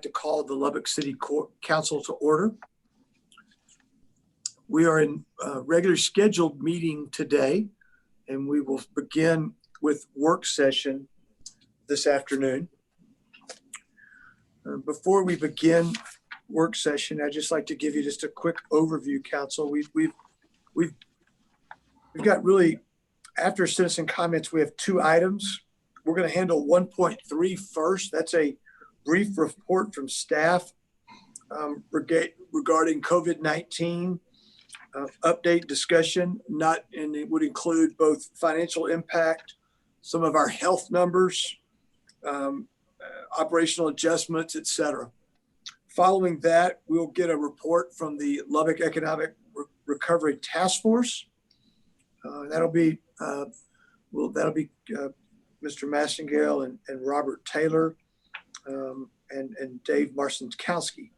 to call the Lubbock City Council to order. We are in a regular scheduled meeting today, and we will begin with work session this afternoon. Before we begin work session, I'd just like to give you just a quick overview, Council. We've got really, after citizen comments, we have two items. We're going to handle 1.3 first. That's a brief report from staff regarding COVID-19 update discussion, and it would include both financial impact, some of our health numbers, operational adjustments, et cetera. Following that, we'll get a report from the Lubbock Economic Recovery Task Force. That'll be Mr. Massengale and Robert Taylor and Dave Marcinkowski.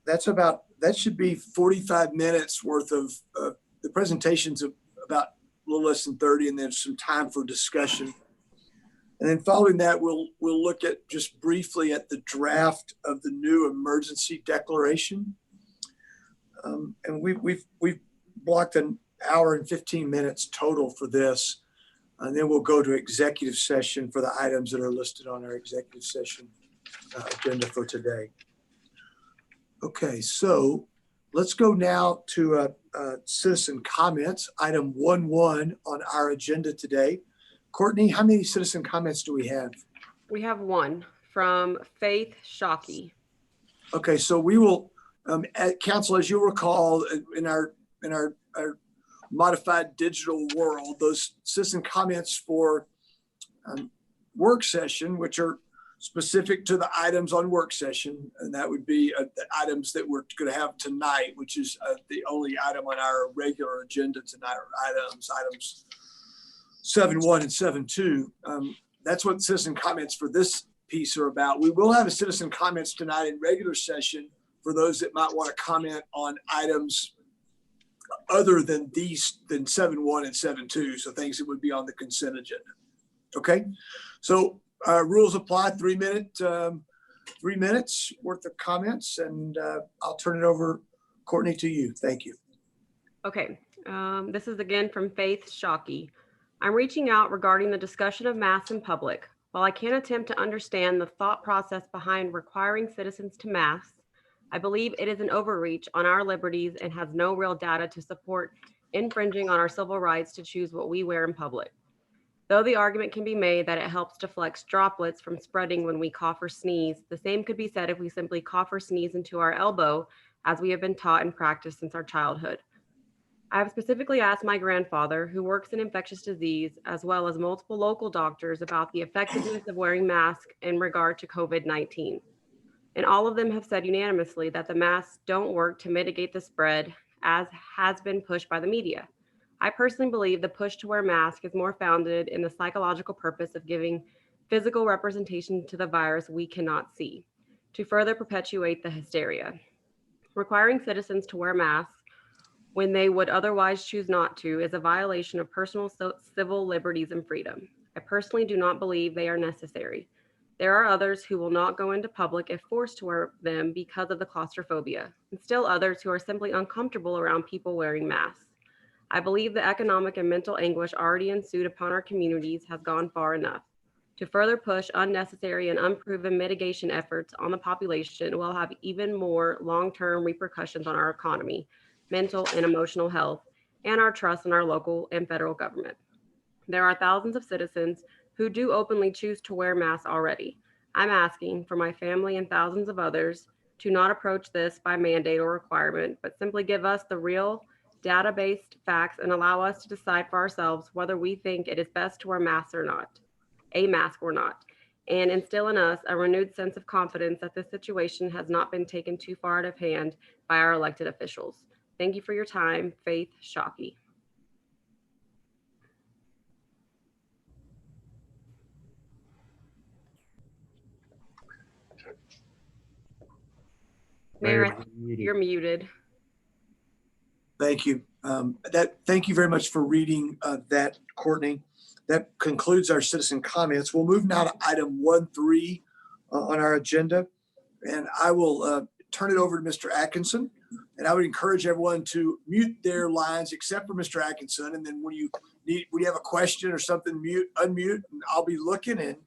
That should be 45 minutes worth of the presentations, of about a little less than 30, and then some time for discussion. And then following that, we'll look at just briefly at the draft of the new emergency declaration. And we've blocked an hour and 15 minutes total for this. And then we'll go to executive session for the items that are listed on our executive session agenda for today. Okay, so let's go now to citizen comments, item 1.1 on our agenda today. Courtney, how many citizen comments do we have? We have one from Faith Shockey. Okay, so we will, at Council, as you'll recall, in our modified digital world, those citizen comments for work session, which are specific to the items on work session, and that would be the items that we're going to have tonight, which is the only item on our regular agenda tonight, items 7.1 and 7.2. That's what citizen comments for this piece are about. We will have a citizen comments tonight in regular session for those that might want to comment on items other than 7.1 and 7.2, so things that would be on the consent agenda. Okay, so rules apply. 3 minutes worth of comments, and I'll turn it over, Courtney, to you. Thank you. Okay, this is again from Faith Shockey. I'm reaching out regarding the discussion of masks in public. While I can attempt to understand the thought process behind requiring citizens to mask, I believe it is an overreach on our liberties and has no real data to support infringing on our civil rights to choose what we wear in public. Though the argument can be made that it helps deflect droplets from spreading when we cough or sneeze, the same could be said if we simply cough or sneeze into our elbow, as we have been taught and practiced since our childhood. I have specifically asked my grandfather, who works in infectious disease, as well as multiple local doctors, about the effectiveness of wearing masks in regard to COVID-19. And all of them have said unanimously that the masks don't work to mitigate the spread, as has been pushed by the media. I personally believe the push to wear masks is more founded in the psychological purpose of giving physical representation to the virus we cannot see, to further perpetuate the hysteria. Requiring citizens to wear masks when they would otherwise choose not to is a violation of personal civil liberties and freedom. I personally do not believe they are necessary. There are others who will not go into public if forced to wear them because of the claustrophobia, and still others who are simply uncomfortable around people wearing masks. I believe the economic and mental anguish already ensued upon our communities has gone far enough. To further push unnecessary and unproven mitigation efforts on the population will have even more long-term repercussions on our economy, mental and emotional health, and our trust in our local and federal government. There are thousands of citizens who do openly choose to wear masks already. I'm asking for my family and thousands of others to not approach this by mandate or requirement, but simply give us the real data-based facts and allow us to decide for ourselves whether we think it is best to wear masks or not, and instill in us a renewed sense of confidence that this situation has not been taken too far out of hand by our elected officials. Thank you for your time, Faith Shockey. Mayor, you're muted. Thank you. Thank you very much for reading that, Courtney. That concludes our citizen comments. We'll move now to item 1.3 on our agenda. And I will turn it over to Mr. Atkinson. And I would encourage everyone to mute their lines except for Mr. Atkinson. And then when you have a question or something, unmute, and I'll be looking and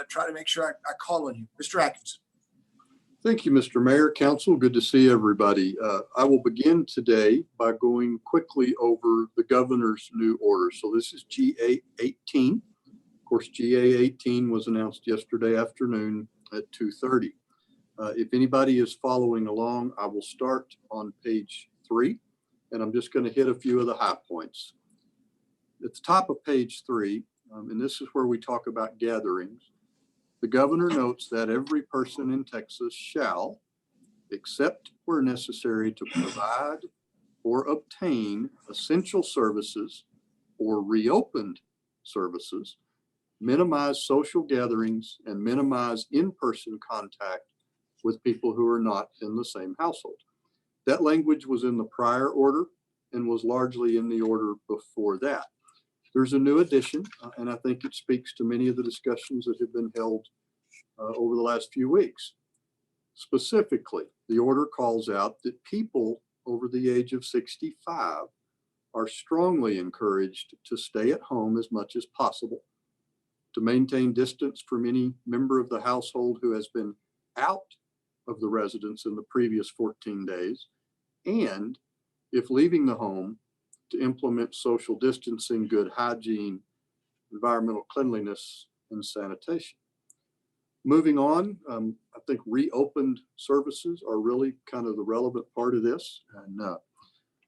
try to make sure I call on you. Mr. Atkinson. Thank you, Mr. Mayor, Council. Good to see everybody. I will begin today by going quickly over the governor's new order. So this is GA 18. Of course, GA 18 was announced yesterday afternoon at 2:30. If anybody is following along, I will start on page 3, and I'm just going to hit a few of the high points. At the top of page 3, and this is where we talk about gatherings, the governor notes that every person in Texas shall, except where necessary to provide or obtain essential services or reopened services, minimize social gatherings, and minimize in-person contact with people who are not in the same household. That language was in the prior order and was largely in the order before that. There's a new addition, and I think it speaks to many of the discussions that have been held over the last few weeks. Specifically, the order calls out that people over the age of 65 are strongly encouraged to stay at home as much as possible, to maintain distance from any member of the household who has been out of the residence in the previous 14 days, and if leaving the home, to implement social distancing, good hygiene, environmental cleanliness, and sanitation. Moving on, I think reopened services are really kind of the relevant part of this. And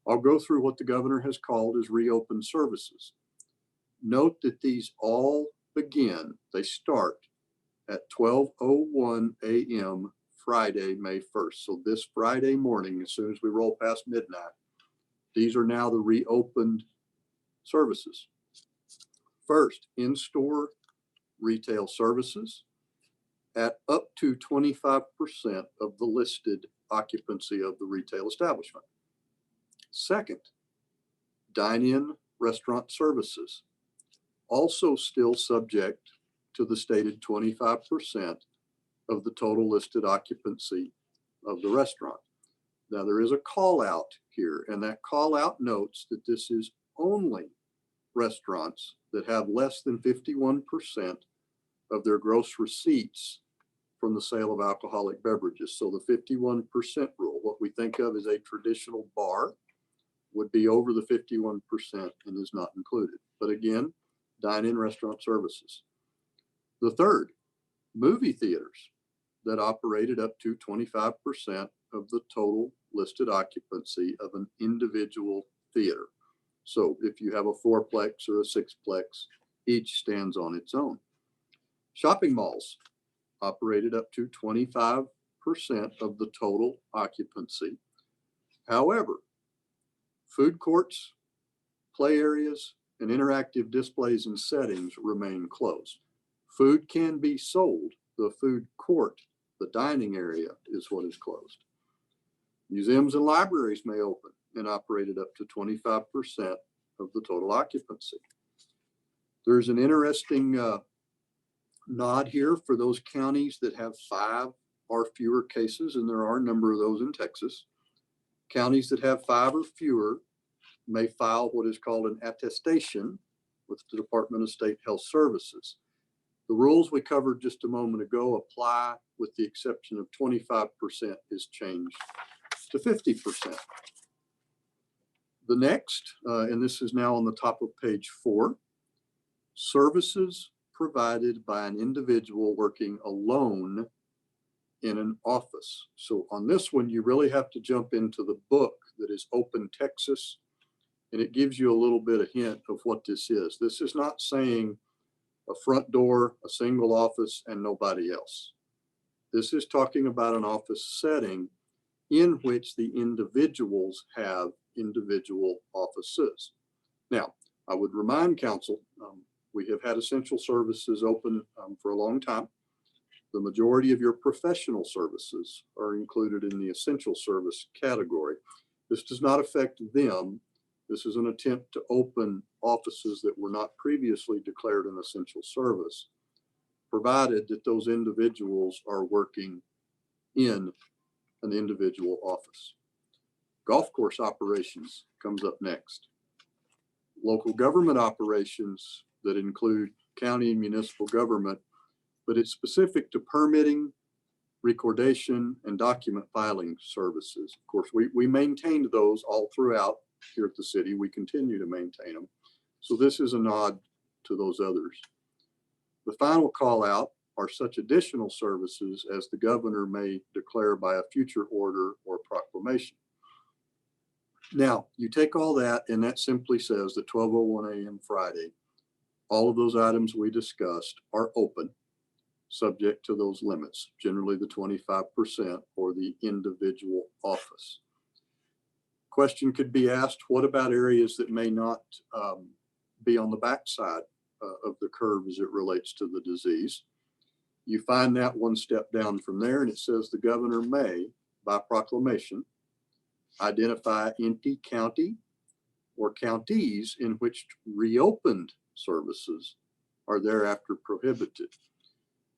I'll go through what the governor has called as reopened services. Note that these all they start at 12:01 a.m. Friday, May 1st. So this Friday morning, as soon as we roll past midnight, these are now the reopened services. First, in-store retail services at up to 25% of the listed occupancy of the retail establishment. Second, dine-in restaurant services, also still subject to the stated 25% of the total listed occupancy of the restaurant. Now there is a call out here, and that call out notes that this is only restaurants that have less than 51% of their gross receipts from the sale of alcoholic beverages. So the 51% rule, what we think of as a traditional bar, would be over the 51% and is not included. But again, dine-in restaurant services. The third, movie theaters that operated up to 25% of the total listed occupancy of an individual theater. So if you have a 4-plex or a 6-plex, each stands on its own. Shopping malls operated up to 25% of the total occupancy. However, food courts, play areas, and interactive displays and settings remain closed. Food can be sold. The food court, the dining area, is what is closed. Museums and libraries may open and operated up to 25% of the total occupancy. There's an interesting nod here for those counties that have 5 or fewer cases, and there are a number of those in Texas. Counties that have 5 or fewer may file what is called an attestation with the Department of State Health Services. The rules we covered just a moment ago apply, with the exception of 25% is changed to 50%. The next, and this is now on the top of page 4, services provided by an individual working alone in an office. So on this one, you really have to jump into the book that is Open Texas, and it gives you a little bit of hint of what this is. This is not saying a front door, a single office, and nobody else. This is talking about an office setting in which the individuals have individual offices. Now, I would remind council, we have had essential services open for a long time. The majority of your professional services are included in the essential service category. This does not affect them. This is an attempt to open offices that were not previously declared an essential service, provided that those individuals are working in an individual office. Golf course operations comes up next. Local government operations that include county and municipal government, but it's specific to permitting, recordation, and document filing services. Of course, we maintained those all throughout here at the city. We continue to maintain them. So this is a nod to those others. The final call out are such additional services as the governor may declare by a future order or proclamation. Now, you take all that, and that simply says that 12:01 a.m. Friday, all of those items we discussed are open, subject to those limits, generally the 25% for the individual office. Question could be asked, what about areas that may not be on the backside of the curve as it relates to the disease? You find that one step down from there, and it says the governor may, by proclamation, identify empty county or counties in which reopened services are thereafter prohibited.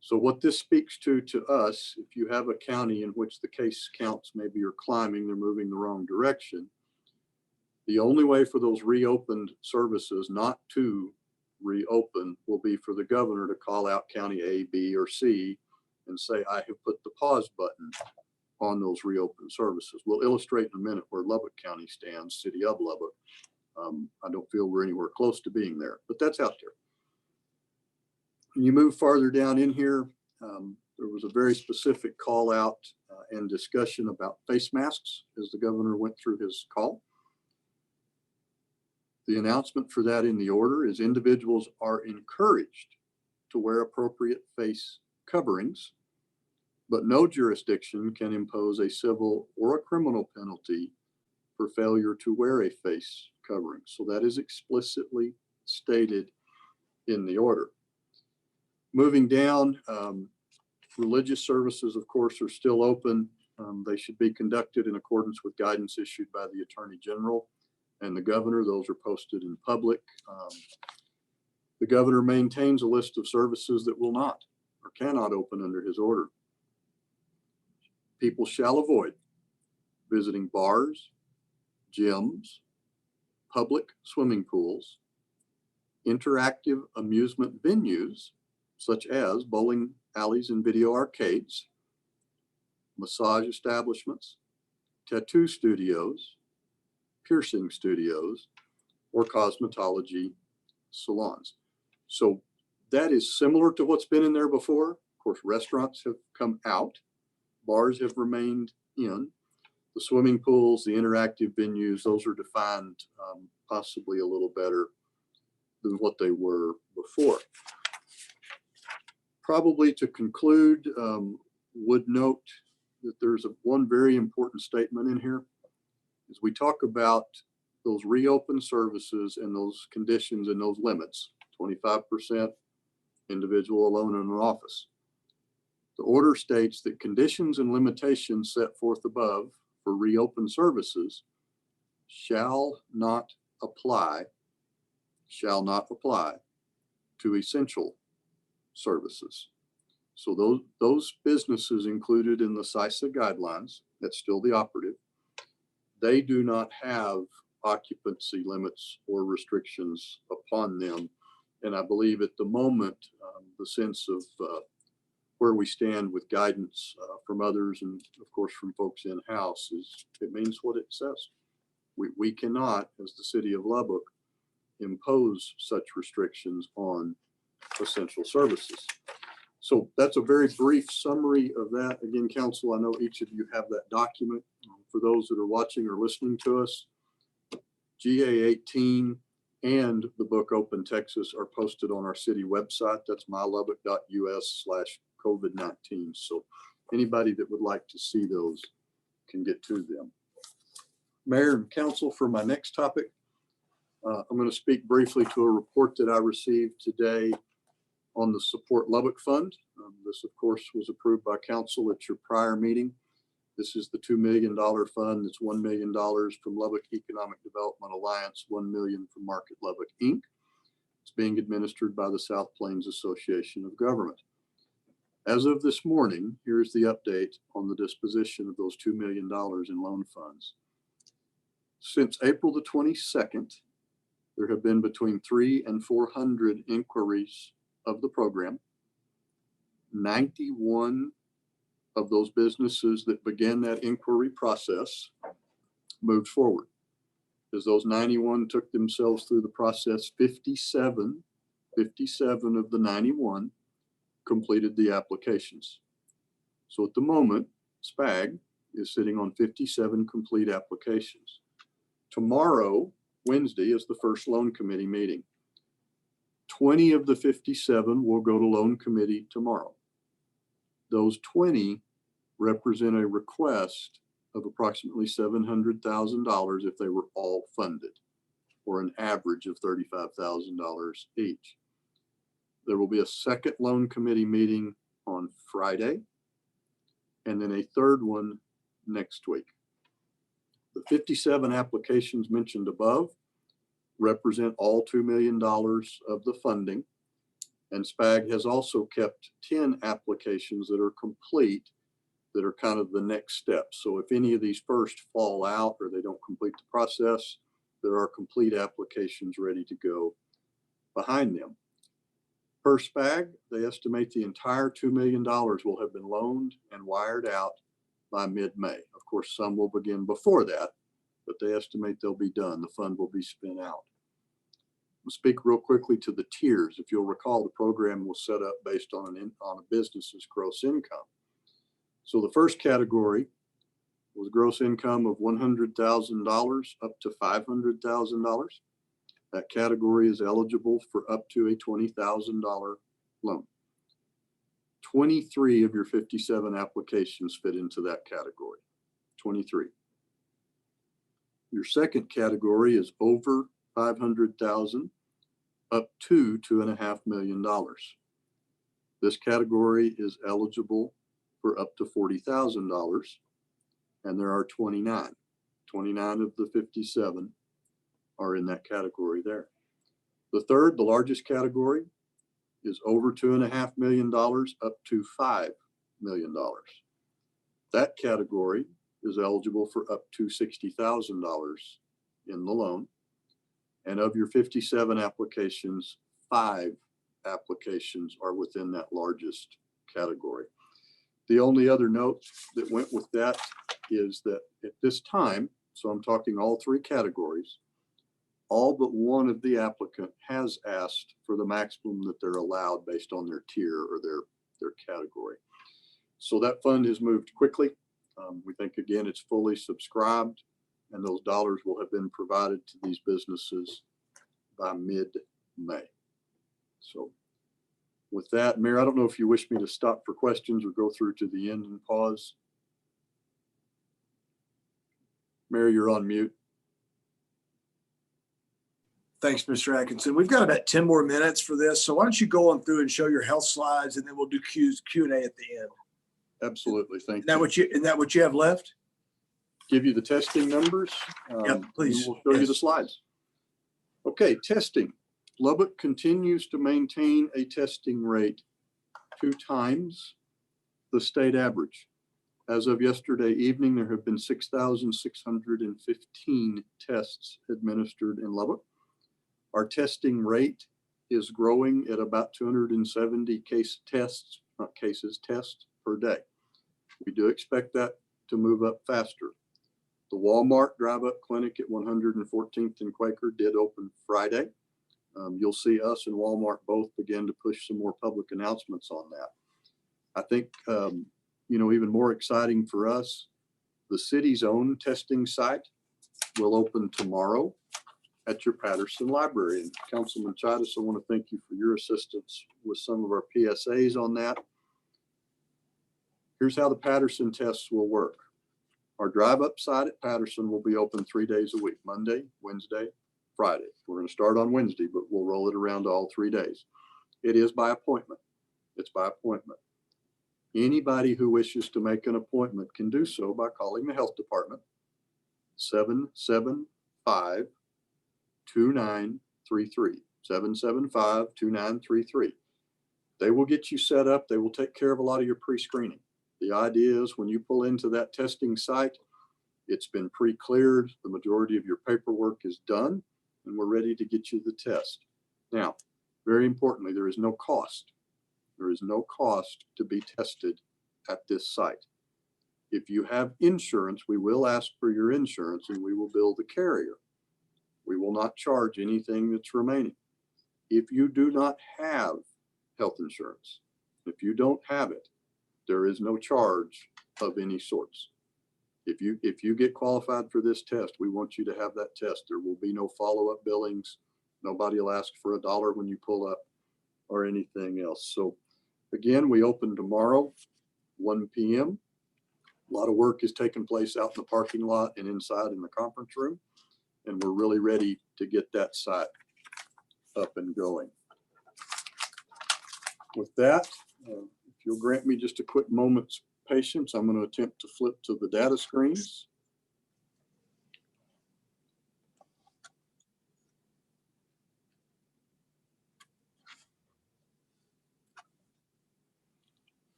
So what this speaks to us, if you have a county in which the case counts maybe are climbing, they're moving the wrong direction, the only way for those reopened services not to reopen will be for the governor to call out county A, B, or C and say, I have put the pause button on those reopened services. We'll illustrate in a minute where Lubbock County stands, city of Lubbock. I don't feel we're anywhere close to being there, but that's out there. When you move farther down in here, there was a very specific call out and discussion about face masks as the governor went through his call. The announcement for that in the order is individuals are encouraged to wear appropriate face coverings, but no jurisdiction can impose a civil or a criminal penalty for failure to wear a face covering. So that is explicitly stated in the order. Moving down, religious services, of course, are still open. They should be conducted in accordance with guidance issued by the Attorney General and the governor. Those are posted in public. The governor maintains a list of services that will not or cannot open under his order. People shall avoid visiting bars, gyms, public swimming pools, interactive amusement venues, such as bowling alleys and video arcades, massage establishments, tattoo studios, piercing studios, or cosmetology salons. So that is similar to what's been in there before. Of course, restaurants have come out, bars have remained in. The swimming pools, the interactive venues, those are defined possibly a little better than what they were before. Probably to conclude, would note that there's one very important statement in here. As we talk about those reopened services and those conditions and those limits, 25% individual alone in an office. The order states that conditions and limitations set forth above for reopened services shall not apply to essential services. So those businesses included in the CISA guidelines, that's still the operative, they do not have occupancy limits or restrictions upon them. And I believe at the moment, the sense of where we stand with guidance from others and of course from folks in-house is it means what it says. We cannot, as the city of Lubbock, impose such restrictions on essential services. So that's a very brief summary of that. Again, council, I know each of you have that document. For those that are watching or listening to us, GA18 and the book Open Texas are posted on our city website. That's mylubbock.us/COVID-19. So anybody that would like to see those can get to them. Mayor and council, for my next topic, I'm going to speak briefly to a report that I received today on the Support Lubbock Fund. This, of course, was approved by council at your prior meeting. This is the $2 million fund. It's $1 million from Lubbock Economic Development Alliance, $1 million from Market Lubbock, Inc. It's being administered by the South Plains Association of Government. As of this morning, here's the update on the disposition of those $2 million in loan funds. Since April the 22nd, there have been between 300 and 400 inquiries of the program. 91 of those businesses that began that inquiry process moved forward. As those 91 took themselves through the process, 57 of the 91 completed the applications. So at the moment, SPAG is sitting on 57 complete applications. Tomorrow, Wednesday, is the first loan committee meeting. 20 of the 57 will go to loan committee tomorrow. Those 20 represent a request of approximately $700,000 if they were all funded, or an average of $35,000 each. There will be a second loan committee meeting on Friday, and then a third one next week. The 57 applications mentioned above represent all $2 million of the funding, and SPAG has also kept 10 applications that are complete, that are kind of the next step. So if any of these first fall out or they don't complete the process, there are complete applications ready to go behind them. Per SPAG, they estimate the entire $2 million will have been loaned and wired out by mid-May. Of course, some will begin before that, but they estimate they'll be done. The fund will be spent out. We'll speak real quickly to the tiers. If you'll recall, the program was set up based on a business's gross income. So the first category was gross income of $100,000 up to $500,000. That category is eligible for up to a $20,000 loan. 23 of your 57 applications fit into that category. 23. Your second category is over $500,000 up to $2.5 million. This category is eligible for up to $40,000, and there are 29. 29 of the 57 are in that category there. The third, the largest category, is over $2.5 million up to $5 million. That category is eligible for up to $60,000 in the loan. And of your 57 applications, 5 applications are within that largest category. The only other note that went with that is that at this time, so I'm talking all 3 categories, all but one of the applicant has asked for the maximum that they're allowed based on their tier or their category. So that fund has moved quickly. We think, again, it's fully subscribed, and those dollars will have been provided to these businesses by mid-May. So with that, Mayor, I don't know if you wish me to stop for questions or go through to the end and pause. Mayor, you're on mute. Thanks, Mr. Atkinson. We've got about 10 more minutes for this. So why don't you go on through and show your health slides, and then we'll do Q&A at the end. Absolutely. Thank you. Isn't that what you have left? Give you the testing numbers. Yep, please. We'll show you the slides. Okay, testing. Lubbock continues to maintain a testing rate 2 times the state average. As of yesterday evening, there have been 6,615 tests administered in Lubbock. Our testing rate is growing at about 270 tests per day. We do expect that to move up faster. The Walmart drive-up clinic at 114th and Quaker did open Friday. You'll see us and Walmart both begin to push some more public announcements on that. I think, even more exciting for us, the city's own testing site will open tomorrow at your Patterson Library. And Councilman Chidas, I want to thank you for your assistance with some of our PSAs on that. Here's how the Patterson tests will work. Our drive-up site at Patterson will be open 3 days a week, Monday, Wednesday, Friday. We're going to start on Wednesday, but we'll roll it around to all 3 days. It is by appointment. It's by appointment. Anybody who wishes to make an appointment can do so by calling the health department, 775-2933, 775-2933. They will get you set up. They will take care of a lot of your pre-screening. The idea is when you pull into that testing site, it's been pre-cleared. The majority of your paperwork is done, and we're ready to get you the test. Now, very importantly, there is no cost. There is no cost to be tested at this site. If you have insurance, we will ask for your insurance and we will bill the carrier. We will not charge anything that's remaining. If you do not have health insurance, if you don't have it, there is no charge of any sorts. If you get qualified for this test, we want you to have that test. There will be no follow-up billings. Nobody will ask for $1 when you pull up or anything else. So again, we open tomorrow, 1 p.m. A lot of work is taking place out in the parking lot and inside in the conference room, and we're really ready to get that site up and going. With that, if you'll grant me just a quick moment's patience, I'm going to attempt to flip to the data screens.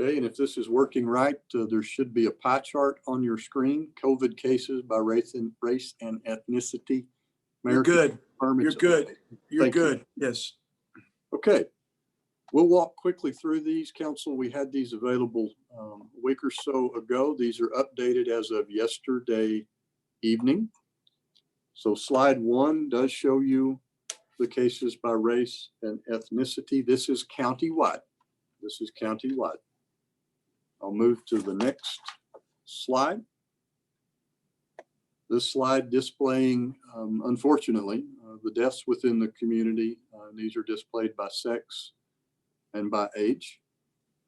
Okay, and if this is working right, there should be a pie chart on your screen, COVID cases by race and ethnicity. You're good. You're good. You're good. Yes. Okay. We'll walk quickly through these, Council. We had these available a week or so ago. These are updated as of yesterday evening. So slide 1 does show you the cases by race and ethnicity. This is countywide. This is countywide. I'll move to the next slide. This slide displaying, unfortunately, the deaths within the community. These are displayed by sex and by age.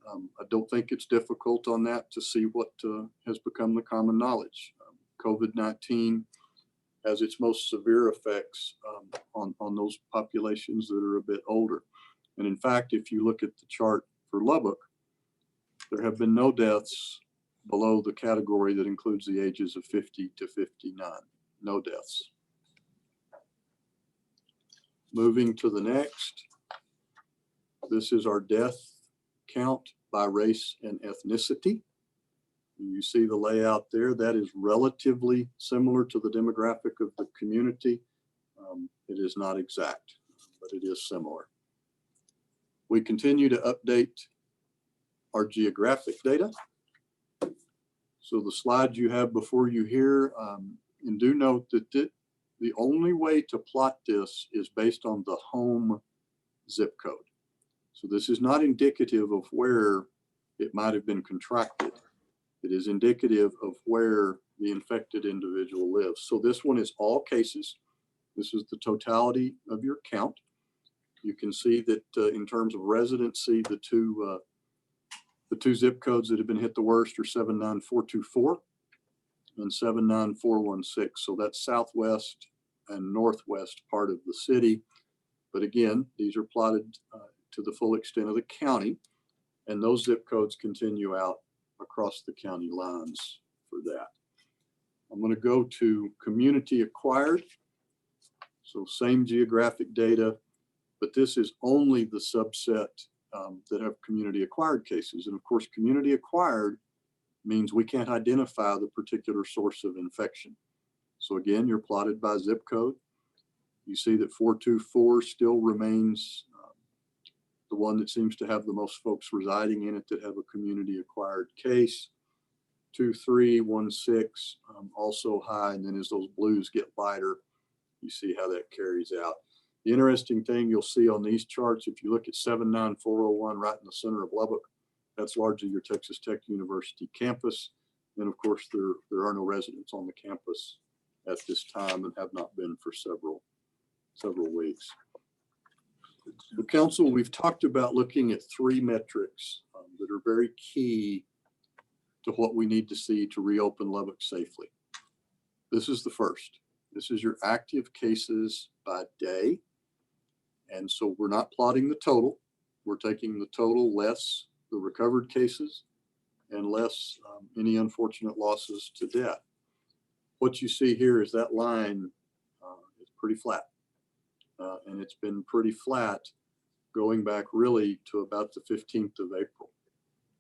I don't think it's difficult on that to see what has become the common knowledge. COVID-19 has its most severe effects on those populations that are a bit older. And in fact, if you look at the chart for Lubbock, there have been no deaths below the category that includes the ages of 50 to 59. No deaths. Moving to the next. This is our death count by race and ethnicity. You see the layout there. That is relatively similar to the demographic of the community. It is not exact, but it is similar. We continue to update our geographic data. So the slide you have before you here, and do note that the only way to plot this is based on the home zip code. So this is not indicative of where it might have been contracted. It is indicative of where the infected individual lives. So this one is all cases. This is the totality of your count. You can see that in terms of residency, the two zip codes that have been hit the worst are 79424 and 79416. So that's southwest and northwest part of the city. But again, these are plotted to the full extent of the county, and those zip codes continue out across the county lines for that. I'm going to go to community acquired. So same geographic data, but this is only the subset that have community acquired cases. And of course, community acquired means we can't identify the particular source of infection. So again, you're plotted by zip code. You see that 424 still remains the one that seems to have the most folks residing in it that have a community acquired case. 2316 also high, and then as those blues get lighter, you see how that carries out. The interesting thing you'll see on these charts, if you look at 79401 right in the center of Lubbock, that's largely your Texas Tech University campus. And of course, there are no residents on the campus at this time and have not been for several weeks. The council, we've talked about looking at 3 metrics that are very key to what we need to see to reopen Lubbock safely. This is the first. This is your active cases by day. And so we're not plotting the total. We're taking the total less the recovered cases and less any unfortunate losses to death. What you see here is that line is pretty flat. And it's been pretty flat going back really to about the 15th of April.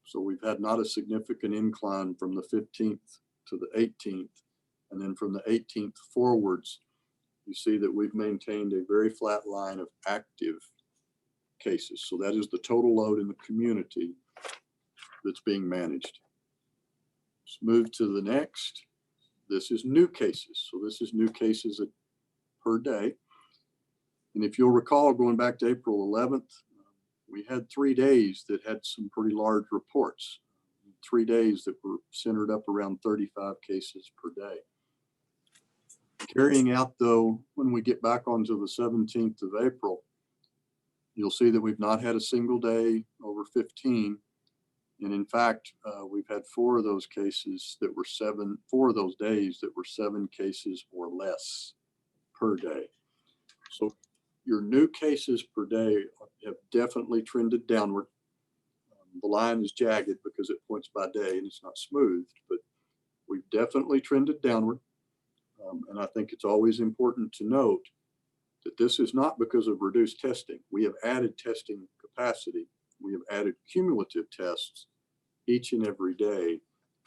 So we've had not a significant incline from the 15th to the 18th. And then from the 18th forwards, you see that we've maintained a very flat line of active cases. So that is the total load in the community that's being managed. Let's move to the next. This is new cases. So this is new cases per day. And if you'll recall, going back to April 11th, we had 3 days that had some pretty large reports, 3 days that were centered up around 35 cases per day. Carrying out though, when we get back onto the 17th of April, you'll see that we've not had a single day over 15. And in fact, we've had 4 of those cases that were 4 of those days that were 7 cases or less per day. So your new cases per day have definitely trended downward. The line is jagged because it points by day and it's not smoothed, but we've definitely trended downward. And I think it's always important to note that this is not because of reduced testing. We have added testing capacity. We have added cumulative tests each and every day,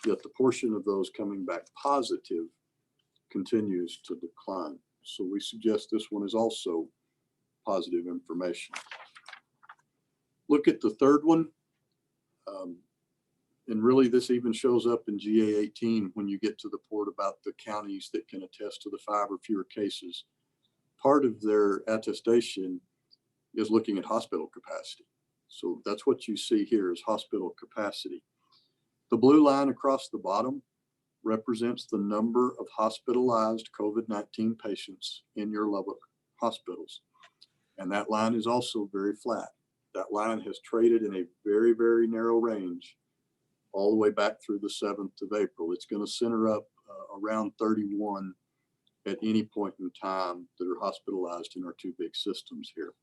yet the portion of those coming back positive continues to decline. So we suggest this one is also positive information. Look at the third one. And really this even shows up in GA 18 when you get to the part about the counties that can attest to the 5 or fewer cases. Part of their attestation is looking at hospital capacity. So that's what you see here is hospital capacity. The blue line across the bottom represents the number of hospitalized COVID-19 patients in your Lubbock hospitals. And that line is also very flat. That line has traded in a very, very narrow range all the way back through the 7th of April. It's going to center up around 31 at any point in time that are hospitalized in our 2 big systems here.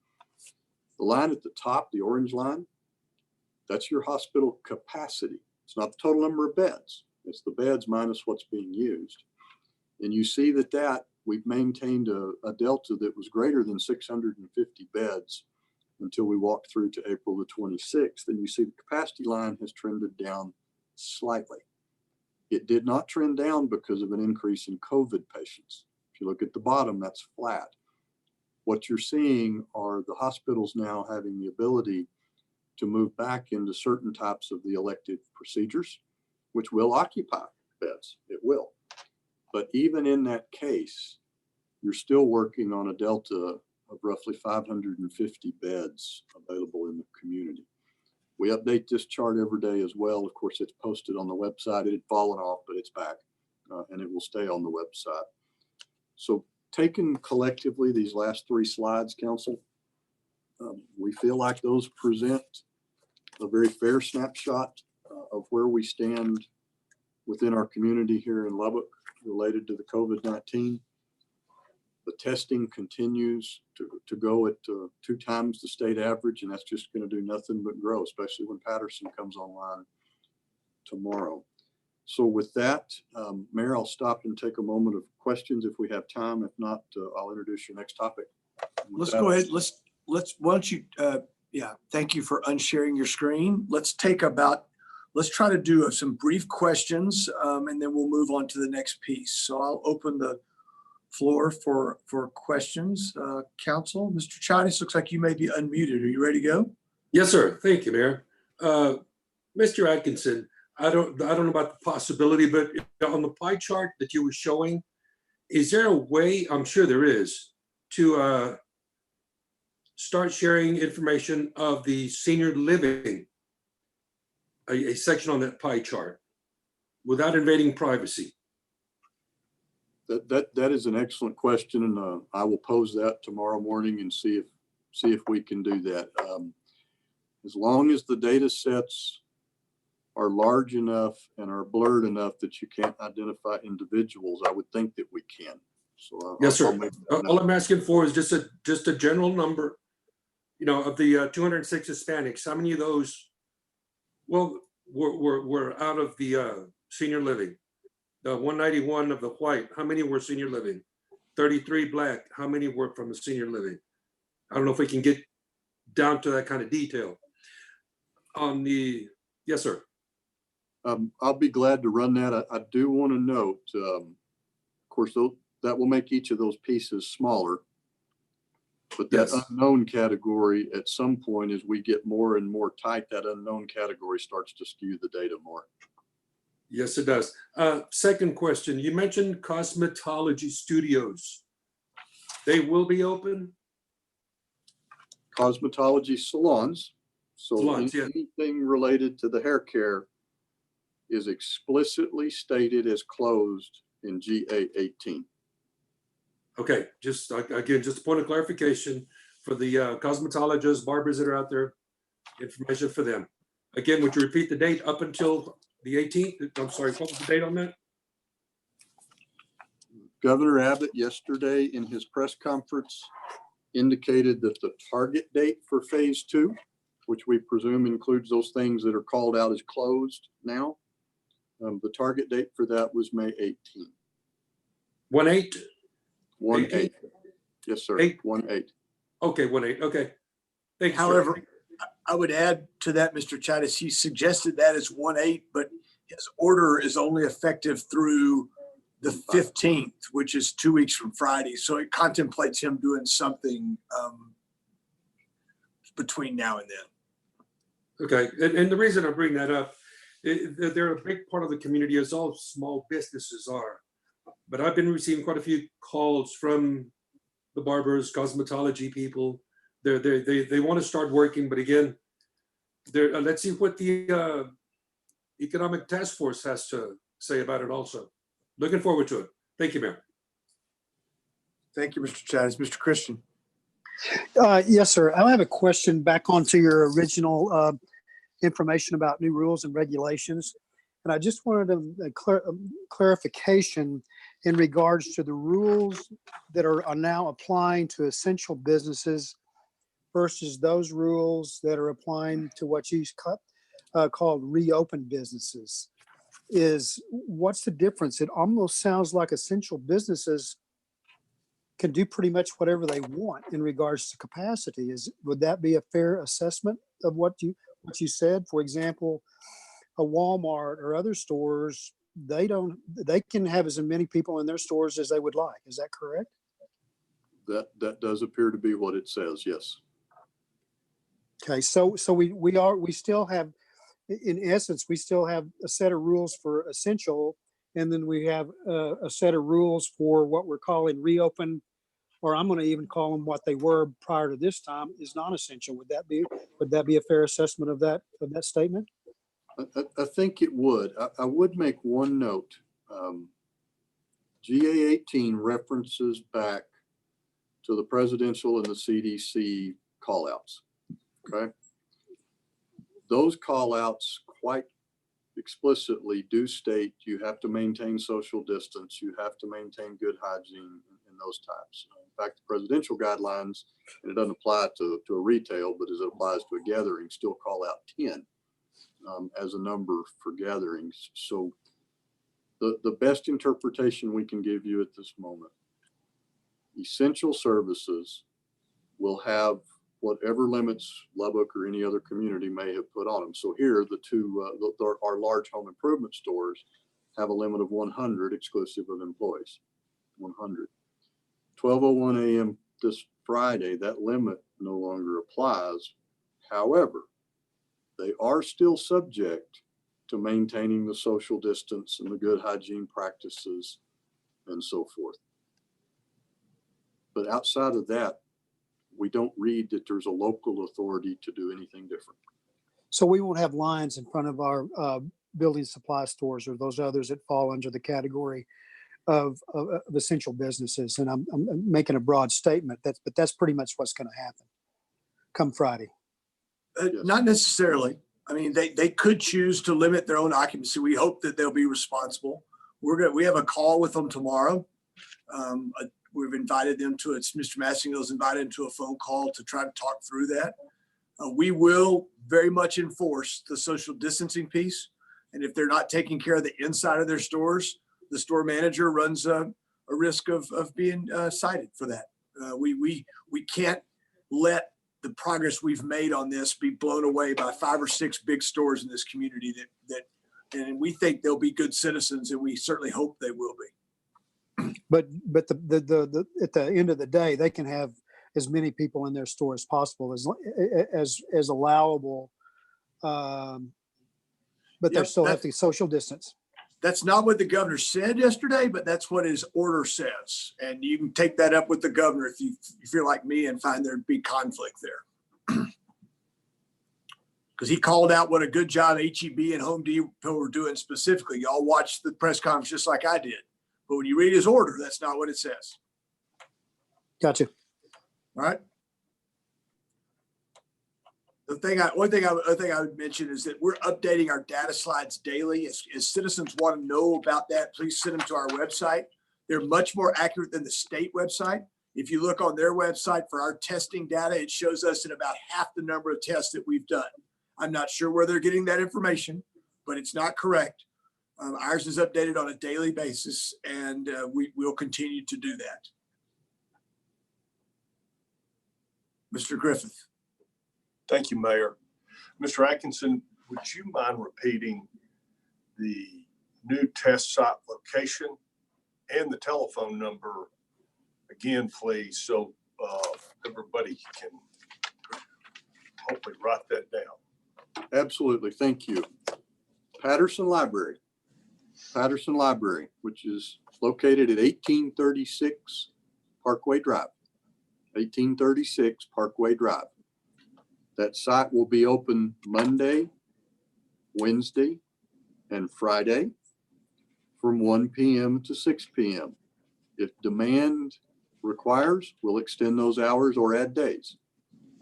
The line at the top, the orange line, that's your hospital capacity. It's not the total number of beds. It's the beds minus what's being used. And you see that we've maintained a delta that was greater than 650 beds until we walked through to April the 26th. And you see the capacity line has trended down slightly. It did not trend down because of an increase in COVID patients. If you look at the bottom, that's flat. What you're seeing are the hospitals now having the ability to move back into certain types of the elective procedures, which will occupy beds. It will. But even in that case, you're still working on a delta of roughly 550 beds available in the community. We update this chart every day as well. Of course, it's posted on the website. It had fallen off, but it's back and it will stay on the website. So taken collectively, these last 3 slides, Council, we feel like those present a very fair snapshot of where we stand within our community here in Lubbock related to the COVID-19. The testing continues to go at 2 times the state average, and that's just going to do nothing but grow, especially when Patterson comes online tomorrow. So with that, Mayor, I'll stop and take a moment of questions if we have time. If not, I'll introduce your next topic. Let's go ahead. Why don't you, thank you for unsharing your screen. Let's try to do some brief questions and then we'll move on to the next piece. So I'll open the floor for questions. Council, Mr. Chinese, looks like you may be unmuted. Are you ready to go? Yes, sir. Thank you, Mayor. Mr. Atkinson, I don't know about the possibility, but on the pie chart that you were showing, is there a way, I'm sure there is, to start sharing information of the senior living, a section on that pie chart without invading privacy? That is an excellent question, and I will pose that tomorrow morning and see if we can do that. As long as the data sets are large enough and are blurred enough that you can't identify individuals, I would think that we can. So yes, sir. All I'm asking for is just a general number. You know, of the 206 Hispanics, how many of those, well, were out of the senior living? The 191 of the white, how many were senior living? 33 black, how many were from the senior living? I don't know if we can get down to that kind of detail. On the, yes, sir. I'll be glad to run that. I do want to note, of course, that will make each of those pieces smaller. But that Yes. unknown category, at some point, as we get more and more tight, that unknown category starts to skew the data more. Yes, it does. Second question, you mentioned cosmetology studios. They will be open? Cosmetology salons. So Salons, yeah. anything related to the hair care is explicitly stated as closed in GA 18. Okay, just again, just a point of clarification for the cosmetologists, barbers that are out there, information for them. Again, would you repeat the date up until the 18th? I'm sorry, what was the date on that? Governor Abbott yesterday in his press conference indicated that the target date for phase 2, which we presume includes those things that are called out as closed now, the target date for that was May 18. 1/8? 1/8. Yes, sir. 8. 1/8. Okay, 1/8. Okay. Thank you, sir. However, I would add to that, Mr. Chattis, he suggested that as 1/8, but his order is only effective through the 15th, which is 2 weeks from Friday. So it contemplates him doing something between now and then. Okay, and the reason I bring that up, they're a big part of the community, as all small businesses are. But I've been receiving quite a few calls from the barbers, cosmetology people. They want to start working, but again, let's see what the Economic Task Force has to say about it also. Looking forward to it. Thank you, Mayor. Thank you, Mr. Chattis. Mr. Christian. Yes, sir. I have a question back onto your original information about new rules and regulations. And I just wanted a clarification in regards to the rules that are now applying to essential businesses versus those rules that are applying to what you called reopened businesses. What's the difference? It almost sounds like essential businesses can do pretty much whatever they want in regards to capacity. Would that be a fair assessment of what you said? For example, a Walmart or other stores, they can have as many people in their stores as they would like. Is that correct? That does appear to be what it says, yes. Okay, so we still have, in essence, we still have a set of rules for essential, and then we have a set of rules for what we're calling reopen, or I'm going to even call them what they were prior to this time, is non-essential. Would that be a fair assessment of that statement? I think it would. I would make one note. GA 18 references back to the presidential and the CDC callouts. Okay. Those callouts quite explicitly do state you have to maintain social distance, you have to maintain good hygiene and those types. In fact, the presidential guidelines, and it doesn't apply to a retail, but as it applies to a gathering, still call out 10 as a number for gatherings. So the best interpretation we can give you at this moment, essential services will have whatever limits Lubbock or any other community may have put on them. So here, our large home improvement stores have a limit of 100 exclusive of employees, 100. 12:01 a.m. this Friday, that limit no longer applies. However, they are still subject to maintaining the social distance and the good hygiene practices and so forth. But outside of that, we don't read that there's a local authority to do anything different. So we won't have lines in front of our building supply stores or those others that fall under the category of essential businesses. And I'm making a broad statement, but that's pretty much what's going to happen come Friday. Yes. Not necessarily. I mean, they could choose to limit their own occupancy. We hope that they'll be responsible. We have a call with them tomorrow. We've invited them to it. Mr. Massingill's invited to a phone call to try to talk through that. We will very much enforce the social distancing piece. And if they're not taking care of the inside of their stores, the store manager runs a risk of being cited for that. We can't let the progress we've made on this, be blown away by 5 or 6 big stores in this community and we think they'll be good citizens, and we certainly hope they will be. But the at the end of the day, they can have as many people in their store as possible, as allowable. But they Yep, still have to social distance. That's not what the governor said yesterday, but that's what his order says. And you can take that up with the governor if you feel like me and find there'd be conflict there. Because he called out what a good job HEB and Home Depot were doing specifically. Y'all watched the press conference just like I did. But when you read his order, that's not what it says. Gotcha. All right. The other thing I would mention is that we're updating our data slides daily. As citizens want to know about that, please send them to our website. They're much more accurate than the state website. If you look on their website for our testing data, it shows us in about half the number of tests that we've done. I'm not sure where they're getting that information, but it's not correct. Ours is updated on a daily basis, and we will continue to do that. Mr. Griffith. Thank you, Mayor. Mr. Atkinson, would you mind repeating the new test site location and the telephone number again, please, so everybody can hopefully write that down? Absolutely. Thank you. Patterson Library, which is located at 1836 Parkway Drive. 1836 Parkway Drive. That site will be open Monday, Wednesday, and Friday from 1 p.m. to 6 p.m. If demand requires, we'll extend those hours or add days.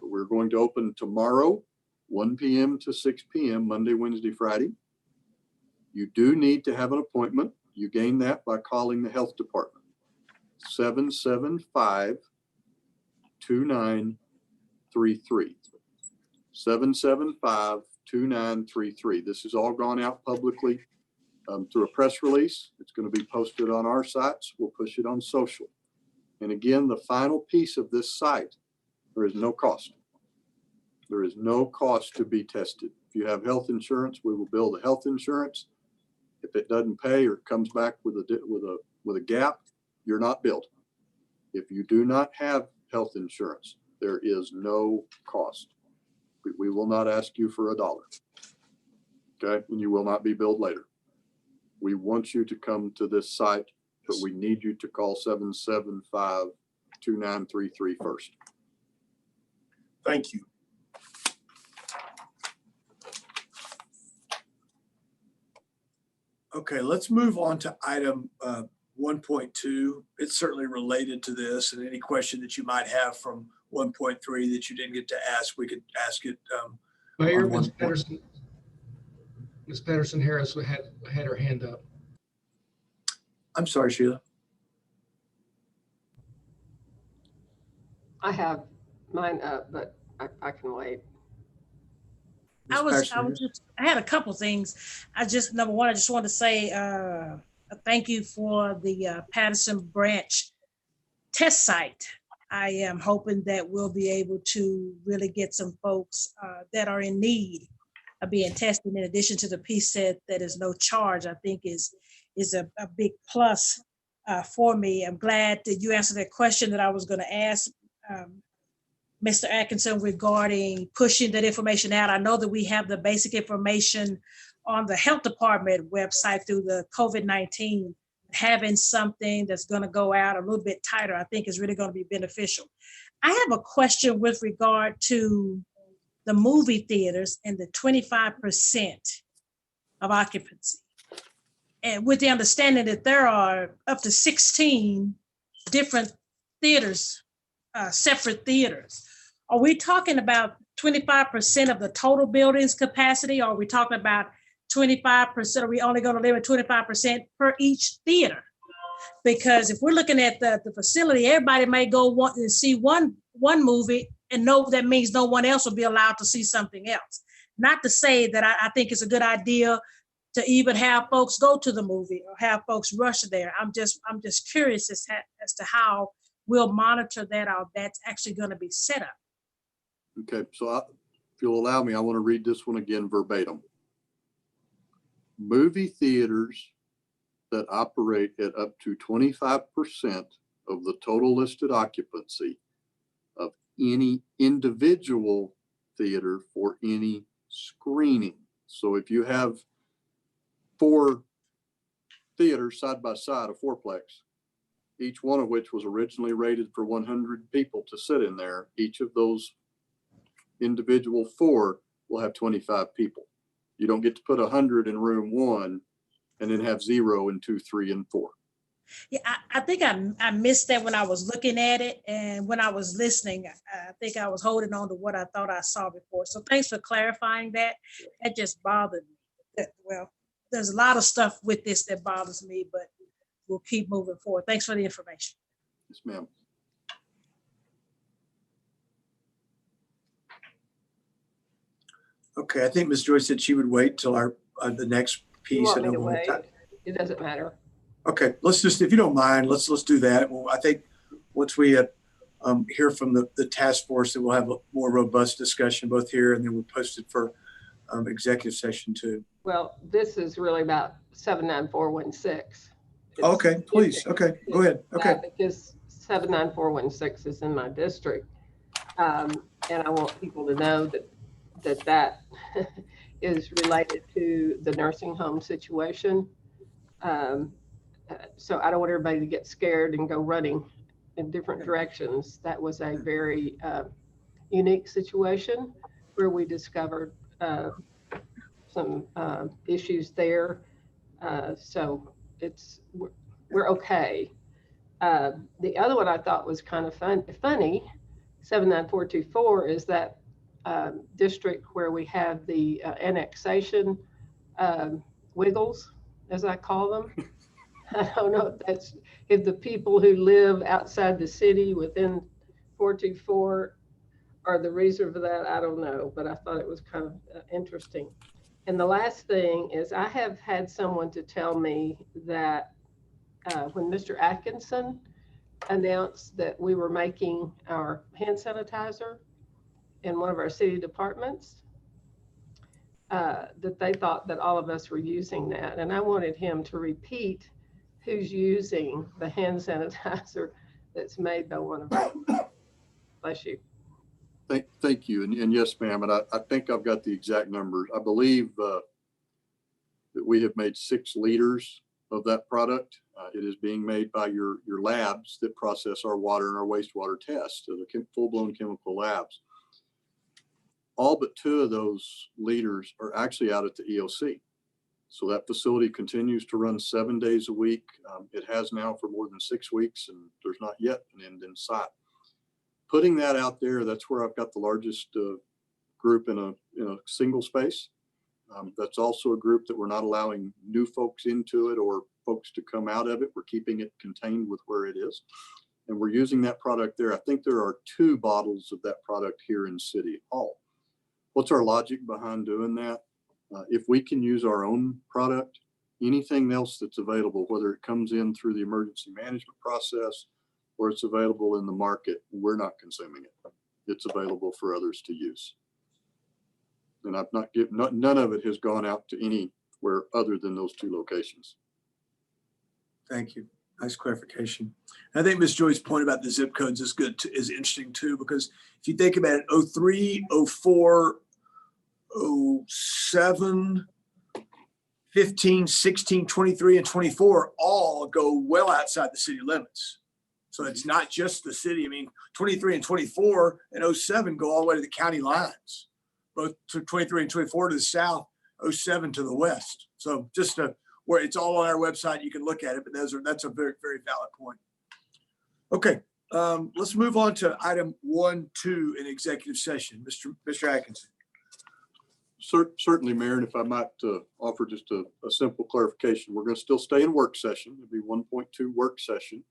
But we're going to open tomorrow, 1 p.m. to 6 p.m., Monday, Wednesday, Friday. You do need to have an appointment. You gain that by calling the health department. 775-2933. 775-2933. This has all gone out publicly through a press release. It's going to be posted on our sites. We'll push it on social. And again, the final piece of this site, there is no cost. There is no cost to be tested. If you have health insurance, we will bill the health insurance. If it doesn't pay or comes back with a gap, you're not billed. If you do not have health insurance, there is no cost. We will not ask you for $1. Okay, and you will not be billed later. We want you to come to this site, but we need you to call 775-2933 first. Thank you. Okay, let's move on to item 1.2. It's certainly related to this, and any question that you might have from 1.3 that you didn't get to ask, we could ask it. Mayor, on Ms. Patterson Harris had her hand up. I'm sorry, Sheila. I have mine up, but I can wait. Ms. I had a couple things. Number one, I just want to say a thank you for the Patterson branch test site. I am hoping that we'll be able to really get some folks that are in need of being tested, in addition to the piece that is no charge, I think is a big plus for me. I'm glad that you answered that question that I was going to ask Mr. Atkinson regarding pushing that information out. I know that we have the basic information on the health department website through the COVID-19. Having something that's going to go out a little bit tighter, I think is really going to be beneficial. I have a question with regard to the movie theaters and the 25% of occupancy. And with the understanding that there are up to 16 different theaters, separate theaters. Are we talking about 25% of the total building's capacity? Or are we talking about 25%? Are we only going to limit 25% per each theater? Because if we're looking at the facility, everybody may go want to see one movie and know that means no one else will be allowed to see something else. Not to say that I think it's a good idea to even have folks go to the movie or have folks rush there. I'm just curious as to how we'll monitor that, or that's actually going to be set up. Okay, so if you'll allow me, I want to read this one again verbatim. Movie theaters that operate at up to 25% of the total listed occupancy of any individual theater for any screening. So if you have 4 theaters side by side, a fourplex, each one of which was originally rated for 100 people to sit in there, each of those individual 4 will have 25 people. You don't get to put 100 in room 1 and then have 0 in 2, 3, and 4. Yeah, I think I missed that when I was looking at it, and when I was listening, I think I was holding on to what I thought I saw before. So thanks for clarifying that. That just bothered me. Well, there's a lot of stuff with this that bothers me, but we'll keep moving forward. Thanks for the information. Yes, ma'am. Okay, I think Ms. Joyce said she would wait till our the next You piece. want I me know to we'll have wait? time. It doesn't matter. Okay, let's just, if you don't mind, let's do that. Well, I think once we hear from the task force, that we'll have a more robust discussion both here and then we'll post it for executive session too. Well, this is really about 79416. Okay, please. Okay, go ahead. Okay. Because 79416 is in my district. And I want people to know that is related to the nursing home situation. So I don't want everybody to get scared and go running in different directions. That was a very unique situation where we discovered some issues there. So we're okay. The other one I thought was kind of funny, 79424, is that district where we have the annexation wiggles, as I call them. I don't know if the people who live outside the city within 424 are the reason for that. I don't know, but I thought it was kind of interesting. And the last thing is I have had someone to tell me that when Mr. Atkinson announced that we were making our hand sanitizer in one of our city departments, that they thought that all of us were using that. And I wanted him to repeat who's using the hand sanitizer that's made by one of us. Bless you. Thank you. And yes, ma'am. And I think I've got the exact numbers. I believe that we have made 6 liters of that product. It is being made by your labs that process our water and our wastewater tests, so the full-blown chemical labs. All but 2 of those liters are actually out at the EOC. So that facility continues to run 7 days a week. It has now for more than 6 weeks, and there's not yet an end in sight. Putting that out there, that's where I've got the largest group in a single space. That's also a group that we're not allowing new folks into it or folks to come out of it. We're keeping it contained with where it is. And we're using that product there. I think there are 2 bottles of that product here in City Hall. What's our logic behind doing that? If we can use our own product, anything else that's available, whether it comes in through the emergency management process or it's available in the market, we're not consuming it. It's available for others to use. And I've not given, none of it has gone out to anywhere other than those 2 locations. Thank you. Nice clarification. I think Ms. Joyce's point about the zip codes is is interesting too, because if you think about it, 03, 04, 07, 15, 16, 23, and 24 all go well outside the city limits. So it's not just the city. I mean, 23 and 24 and 07 go all the way to the county lines, both to 23 and 24 to the south, 07 to the west. So just where it's all on our website, you can look at it, but that's a very, very valid point. Okay, let's move on to item 1.2 in executive session. Mr. Atkinson. Certainly, Mayor, and if I might offer just a simple clarification, we're going to still stay in work session. It'll be 1.2 work session.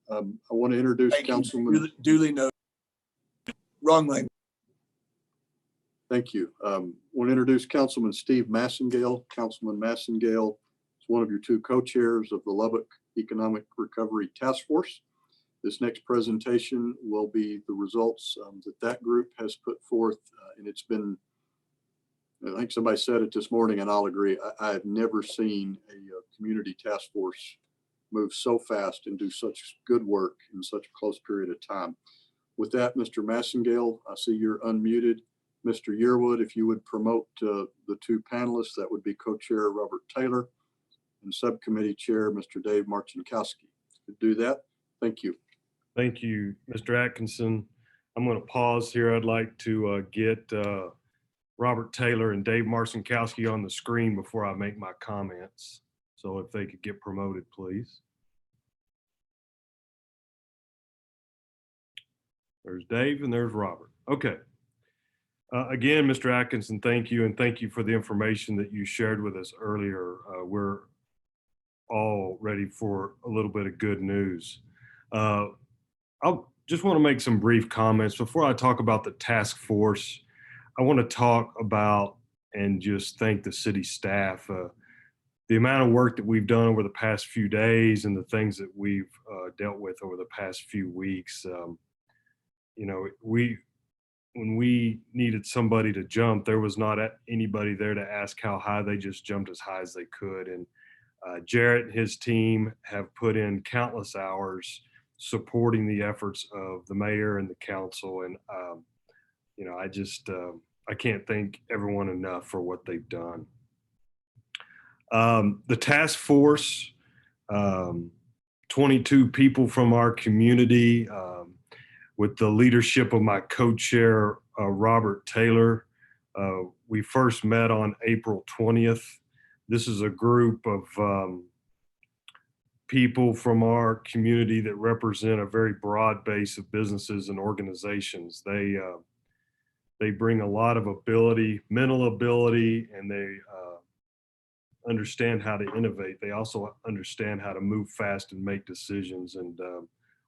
I want to introduce Councilman. Duly noted. Wrong language. Thank you. I want to introduce Councilman Steve Massengale. Councilman Massengale is one of your 2 co-chairs of the Lubbock Economic Recovery Task Force. This next presentation will be the results that group has put forth. And it's been, I think somebody said it this morning, and I'll agree. I have never seen a community task force move so fast and do such good work in such a close period of time. With that, Mr. Massengale, I see you're unmuted. Mr. Yearwood, if you would promote the two panelists, that would be co-chair Robert Taylor and subcommittee chair, Mr. Dave Marcinkowski. Could do that. Thank you. Thank you, Mr. Atkinson. I'm going to pause here. I'd like to get Robert Taylor and Dave Marcinkowski on the screen before I make my comments. So if they could get promoted, please. There's Dave and there's Robert. Okay. Again, Mr. Atkinson, thank you. And thank you for the information that you shared with us earlier. We're all ready for a little bit of good news. I'll just want to make some brief comments. Before I talk about the task force, I want to talk about and just thank the city staff. The amount of work that we've done over the past few days and the things that we've dealt with over the past few weeks. You know, when we needed somebody to jump, there was not anybody there to ask how high. They just jumped as high as they could. And Jarrett and his team have put in countless hours supporting the efforts of the mayor and the council. And, you know, I can't thank everyone enough for what they've done. The task force, 22 people from our community, with the leadership of my co-chair, Robert Taylor. We first met on April 20th. This is a group of people from our community that represent a very broad base of businesses and organizations. They bring a lot of ability, mental ability, and they understand how to innovate. They also understand how to move fast and make decisions. And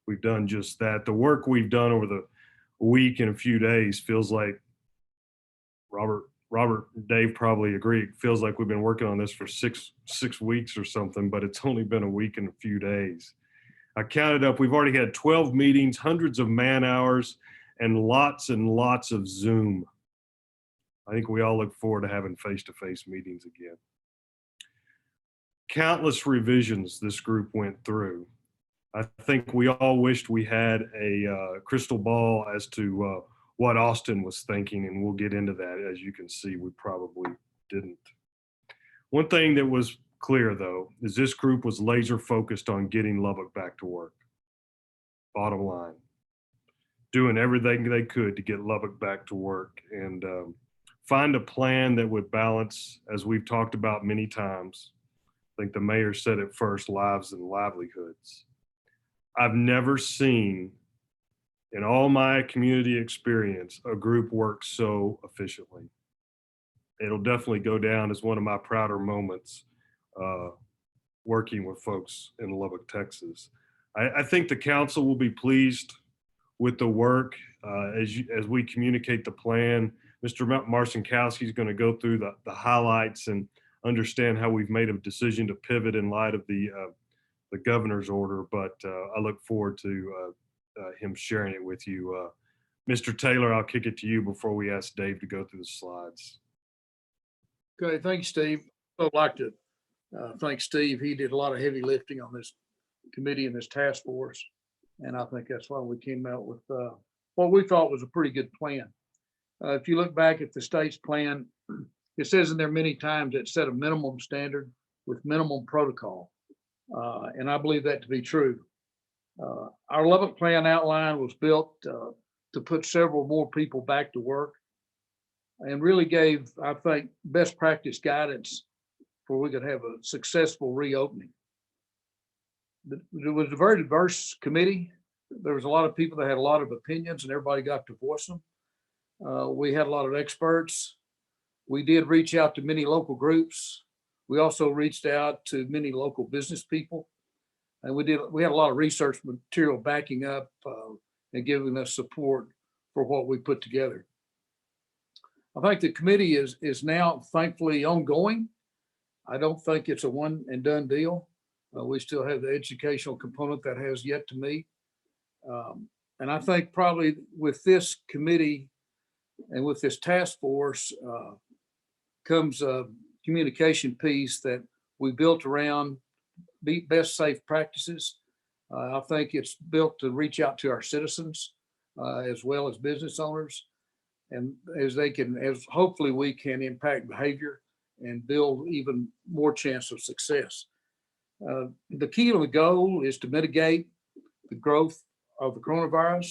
we've done just that. The work we've done over the week and a few days feels like, Robert and Dave probably agree, it feels like we've been working on this for six weeks or something, but it's only been a week and a few days. I counted up, we've already had 12 meetings, hundreds of man hours, and lots of Zoom. I think we all look forward to having face-to-face meetings again. Countless revisions this group went through. I think we all wished we had a crystal ball as to what Austin was thinking, and we'll get into that. As you can see, we probably didn't. One thing that was clear, though, is this group was laser focused on getting Lubbock back to work. Bottom line, doing everything they could to get Lubbock back to work and find a plan that would balance, as we've talked about many times. I think the mayor said it first, lives and livelihoods. I've never seen, in all my community experience, a group work so efficiently. It'll definitely go down as one of my prouder moments working with folks in Lubbock, Texas. I think the council will be pleased with the work as we communicate the plan. Mr. Marcinkowski is going to go through the highlights and understand how we've made a decision to pivot in light of the governor's order, but I look forward to him sharing it with you. Mr. Taylor, I'll kick it to you before we ask Dave to go through the slides. Okay, thanks, Steve. I'd like to thank Steve. He did a lot of heavy lifting on this committee and this task force, and I think that's why we came out with what we thought was a pretty good plan. If you look back at the state's plan, it says in there many times it set a minimum standard with minimum protocol. And I believe that to be true. Our Lubbock plan outline was built to put several more people back to work and really gave, I think, best practice guidance for we could have a successful reopening. It was a very diverse committee. There was a lot of people that had a lot of opinions and everybody got to voice them. We had a lot of experts. We did reach out to many local groups. We also reached out to many local business people, and we had a lot of research material backing up and giving us support for what we put together. I think the committee is now thankfully ongoing. I don't think it's a one and done deal. We still have the educational component that has yet to meet. And I think probably with this committee and with this task force comes a communication piece that we built around best safe practices. I think it's built to reach out to our citizens as well as business owners, and as hopefully we can impact behavior and build even more chance of success. The key to the goal is to mitigate the growth of the coronavirus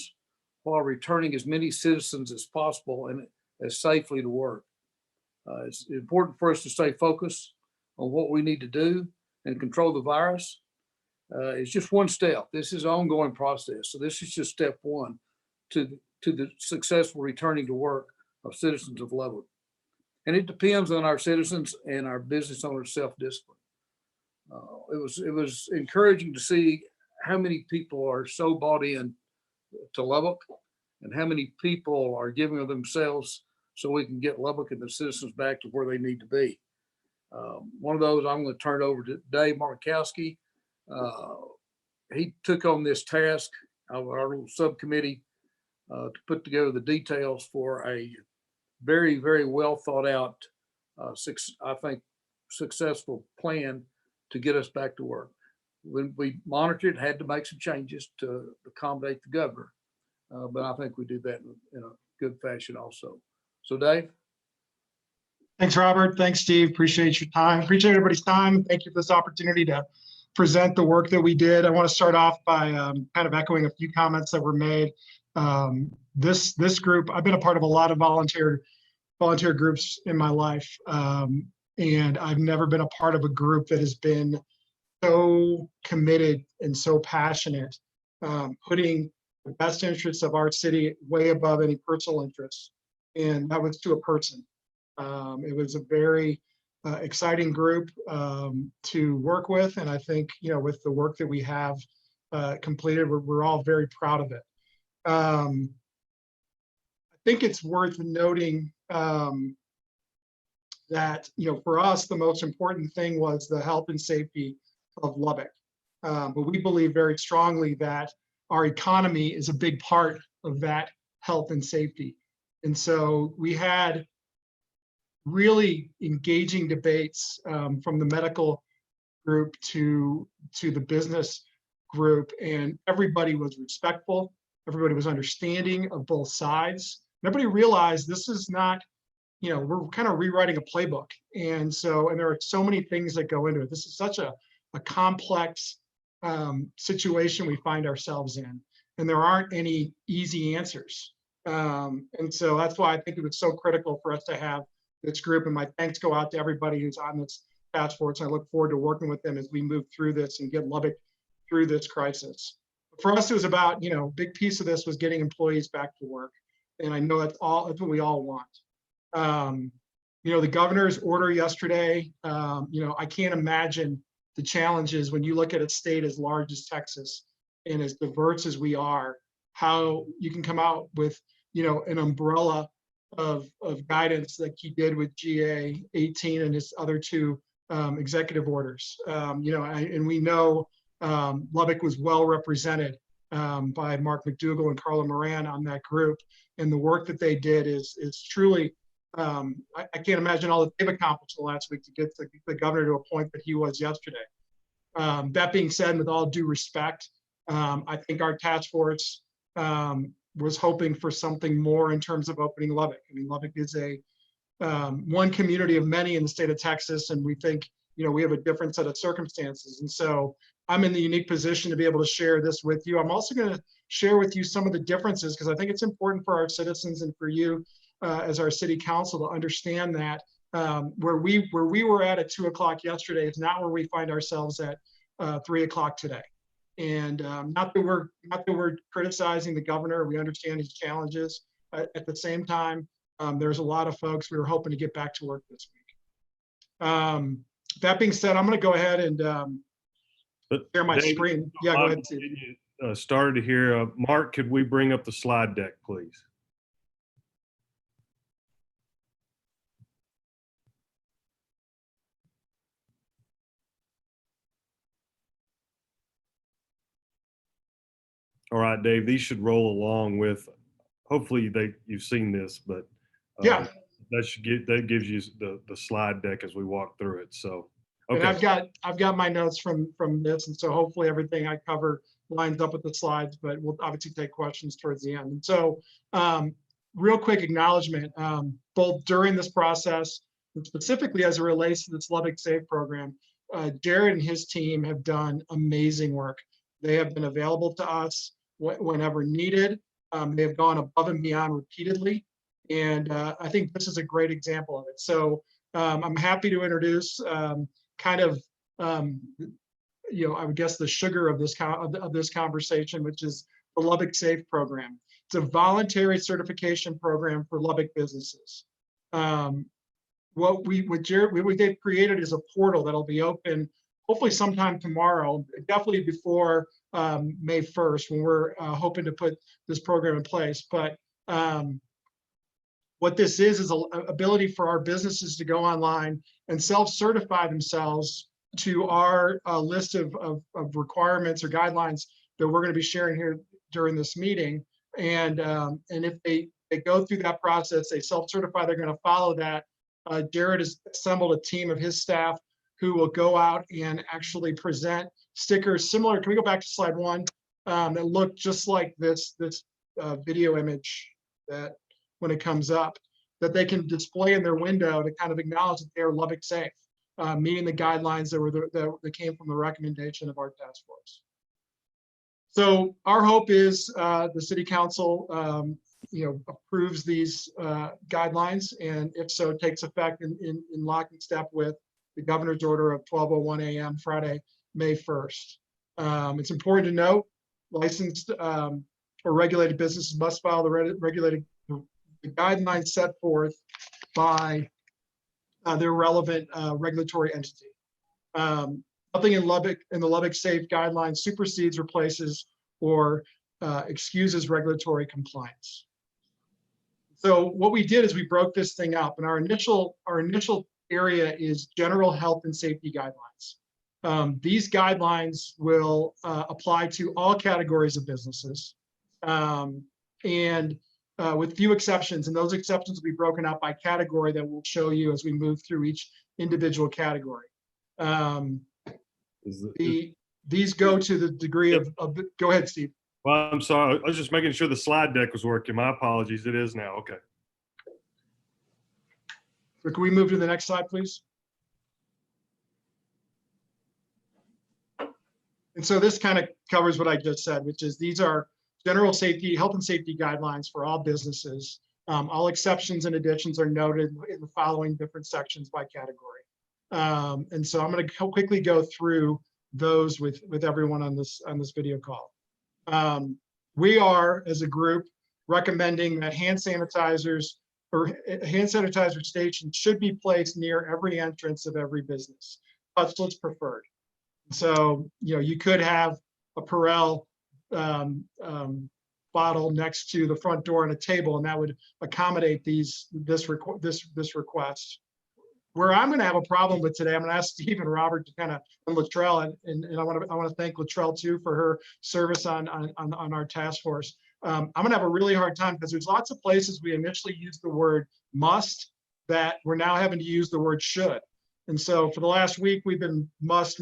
while returning as many citizens as possible and as safely to work. It's important for us to stay focused on what we need to do and control the virus. It's just one step. This is an ongoing process. So this is just step one to the successful returning to work of citizens of Lubbock. And it depends on our citizens and our business owners' self-discipline. It was encouraging to see how many people are so bought in to Lubbock and how many people are giving of themselves so we can get Lubbock and the citizens back to where they need to be. One of those I'm going to turn it over to Dave Markowski. He took on this task of our little subcommittee to put together the details for a very, very well thought out, I think, successful plan to get us back to work. When we monitored, had to make some changes to accommodate the governor, but I think we did that in a good fashion also. So Dave? Thanks, Robert. Thanks, Steve. Appreciate your time. Appreciate everybody's time. Thank you for this opportunity to present the work that we did. I want to start off by kind of echoing a few comments that were made. This group, I've been a part of a lot of volunteer groups in my life, and I've never been a part of a group that has been so committed and so passionate, putting the best interests of our city way above any personal interests. And that was to a person. It was a very exciting group to work with. And I think, with the work that we have completed, we're all very proud of it. I think it's worth noting that, for us, the most important thing was the health and safety of Lubbock. But we believe very strongly that our economy is a big part of that health and safety. And so we had really engaging debates from the medical group to the business group, and everybody was respectful. Everybody was understanding of both sides. Everybody realized this is not, we're kind of rewriting a playbook. And there are so many things that go into it. This is such a complex situation we find ourselves in, and there aren't any easy answers. And so that's why I think it was so critical for us to have this group, and my thanks go out to everybody who's on this task force. I look forward to working with them as we move through this and get Lubbock through this crisis. For us, it was about, a big piece of this was getting employees back to work. And I know that's what we all want. The governor's order yesterday, I can't imagine the challenges when you look at a state as large as Texas and as diverse as we are, how you can come out with, an umbrella of guidance like he did with GA 18 and his other two executive orders. And we know Lubbock was well represented by Mark McDougall and Carla Moran on that group. And the work that they did is truly, I can't imagine all that they've accomplished the last week to get the governor to a point that he was yesterday. That being said, with all due respect, I think our task force was hoping for something more in terms of opening Lubbock. I mean, Lubbock is one community of many in the state of Texas, and we think, we have a different set of circumstances. And so I'm in the unique position to be able to share this with you. I'm also going to share with you some of the differences, because I think it's important for our citizens and for you as our city council to understand that where we were at 2 o'clock yesterday is not where we find ourselves at 3 o'clock today. And not that we're criticizing the governor, we understand his challenges. At the same time, there's a lot of folks we were hoping to get back to work this week. That being said, I'm going to go ahead and share my David, screen. Yeah, go ahead, Steve. Started here. Mark, could we bring up the slide deck, please? All right, Dave, these should roll along with, hopefully you've seen this, but Yeah. that gives you the slide deck as we walk through it. So, And okay. I've got my notes from this, and so hopefully everything I cover lines up with the slides, but we'll obviously take questions towards the end. And so, real quick acknowledgement, both during this process and specifically as it relates to this Lubbock Safe program, Jared and his team have done amazing work. They have been available to us whenever needed. They have gone above and beyond repeatedly, and I think this is a great example of it. So I'm happy to introduce kind of, I would guess the sugar of this conversation, which is the Lubbock Safe program. It's a voluntary certification program for Lubbock businesses. What they've created is a portal that'll be open hopefully sometime tomorrow, definitely before May 1st, when we're hoping to put this program in place. But what this is an ability for our businesses to go online and self-certify themselves to our list of requirements or guidelines that we're going to be sharing here during this meeting. And if they go through that process, they self-certify, they're going to follow that. Jared has assembled a team of his staff who will go out and actually present stickers similar. Can we go back to slide 1? That look just like this video image that when it comes up, that they can display in their window to kind of acknowledge that they're Lubbock Safe, meeting the guidelines that came from the recommendation of our task force. So our hope is the city council approves these guidelines, and if so, takes effect in lock and step with the governor's order of 12:01 a.m. Friday, May 1st. It's important to note, licensed or regulated businesses must follow the guidelines set forth by their relevant regulatory entity. Nothing in the Lubbock Safe guidelines supersedes, replaces, or excuses regulatory compliance. So what we did is we broke this thing up, and our initial area is general health and safety guidelines. These guidelines will apply to all categories of businesses, and with few exceptions, and those exceptions will be broken out by category that we'll show you as we move through each individual category. These go to the degree of go ahead, Steve. Well, I'm sorry. I was just making sure the slide deck was working. My apologies. It is now. Okay. So can we move to the next slide, please? And so this kind of covers what I just said, which is these are general safety, health and safety guidelines for all businesses. All exceptions and additions are noted in the following different sections by category. And so I'm going to quickly go through those with everyone on this video call. We are, as a group, recommending that hand sanitizers or hand sanitizer stations should be placed near every entrance of every business. Touchless preferred. So, you could have a Perel bottle next to the front door on a table, and that would accommodate this request. Where I'm going to have a problem with today, I'm going to ask Steve and Robert to kind of, and Latrell, and I want to thank Latrell too for her service on our task force. I'm going to have a really hard time because there's lots of places we initially used the word must that we're now having to use the word should. And so for the last week, we've been must.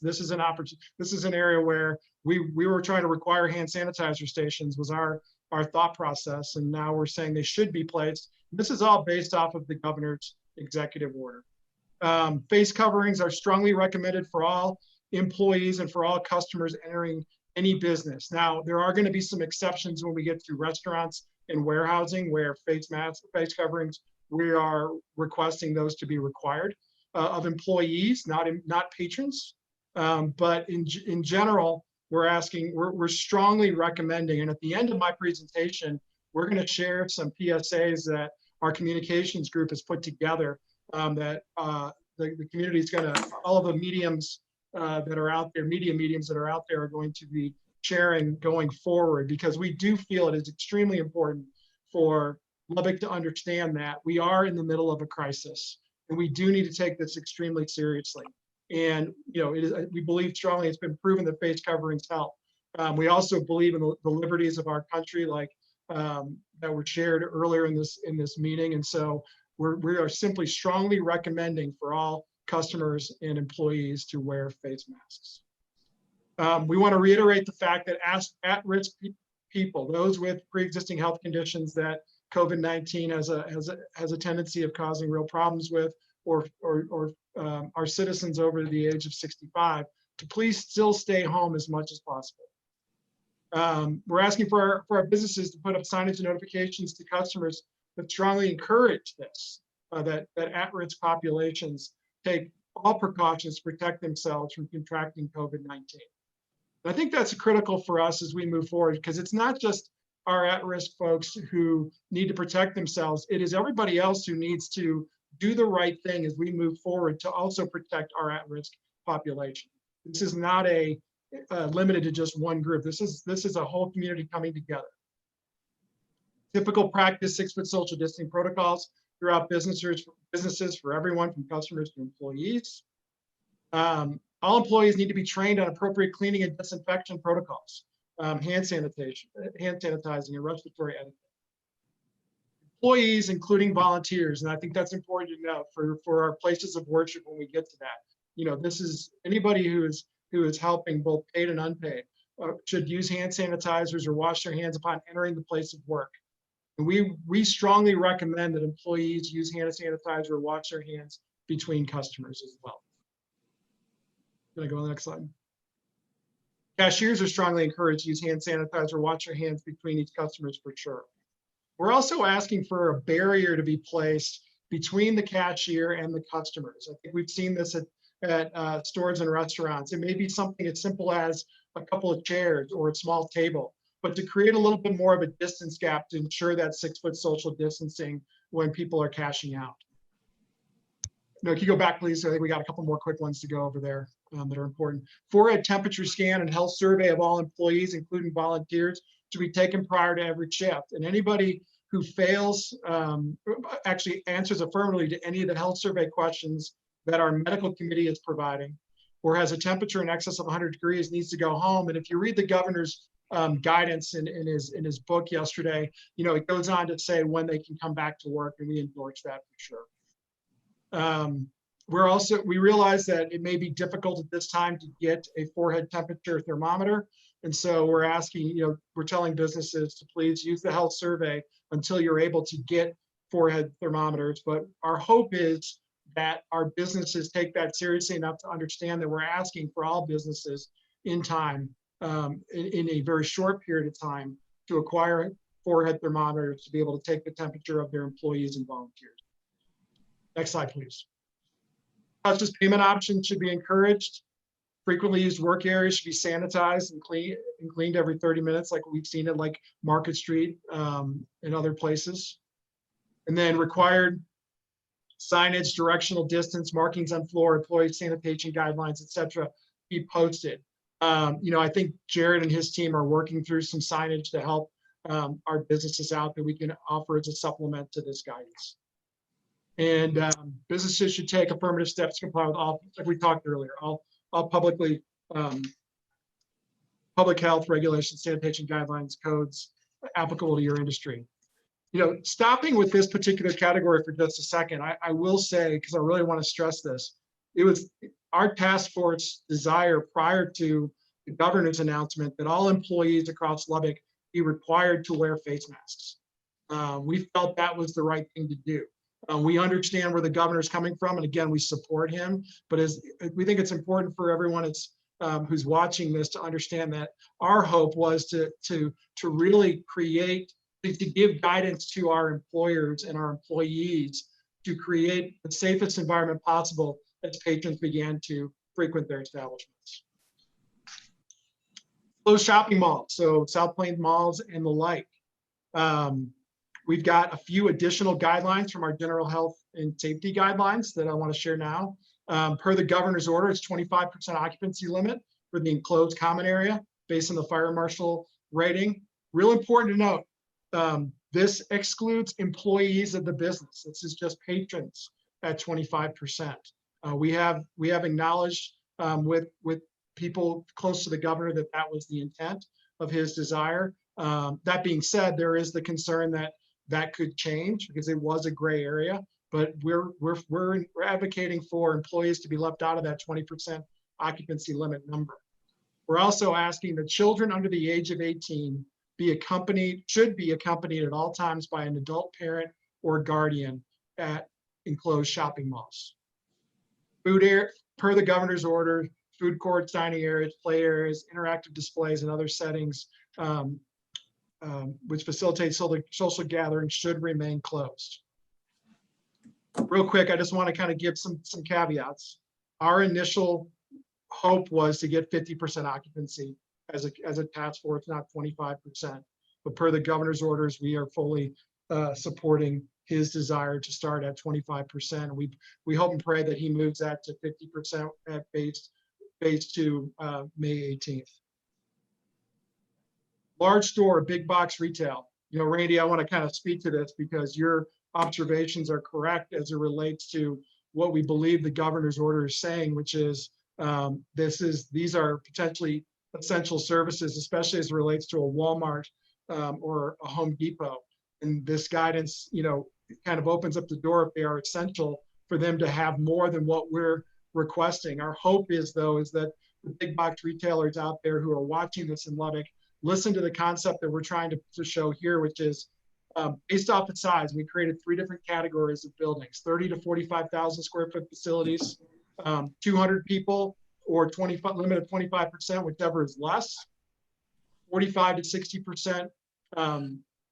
This is an opportunity. This is an area where we were trying to require hand sanitizer stations was our thought process. And now we're saying they should be placed. This is all based off of the governor's executive order. Face coverings are strongly recommended for all employees and for all customers entering any business. Now, there are going to be some exceptions when we get to restaurants and warehousing where face coverings, we are requesting those to be required of employees, not patrons. But in general, we're strongly recommending, and at the end of my presentation, we're going to share some PSAs that our communications group has put together that the community is going to, all of the mediums that are out there, media mediums that are out there are going to be sharing going forward, because we do feel it is extremely important for Lubbock to understand that we are in the middle of a crisis and we do need to take this extremely seriously. And we believe strongly it's been proven that face coverings help. We also believe in the liberties of our country, like that were shared earlier in this meeting. And so we are simply strongly recommending for all customers and employees to wear face masks. We want to reiterate the fact that at-risk people, those with pre-existing health conditions that COVID-19 has a tendency of causing real problems with, or our citizens over the age of 65, to please still stay home as much as possible. We're asking for our businesses to put up signage and notifications to customers that strongly encourage this, that at-risk populations take all precautions to protect themselves from contracting COVID-19. I think that's critical for us as we move forward, because it's not just our at-risk folks who need to protect themselves. It is everybody else who needs to do the right thing as we move forward to also protect our at-risk population. This is not limited to just one group. This is a whole community coming together. Typical practice: 6-foot social distancing protocols throughout businesses for everyone from customers to employees. All employees need to be trained on appropriate cleaning and disinfection protocols, hand sanitizing, and respiratory etiquette. Employees, including volunteers, and I think that's important to note for our places of worship when we get to that. This is anybody who is helping, both paid and unpaid, should use hand sanitizers or wash their hands upon entering the place of work. And we strongly recommend that employees use hand sanitizer or wash their hands between customers as well. Can I go on the next slide? Cashiers are strongly encouraged to use hand sanitizer, wash their hands between each customers for sure. We're also asking for a barrier to be placed between the cashier and the customers. I think we've seen this at stores and restaurants. It may be something as simple as a couple of chairs or a small table, but to create a little bit more of a distance gap to ensure that 6-foot social distancing when people are cashing out. No, can you go back, please? I think we got a couple more quick ones to go over there that are important. Forehead temperature scan and health survey of all employees, including volunteers, to be taken prior to every shift. And anybody who fails, actually answers affirmatively to any of the health survey questions that our medical committee is providing, or has a temperature in excess of 100 degrees, needs to go home. And if you read the governor's guidance in his book yesterday, it goes on to say when they can come back to work, and we endorse that for sure. We realize that it may be difficult at this time to get a forehead temperature thermometer. And so we're asking, we're telling businesses to please use the health survey until you're able to get forehead thermometers. But our hope is that our businesses take that seriously enough to understand that we're asking for all businesses in time, in a very short period of time, to acquire forehead thermometers to be able to take the temperature of their employees and volunteers. Next slide, please. Touchless payment options should be encouraged. Frequently used work areas should be sanitized and cleaned every 30 minutes, like we've seen at like Market Street and other places. And then required signage, directional distance, markings on floor, employee sanitation guidelines, etc., be posted. I think Jared and his team are working through some signage to help our businesses out that we can offer as a supplement to this guidance. And businesses should take affirmative steps to comply with all, like we talked earlier, all public health regulations, sanitation guidelines, codes applicable to your industry. Stopping with this particular category for just a second, I will say, because I really want to stress this, it was our task force desire prior to the governor's announcement that all employees across Lubbock be required to wear face masks. We felt that was the right thing to do. We understand where the governor is coming from, and again, we support him. But we think it's important for everyone who's watching this to understand that our hope was to really to give guidance to our employers and our employees to create the safest environment possible as patrons began to frequent their establishments. Closed shopping malls, so South Plains malls and the like. We've got a few additional guidelines from our general health and safety guidelines that I want to share now. Per the governor's order, it's 25% occupancy limit for the enclosed common area based on the fire marshal rating. Real important to note, this excludes employees of the business. This is just patrons at 25%. We have acknowledged with people close to the governor that that was the intent of his desire. That being said, there is the concern that that could change because it was a gray area, but we're advocating for employees to be left out of that 20% occupancy limit number. We're also asking that children under the age of 18 should be accompanied at all times by an adult parent or guardian at enclosed shopping malls. Per the governor's order, food courts, dining areas, play areas, interactive displays, and other settings which facilitate social gatherings should remain closed. Real quick, I just want to kind of give some caveats. Our initial hope was to get 50% occupancy as a task force, not 25%. But per the governor's orders, we are fully supporting his desire to start at 25%. We hope and pray that he moves that to 50% at phase 2 May 18th. Large store, big box retail. You know, Randy, I want to kind of speak to this because your observations are correct as it relates to what we believe the governor's order is saying, which is these are potentially essential services, especially as it relates to a Walmart or a Home Depot. And this guidance, you know, kind of opens up the door if they are essential for them to have more than what we're requesting. Our hope is, though, is that the big box retailers out there who are watching this in Lubbock listen to the concept that we're trying to show here, which is based off its size. We created 3 different categories of buildings: 30 to 45,000 square foot facilities, 200 people, or limit of 25%, whichever is less. 45 to 60%,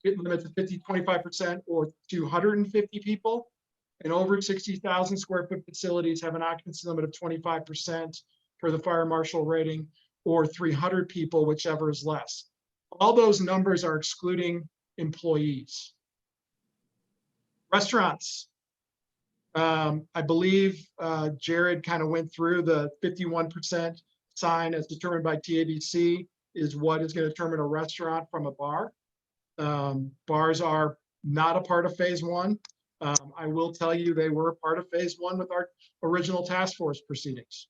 limit to 25%, or 250 people. And over 60,000 square foot facilities have an occupancy limit of 25% per the fire marshal rating, or 300 people, whichever is less. All those numbers are excluding employees. Restaurants. I believe Jared kind of went through the 51% sign as determined by TABC is what is going to determine a restaurant from a bar. Bars are not a part of phase 1. I will tell you they were a part of phase 1 with our original task force proceedings.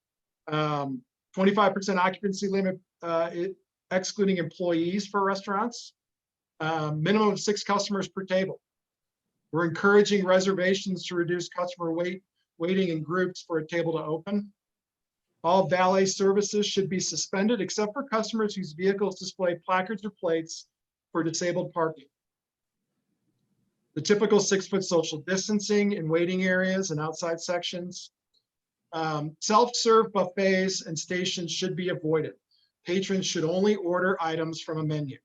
25% occupancy limit, excluding employees for restaurants. Minimum of 6 customers per table. We're encouraging reservations to reduce customer waiting in groups for a table to open. All valet services should be suspended except for customers whose vehicles display placards or plates for disabled parking. The typical 6-foot social distancing in waiting areas and outside sections. Self-serve buffets and stations should be avoided. Patrons should only order items from a menu.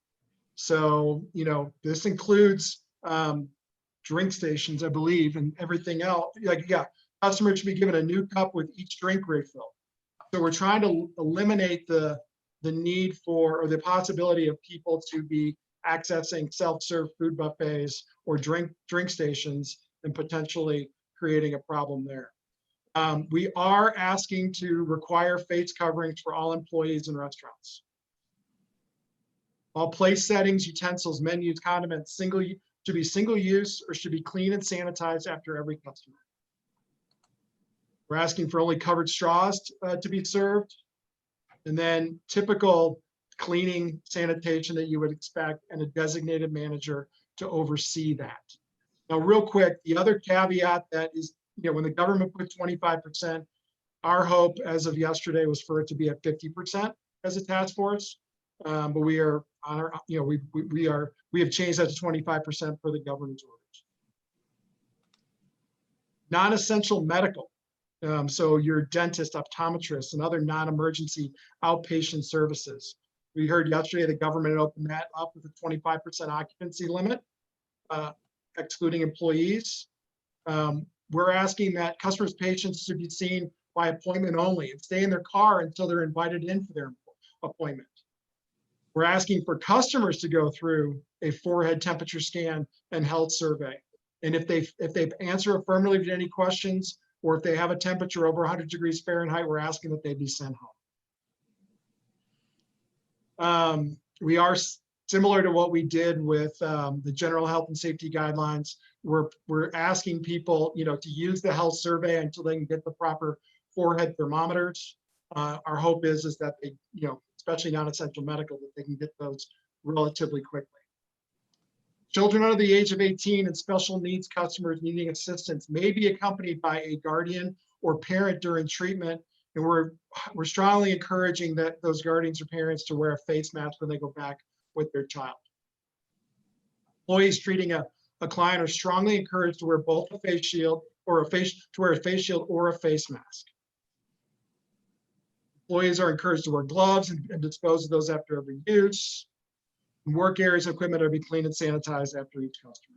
So, you know, this includes drink stations, I believe, and everything else. Like, yeah, customers should be given a new cup with each drink refill. So we're trying to eliminate the need for, or the possibility of people to be accessing self-serve food buffets or drink stations and potentially creating a problem there. We are asking to require face coverings for all employees in restaurants. All place settings, utensils, menus, condiments, should be single use or should be clean and sanitized after every customer. We're asking for only covered straws to be served. And then typical cleaning, sanitation that you would expect, and a designated manager to oversee that. Now, real quick, the other caveat that is, you know, when the government put 25%, our hope as of yesterday was for it to be at 50% as a task force. But we are on our, you know, we have changed that to 25% for the governor's orders. Non-essential medical. So your dentist, optometrist, and other non-emergency outpatient services. We heard yesterday the government opened that up with a 25% occupancy limit, excluding employees. We're asking that customers' patients should be seen by appointment only and stay in their car until they're invited in for their appointment. We're asking for customers to go through a forehead temperature scan and health survey. And if they answer affirmatively to any questions, or if they have a temperature over 100 degrees Fahrenheit, we're asking that they be sent home. We are similar to what we did with the general health and safety guidelines. We're asking people, you know, to use the health survey until they can get the proper forehead thermometers. our hope is that they, especially non-essential medical, that they can get those relatively quickly. Children under the age of 18 and special needs customers needing assistance may be accompanied by a guardian or parent during treatment. And we're strongly encouraging that those guardians or parents to wear a face mask when they go back with their child. Employees treating a client are strongly encouraged to wear both a face shield or a face mask. Employees are encouraged to wear gloves and dispose of those after every use. And work areas and equipment are to be cleaned and sanitized after each customer.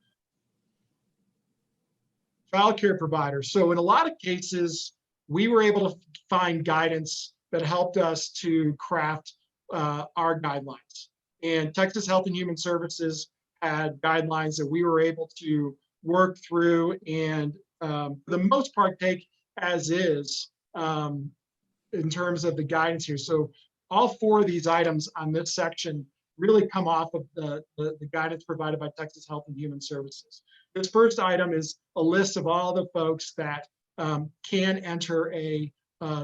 Child care providers. So in a lot of cases, we were able to find guidance that helped us to craft our guidelines. And Texas Health and Human Services had guidelines that we were able to work through and for the most part take as is in terms of the guidance here. So all 4 of these items on this section really come off of the guidance provided by Texas Health and Human Services. This first item is a list of all the folks that can enter a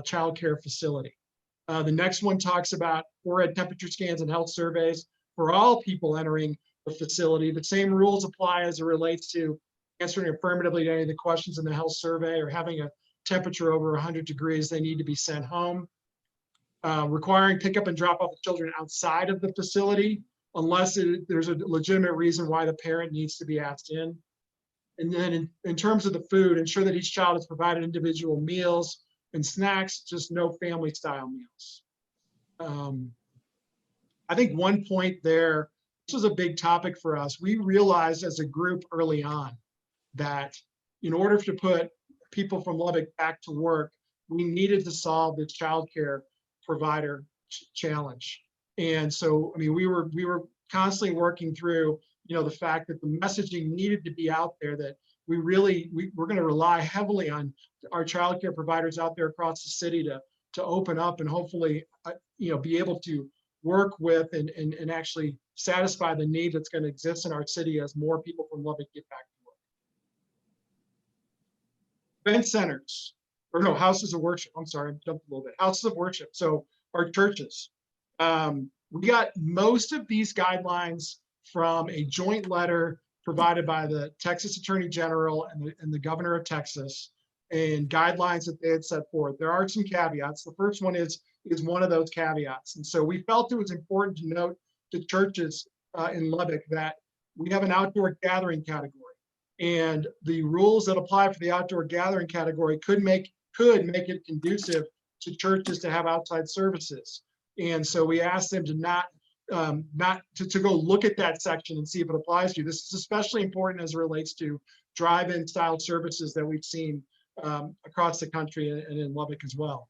child care facility. The next one talks about forehead temperature scans and health surveys for all people entering the facility. The same rules apply as it relates to answering affirmatively to any of the questions in the health survey or having a temperature over 100 degrees, they need to be sent home. Requiring pickup and drop off of children outside of the facility, unless there's a legitimate reason why the parent needs to be asked in. And then in terms of the food, ensure that each child is provided individual meals and snacks, just no family style meals. I think one point there, this was a big topic for us. We realized as a group early on that in order to put people from Lubbock back to work, we needed to solve the childcare provider challenge. And so, I mean, we were constantly working through, the fact that the messaging needed to be out there, that we're going to rely heavily on our childcare providers out there across the city to open up and hopefully, be able to work with and actually satisfy the need that's going to exist in our city as more people from Lubbock get back to work. Event centers. Or no, houses of worship. I'm sorry, I jumped a little bit. Houses of worship. So our churches. We got most of these guidelines from a joint letter provided by the Texas Attorney General and the Governor of Texas, and guidelines that they had set forth. There are some caveats. The first one is one of those caveats. And so we felt it was important to note to churches in Lubbock that we have an outdoor gathering category. And the rules that apply for the outdoor gathering category could make it conducive to churches to have outside services. And so we asked them to not to go look at that section and see if it applies to you. This is especially important as it relates to drive-in style services that we've seen across the country and in Lubbock as well.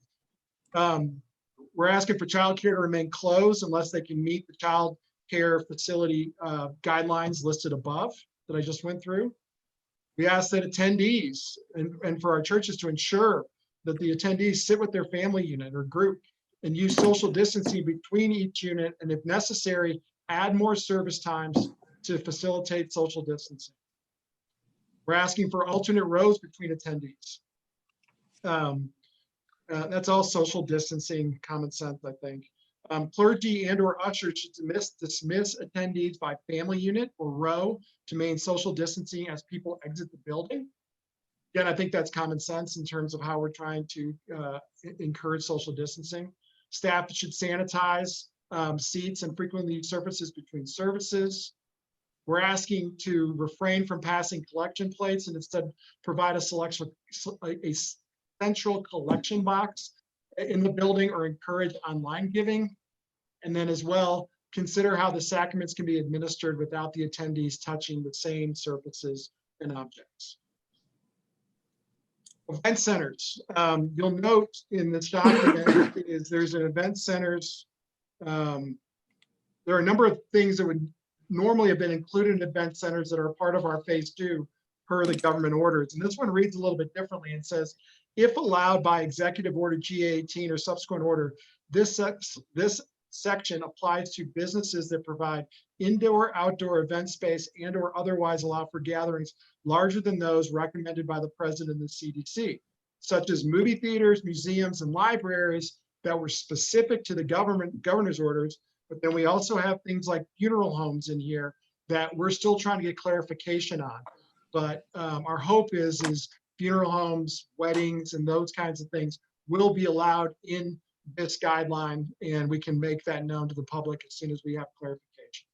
We're asking for childcare to remain closed unless they can meet the child care facility guidelines listed above that I just went through. We ask that attendees and for our churches to ensure that the attendees sit with their family unit or group and use social distancing between each unit, and if necessary, add more service times to facilitate social distancing. We're asking for alternate rows between attendees. That's all social distancing, common sense, I think. Clergy and or ushers should dismiss attendees by family unit or row to maintain social distancing as people exit the building. Again, I think that's common sense in terms of how we're trying to encourage social distancing. Staff should sanitize seats and frequently use surfaces between services. We're asking to refrain from passing collection plates and instead provide a central collection box in the building or encourage online giving. And then as well, consider how the sacraments can be administered without the attendees touching the same surfaces and objects. Event centers. You'll note in this document is there's an event centers. There are a number of things that would normally have been included in event centers that are part of our phase 2 per the government orders. And this one reads a little bit differently and says, if allowed by executive order GA18 or subsequent order, this section applies to businesses that provide indoor, outdoor event space and or otherwise allow for gatherings larger than those recommended by the president and the CDC, such as movie theaters, museums, and libraries, that were specific to the governor's orders, but then we also have things like funeral homes in here that we're still trying to get clarification on. But our hope is funeral homes, weddings, and those kinds of things will be allowed in this guideline, and we can make that known to the public as soon as we have clarification.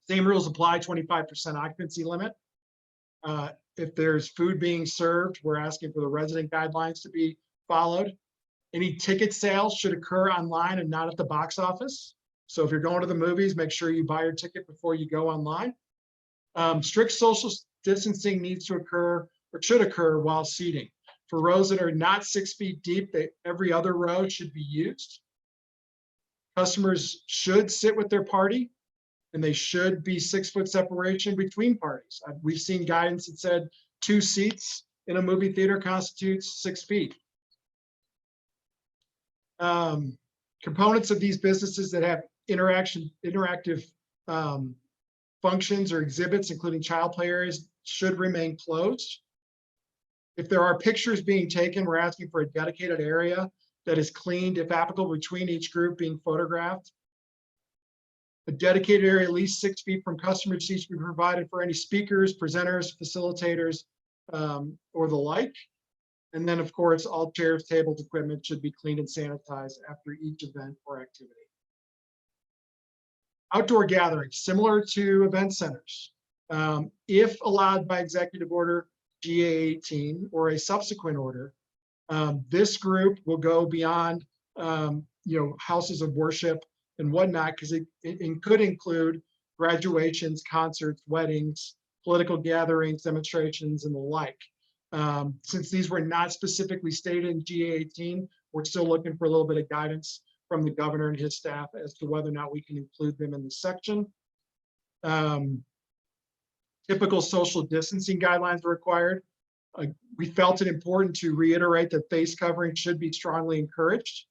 Same rules apply, 25% occupancy limit. If there's food being served, we're asking for the resident guidelines to be followed. Any ticket sales should occur online and not at the box office. So if you're going to the movies, make sure you buy your ticket before you go online. Strict social distancing needs to occur or should occur while seating. For rows that are not 6 feet deep, every other row should be used. Customers should sit with their party, and they should be 6 foot separation between parties. We've seen guidance that said 2 seats in a movie theater constitutes 6 feet. Components of these businesses that have interactive functions or exhibits, including child play areas, should remain closed. If there are pictures being taken, we're asking for a dedicated area that is cleaned, if applicable, between each group being photographed. A dedicated area at least 6 feet from customer seats should be provided for any speakers, presenters, facilitators, or the like. And then, of course, all chairs, tables, equipment should be cleaned and sanitized after each event or activity. Outdoor gatherings, similar to event centers. If allowed by executive order GA 18 or a subsequent order, this group will go beyond houses of worship and whatnot, because it could include graduations, concerts, weddings, political gatherings, demonstrations, and the like. Since these were not specifically stated in GA 18, we're still looking for a little bit of guidance from the governor and his staff as to whether or not we can include them in this section. Typical social distancing guidelines are required. We felt it important to reiterate that face covering should be strongly encouraged.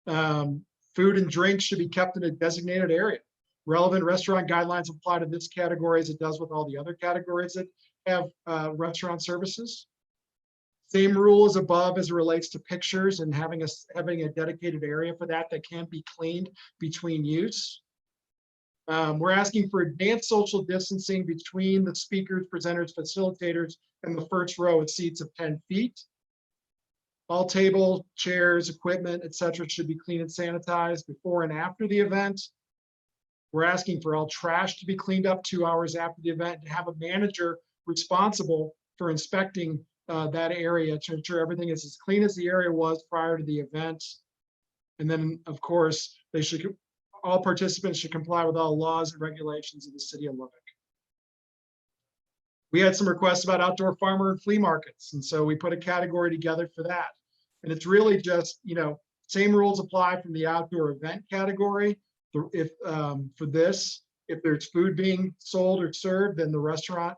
Food and drink should be kept in a designated area. Relevant restaurant guidelines apply to this category as it does with all the other categories that have restaurant services. Same rule as above as it relates to pictures and having a dedicated area for that can be cleaned between use. We're asking for advanced social distancing between the speakers, presenters, facilitators, and the first row of seats of 10 feet. All table, chairs, equipment, etc. should be cleaned and sanitized before and after the event. We're asking for all trash to be cleaned up 2 hours after the event, and have a manager responsible for inspecting that area to ensure everything is as clean as the area was prior to the event. And then, of course, all participants should comply with all laws and regulations of the city of Lubbock. We had some requests about outdoor farmer and flea markets, and so we put a category together for that. And it's really just, same rules apply from the outdoor event category. For this, if there's food being sold or served, then the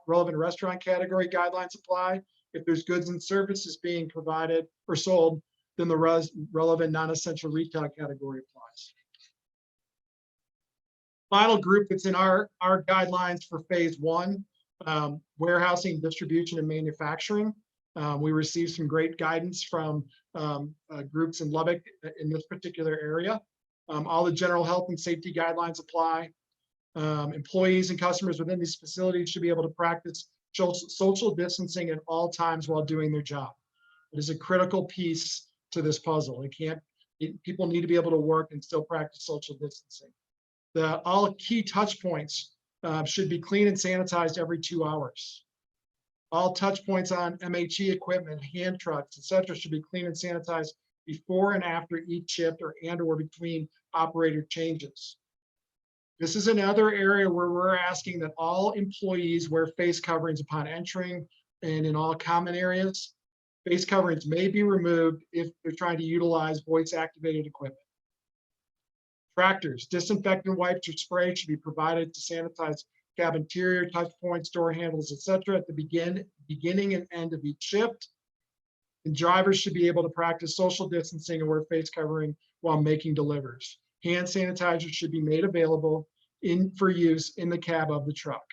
relevant restaurant category guidelines apply. If there's goods and services being provided or sold, then the relevant non-essential retail category applies. Final group that's in our guidelines for phase 1, warehousing, distribution, and manufacturing. We received some great guidance from groups in Lubbock in this particular area. All the general health and safety guidelines apply. Employees and customers within these facilities should be able to practice social distancing at all times while doing their job. It is a critical piece to this puzzle. People need to be able to work and still practice social distancing. All key touch points should be cleaned and sanitized every 2 hours. All touch points on MHE equipment, hand trucks, etc. should be cleaned and sanitized before and after each shift or between operator changes. This is another area where we're asking that all employees wear face coverings upon entering and in all common areas. Face coverings may be removed if they're trying to utilize voice-activated equipment. Tractors, disinfectant wipes or spray should be provided to sanitize cab interior, touch points, door handles, etc. at the beginning and end of each shift. And drivers should be able to practice social distancing and wear face covering while making deliveries. Hand sanitizer should be made available for use in the cab of the truck.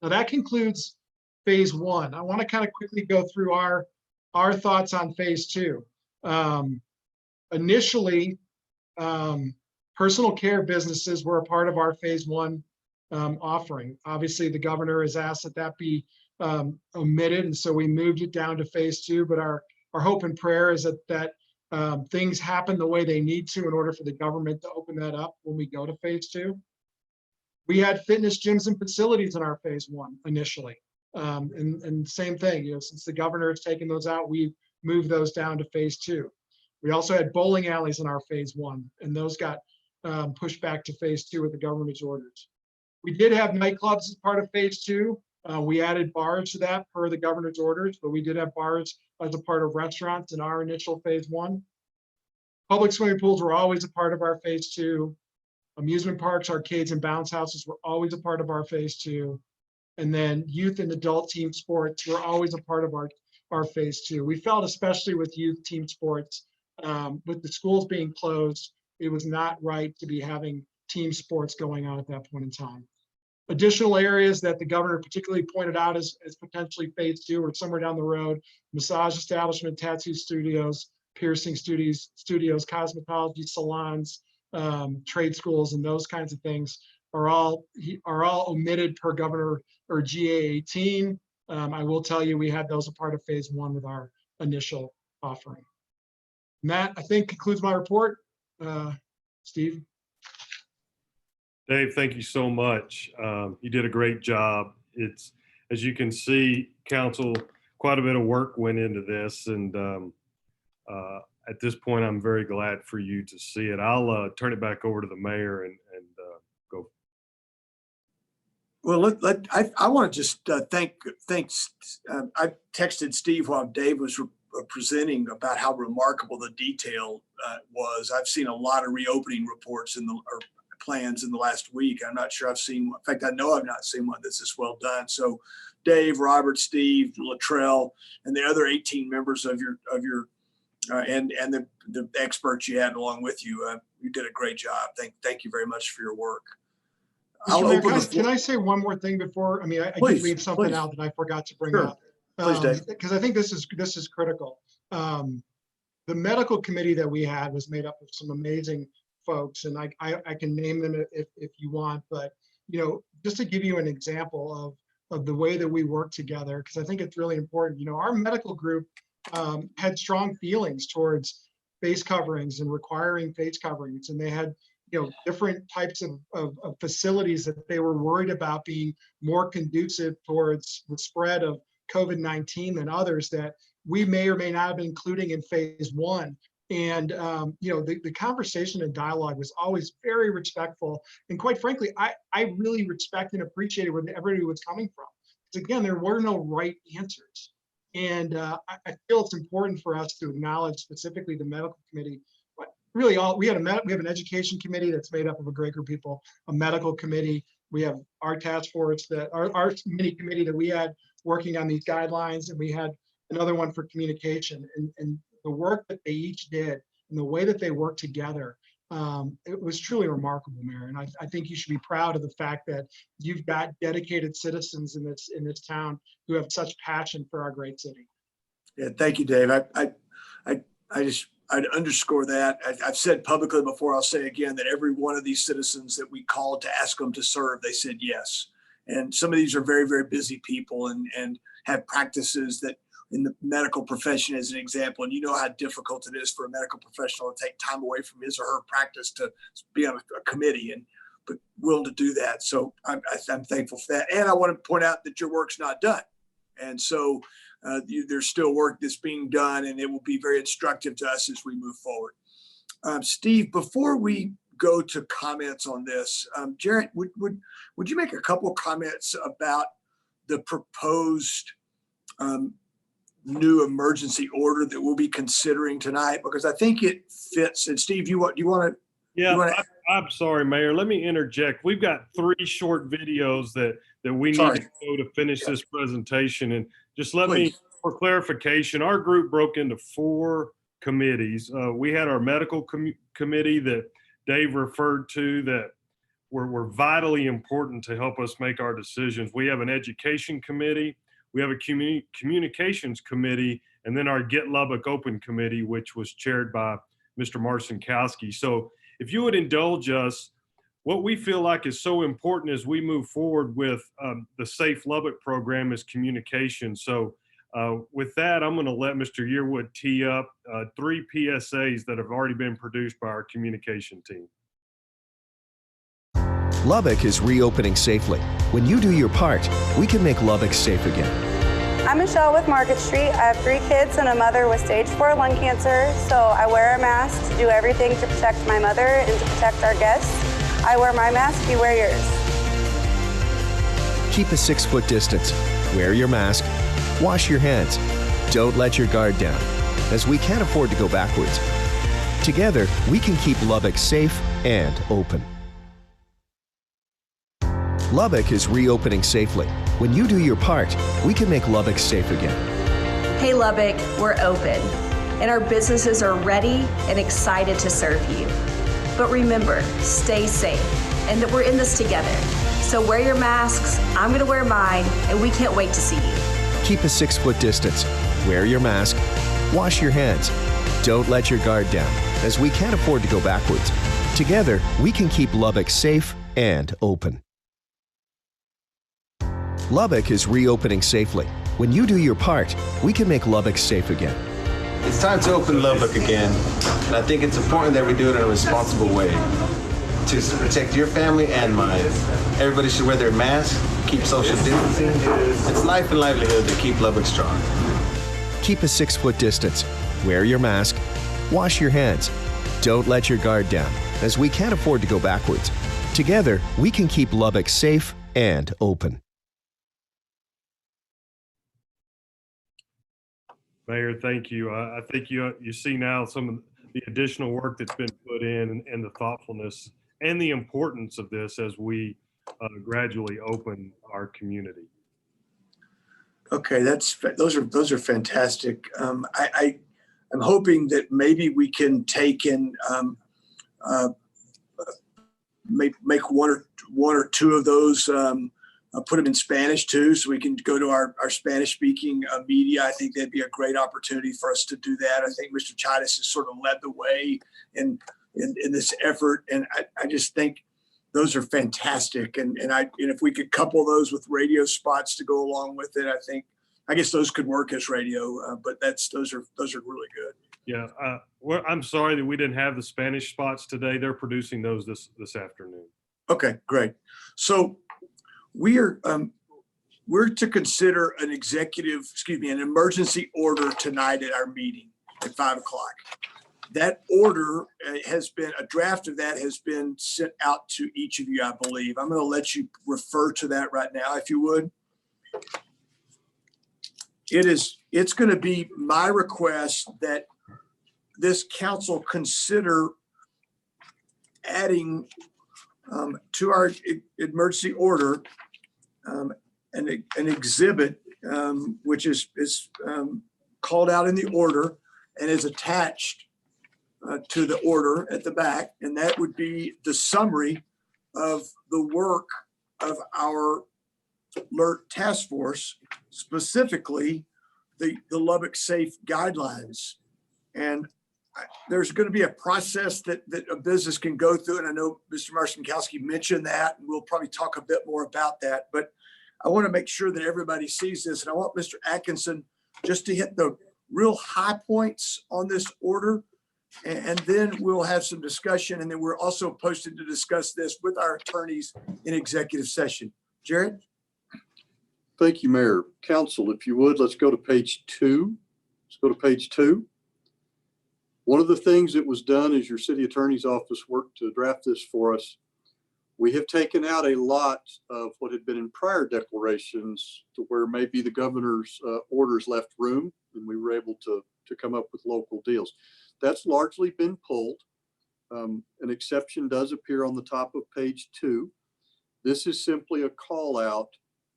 Now that concludes phase 1. I want to kind of quickly go through our thoughts on phase 2. Initially, personal care businesses were a part of our phase one offering. Obviously, the governor has asked that that be omitted, and so we moved it down to phase two. But our hope and prayer is that things happen the way they need to in order for the government to open that up when we go to phase two. We had fitness gyms and facilities in our phase one initially. And same thing, since the governor has taken those out, we moved those down to phase two. We also had bowling alleys in our phase one, and those got pushed back to phase two with the government's orders. We did have nightclubs as part of phase two. We added bars to that per the governor's orders, but we did have bars as a part of restaurants in our initial phase one. Public swimming pools were always a part of our phase two. Amusement parks, arcades, and bounce houses were always a part of our phase two. And then youth and adult team sports were always a part of our phase two. We felt, especially with youth team sports, with the schools being closed, it was not right to be having team sports going on at that point in time. Additional areas that the governor particularly pointed out as potentially phase two or somewhere down the road: massage establishment, tattoo studios, piercing studios, cosmetology salons, trade schools, and those kinds of things are all omitted per governor or GA 18. I will tell you, we had those a part of phase one with our initial offering. And that, I think, concludes my report. Steve. Dave, thank you so much. You did a great job. It's, as you can see, council, quite a bit of work went into this. And at this point, I'm very glad for you to see it. I'll turn it back over to the mayor and go. Well, I want to just thanks. I texted Steve while Dave was presenting about how remarkable the detail was. I've seen a lot of reopening reports or plans in the last week. I'm not sure I've seen one. In fact, I know I've not seen one that's this well done. So Dave, Robert, Steve, Luttrell, and the other 18 members of your and the experts you had along with you, you did a great job. Thank you very much for your work. Can I say one more thing before? I mean, I did leave something out that I forgot to bring up. Please, Dave. Because I think this is critical. The medical committee that we had was made up of some amazing folks, and I can name them if you want, but just to give you an example of the way that we work together, because I think it's really important. Our medical group had strong feelings towards face coverings and requiring face coverings, and they had different types of facilities that they were worried about being more conducive towards the spread of COVID-19 than others that we may or may not have been including in phase one. And the conversation and dialogue was always very respectful. And quite frankly, I really respect and appreciated where everybody was coming from. Because again, there were no right answers. And I feel it's important for us to acknowledge specifically the medical committee. But really, we have an education committee that's made up of a great group of people, a medical committee. We have our task force, our mini committee that we had working on these guidelines, and we had another one for communication. And the work that they each did and the way that they worked together, it was truly remarkable, Mayor. And I think you should be proud of the fact that you've got dedicated citizens in this town who have such passion for our great city. Yeah, thank you, Dave. I'd underscore that. I've said publicly before, I'll say again, that every one of these citizens that we called to ask them to serve, they said yes. And some of these are very, very busy people and have practices that in the medical profession, as an example, and you know how difficult it is for a medical professional to take time away from his or her practice to be on a committee, but willing to do that. So I'm thankful for that. And I want to point out that your work's not done. And so there's still work that's being done, and it will be very instructive to us as we move forward. Steve, before we go to comments on this, Jarrett, would you make a couple of comments about the proposed new emergency order that we'll be considering tonight? Because I think it fits. And Steve, you want to? Yeah, I'm sorry, Mayor. Let me interject. We've got 3 short videos that we need to go to finish this presentation. And just let me, for clarification, our group broke into 4 committees. We had our medical committee that Dave referred to that were vitally important to help us make our decisions. We have an education committee. We have a communications committee, and then our Get Lubbock Open committee, which was chaired by Mr. Marcinkowski. So if you would indulge us, what we feel like is so important as we move forward with the Safe Lubbock program is communication. So with that, I'm going to let Mr. Yearwood tee up 3 PSAs that have already been produced by our communication team. Lubbock is reopening safely. When you do your part, we can make Lubbock safe again. I'm Michelle with Market Street. I have 3 kids and a mother with stage 4 lung cancer, so I wear a mask to do everything to protect my mother and to protect our guests. I wear my mask, you wear yours. Keep a 6-foot distance. Wear your mask. Wash your hands. Don't let your guard down, as we can't afford to go backwards. Together, we can keep Lubbock safe and open. Lubbock is reopening safely. When you do your part, we can make Lubbock safe again. Hey Lubbock, we're open, and our businesses are ready and excited to serve you. But remember, stay safe, and that we're in this together. So wear your masks, I'm gonna wear mine, and we can't wait to see you. Keep a 6-foot distance. Wear your mask. Wash your hands. Don't let your guard down, as we can't afford to go backwards. Together, we can keep Lubbock safe and open. Lubbock is reopening safely. When you do your part, we can make Lubbock safe again. It's time to open Lubbock again, and I think it's important that we do it in a responsible way to protect your family and mine. Everybody should wear their mask, keep social distancing. It's life and livelihood that keep Lubbock strong. Keep a 6-foot distance. Wear your mask. Wash your hands. Don't let your guard down, as we can't afford to go backwards. Together, we can keep Lubbock safe and open. Mayor, thank you. I think you see now some of the additional work that's been put in and the thoughtfulness and the importance of this as we gradually open our community. Okay, those are fantastic. I'm hoping that maybe we can take and make one or two of those. Put them in Spanish too, so we can go to our Spanish-speaking media. I think that'd be a great opportunity for us to do that. I think Mr. Chidas has sort of led the way in this effort, and I just think those are fantastic. And if we could couple those with radio spots to go along with it, I guess those could work as radio. But those are really good. Yeah, I'm sorry that we didn't have the Spanish spots today. They're producing those this afternoon. Okay, great. So we're to consider an emergency order tonight at our meeting at 5 o'clock. That order a draft of that has been sent out to each of you, I believe. I'm going to let you refer to that right now, if you would. It's going to be my request that this council consider adding to our emergency order an exhibit which is called out in the order and is attached to the order at the back, and that would be the summary of the work of our alert task force, specifically the Lubbock Safe guidelines. And there's going to be a process that a business can go through. And I know Mr. Marcinkowski mentioned that, and we'll probably talk a bit more about that. But I want to make sure that everybody sees this. And I want Mr. Atkinson just to hit the real high points on this order. And then we'll have some discussion. And then we're also posted to discuss this with our attorneys in executive session. Jared? Thank you, Mayor. Council, if you would, let's go to page 2. Let's go to page 2. One of the things that was done as your city attorney's office worked to draft this for us, we have taken out a lot of what had been in prior declarations to where maybe the governor's orders left room and we were able to come up with local deals. That's largely been pulled. An exception does appear on the top of page 2. This is simply a call out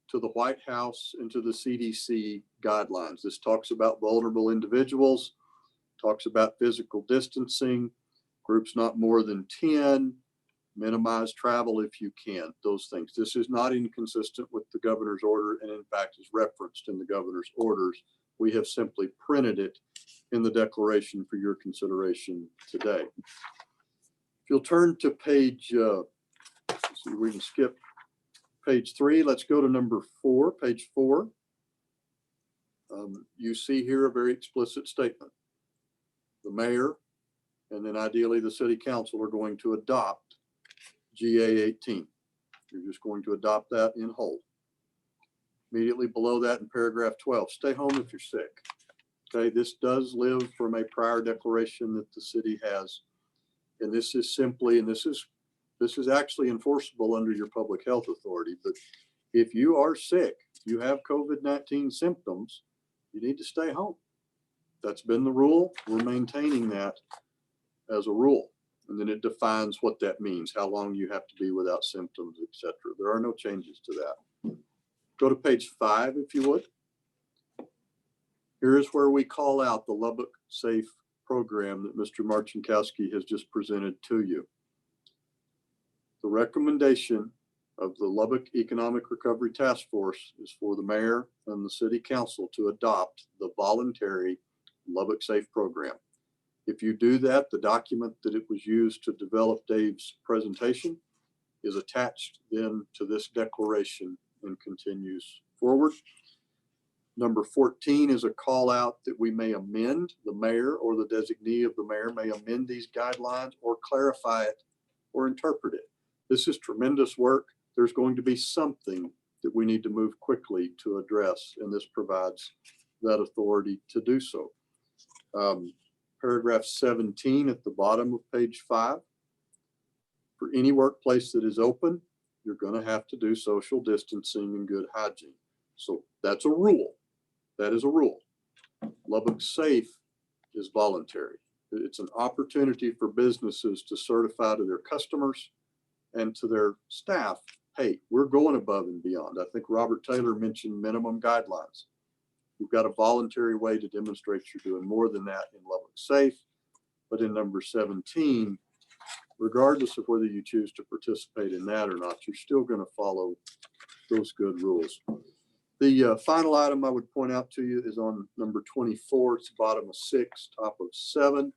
to the White House and to the CDC guidelines. This talks about vulnerable individuals, talks about physical distancing, groups not more than 10, minimize travel if you can, those things. This is not inconsistent with the governor's order and in fact is referenced in the governor's orders. We have simply printed it in the declaration for your consideration today. If you'll turn to page, let's see, we can skip page 3. Let's go to number 4, page 4. You see here a very explicit statement. The mayor and then ideally the city council are going to adopt GA 18. You're just going to adopt that in whole. Immediately below that in paragraph 12, stay home if you're sick. Okay, this does live from a prior declaration that the city has. And this is simply, and this is actually enforceable under your public health authority, but if you are sick, you have COVID-19 symptoms, you need to stay home. That's been the rule. We're maintaining that as a rule. And then it defines what that means, how long you have to be without symptoms, etc. There are no changes to that. Go to page 5, if you would. Here is where we call out the Lubbock Safe program that Mr. Marcinkowski has just presented to you. The recommendation of the Lubbock Economic Recovery Task Force is for the mayor and the city council to adopt the voluntary Lubbock Safe program. If you do that, the document that it was used to develop Dave's presentation is attached then to this declaration and continues forward. Number 14 is a call out that we may amend, the mayor or the designee of the mayor may amend these guidelines or clarify it or interpret it. This is tremendous work. There's going to be something that we need to move quickly to address, and this provides that authority to do so. Paragraph 17 at the bottom of page 5. For any workplace that is open, you're going to have to do social distancing and good hygiene. So that's a rule. That is a rule. Lubbock Safe is voluntary. It's an opportunity for businesses to certify to their customers and to their staff, hey, we're going above and beyond. I think Robert Taylor mentioned minimum guidelines. You've got a voluntary way to demonstrate you're doing more than that in Lubbock Safe. But in number 17, regardless of whether you choose to participate in that or not, you're still going to follow those good rules. The final item I would point out to you is on number 24. It's bottom of 6, top of 7.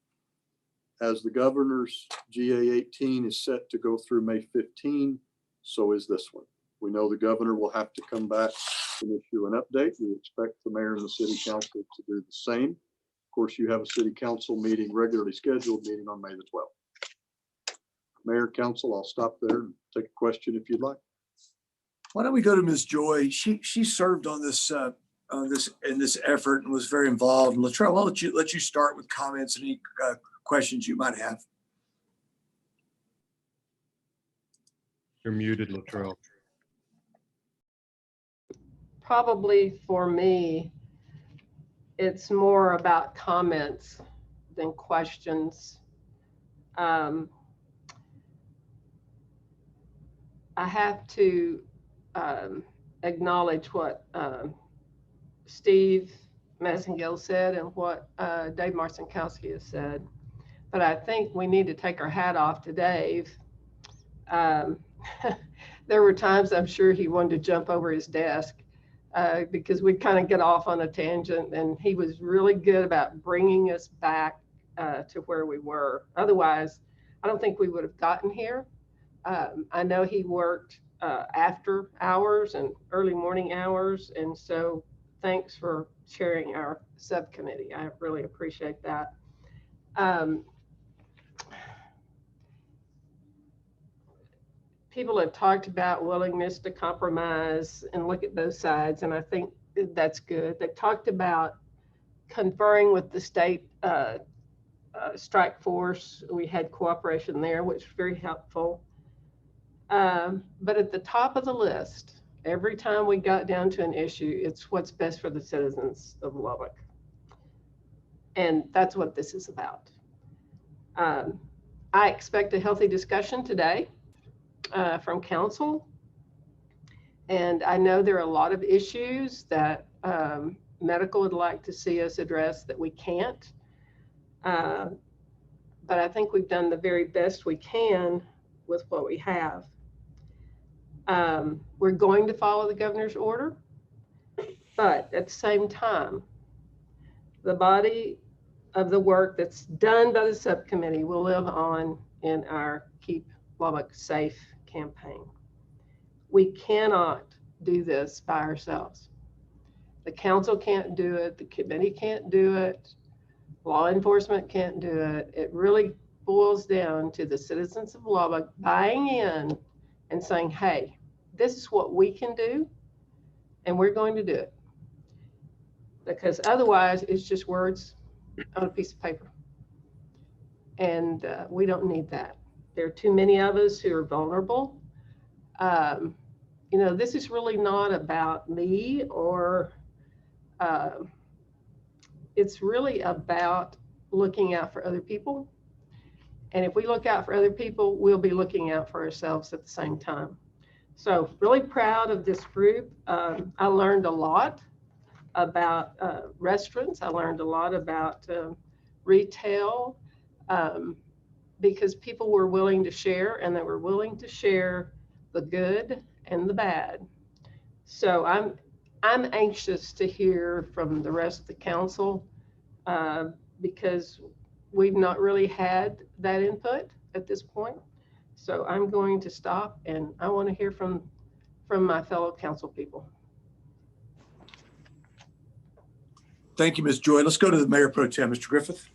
As the governor's GA 18 is set to go through May 15, so is this one. We know the governor will have to come back and issue an update. We expect the mayor and the city council to do the same. Of course, you have a city council meeting, regularly scheduled meeting on May the 12th. Mayor, council, I'll stop there and take a question if you'd like. Why don't we go to Ms. Joy? She served on this in this effort and was very involved. Latrell, I'll let you start with comments and any questions you might have. You're muted, Latrell. Probably for me, it's more about comments than questions. I have to acknowledge what Steve Messengill said and what Dave Marcinkowski has said. But I think we need to take our hat off to Dave. There were times I'm sure he wanted to jump over his desk because we'd kind of get off on a tangent, and he was really good about bringing us back to where we were. Otherwise, I don't think we would have gotten here. I know he worked after hours and early morning hours, and so thanks for chairing our subcommittee. I really appreciate that. People have talked about willingness to compromise and look at both sides, and I think that's good. They've talked about conferring with the state strike force. We had cooperation there, which was very helpful. But at the top of the list, every time we got down to an issue, it's what's best for the citizens of Lubbock. And that's what this is about. I expect a healthy discussion today from council. And I know there are a lot of issues that medical would like to see us address that we can't. But I think we've done the very best we can with what we have. We're going to follow the governor's order, but at the same time, the body of the work that's done by the subcommittee will live on in our Keep Lubbock Safe campaign. We cannot do this by ourselves. The council can't do it. The committee can't do it. Law enforcement can't do it. It really boils down to the citizens of Lubbock buying in and saying, hey, this is what we can do, and we're going to do it. Because otherwise, it's just words on a piece of paper. And we don't need that. There are too many of us who are vulnerable. You know, this is really not about me or it's really about looking out for other people. And if we look out for other people, we'll be looking out for ourselves at the same time. So really proud of this group. I learned a lot about restaurants. I learned a lot about retail because people were willing to share, and they were willing to share the good and the bad. So I'm anxious to hear from the rest of the council because we've not really had that input at this point. So I'm going to stop, and I want to hear from my fellow council people. Thank you, Ms. Joy. Let's go to the Mayor Pro Tem, Mr. Griffith.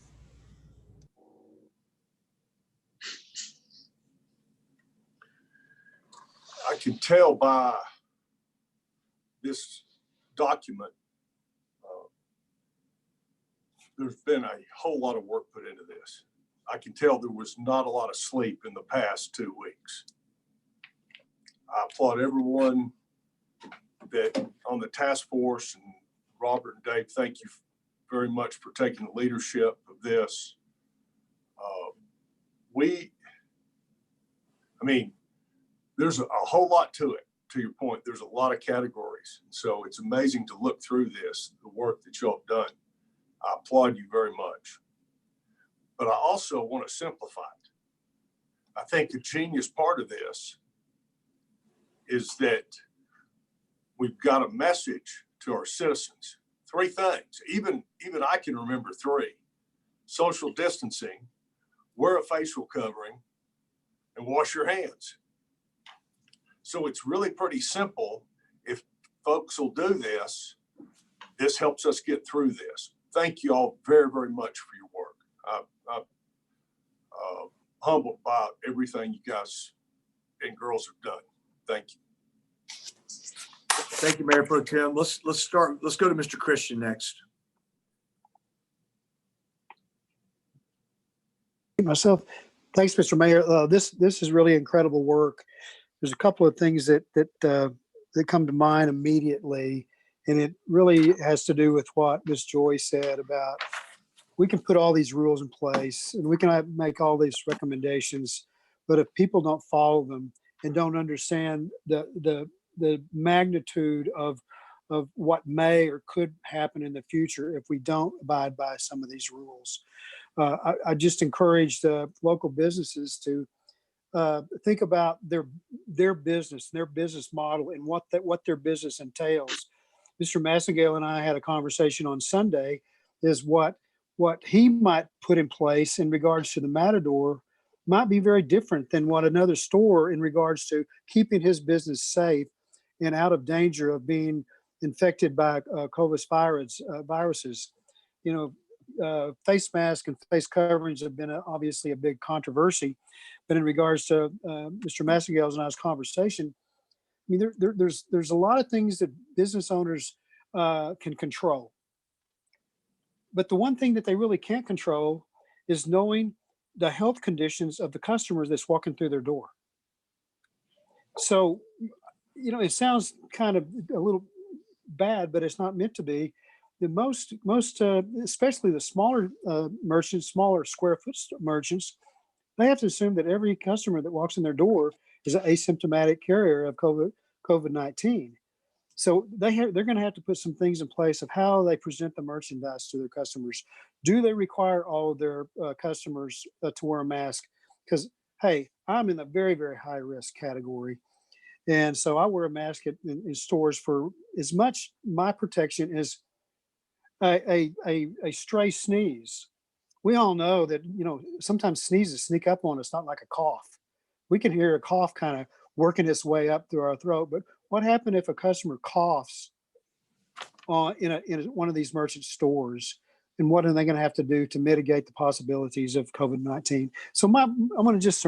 I can tell by this document, there's been a whole lot of work put into this. I can tell there was not a lot of sleep in the past 2 weeks. I applaud everyone that on the task force, and Robert and Dave, thank you very much for taking the leadership of this. There's a whole lot to it. To your point, there's a lot of categories. So it's amazing to look through this, the work that y'all have done. I applaud you very much. But I also want to simplify it. I think the genius part of this is that we've got a message to our citizens. 3 things, even I can remember 3: social distancing, wear a facial covering, and wash your hands. So it's really pretty simple. If folks will do this, this helps us get through this. Thank you all very, very much for your work. I'm humbled by everything you guys and girls have done. Thank you. Thank you, Mayor Pro Tem. Let's go to Mr. Christian next. Myself, thanks, Mr. Mayor. This is really incredible work. There's a couple of things that come to mind immediately, and it really has to do with what Ms. Joy said about we can put all these rules in place and we can make all these recommendations, but if people don't follow them and don't understand the magnitude of what may or could happen in the future if we don't abide by some of these rules. I just encourage the local businesses to think about their business, their business model, and what their business entails. Mr. Massengale and I had a conversation on Sunday. Is what he might put in place in regards to the Matador might be very different than what another store in regards to keeping his business safe and out of danger of being infected by COVID viruses. You know, face masks and face coverings have been obviously a big controversy. But in regards to Mr. Massengale's and I's conversation, I mean, there's a lot of things that business owners can control. But the one thing that they really can't control is knowing the health conditions of the customers that's walking through their door. So, you know, it sounds kind of a little bad, but it's not meant to be. The most, especially the smaller merchants, smaller square foot merchants, they have to assume that every customer that walks in their door is an asymptomatic carrier of COVID-19. So they're going to have to put some things in place of how they present the merchandise to their customers. Do they require all of their customers to wear a mask? Because, hey, I'm in a very, very high risk category. And so I wear a mask in stores for as much my protection as a stray sneeze we all know that, sometimes sneezes sneak up on us, not like a cough. We can hear a cough kind of working its way up through our throat. But what happened if a customer coughs in one of these merchant stores? And what are they going to have to do to mitigate the possibilities of COVID-19? So I'm going to just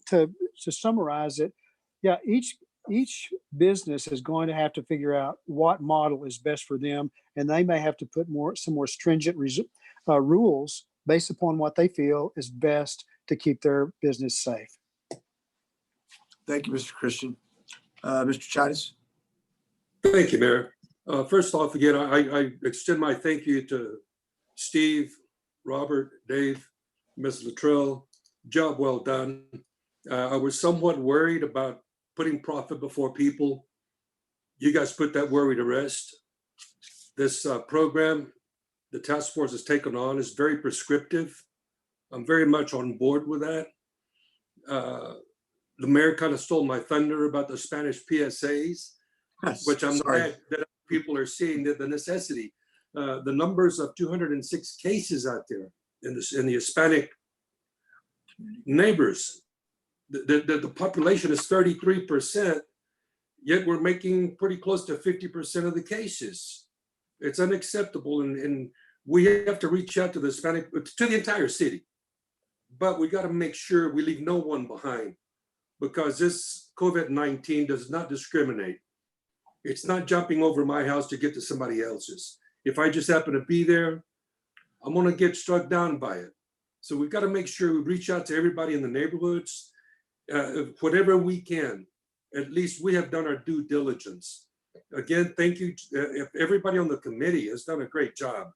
to summarize it. Yeah, each business is going to have to figure out what model is best for them, and they may have to put some more stringent rules based upon what they feel is best to keep their business safe. Thank you, Mr. Christian. Mr. Chides? Thank you, Mayor. First off, again, I extend my thank you to Steve, Robert, Dave, Ms. Luttrell. Job well done. I was somewhat worried about putting profit before people. You guys put that worry to rest. This program the task force has taken on is very prescriptive. I'm very much on board with that. The mayor kind of stole my thunder about the Spanish PSAs, which I'm glad that people are seeing the necessity. The numbers of 206 cases out there in the Hispanic neighbors, the population is 33%, yet we're making pretty close to 50% of the cases. It's unacceptable, and we have to reach out to the to the entire city. But we got to make sure we leave no one behind, because this COVID-19 does not discriminate. It's not jumping over my house to get to somebody else's. If I just happen to be there, I'm gonna get struck down by it. So we've got to make sure we reach out to everybody in the neighborhoods, whatever we can. At least we have done our due diligence. Again, thank you. Everybody on the committee has done a great job.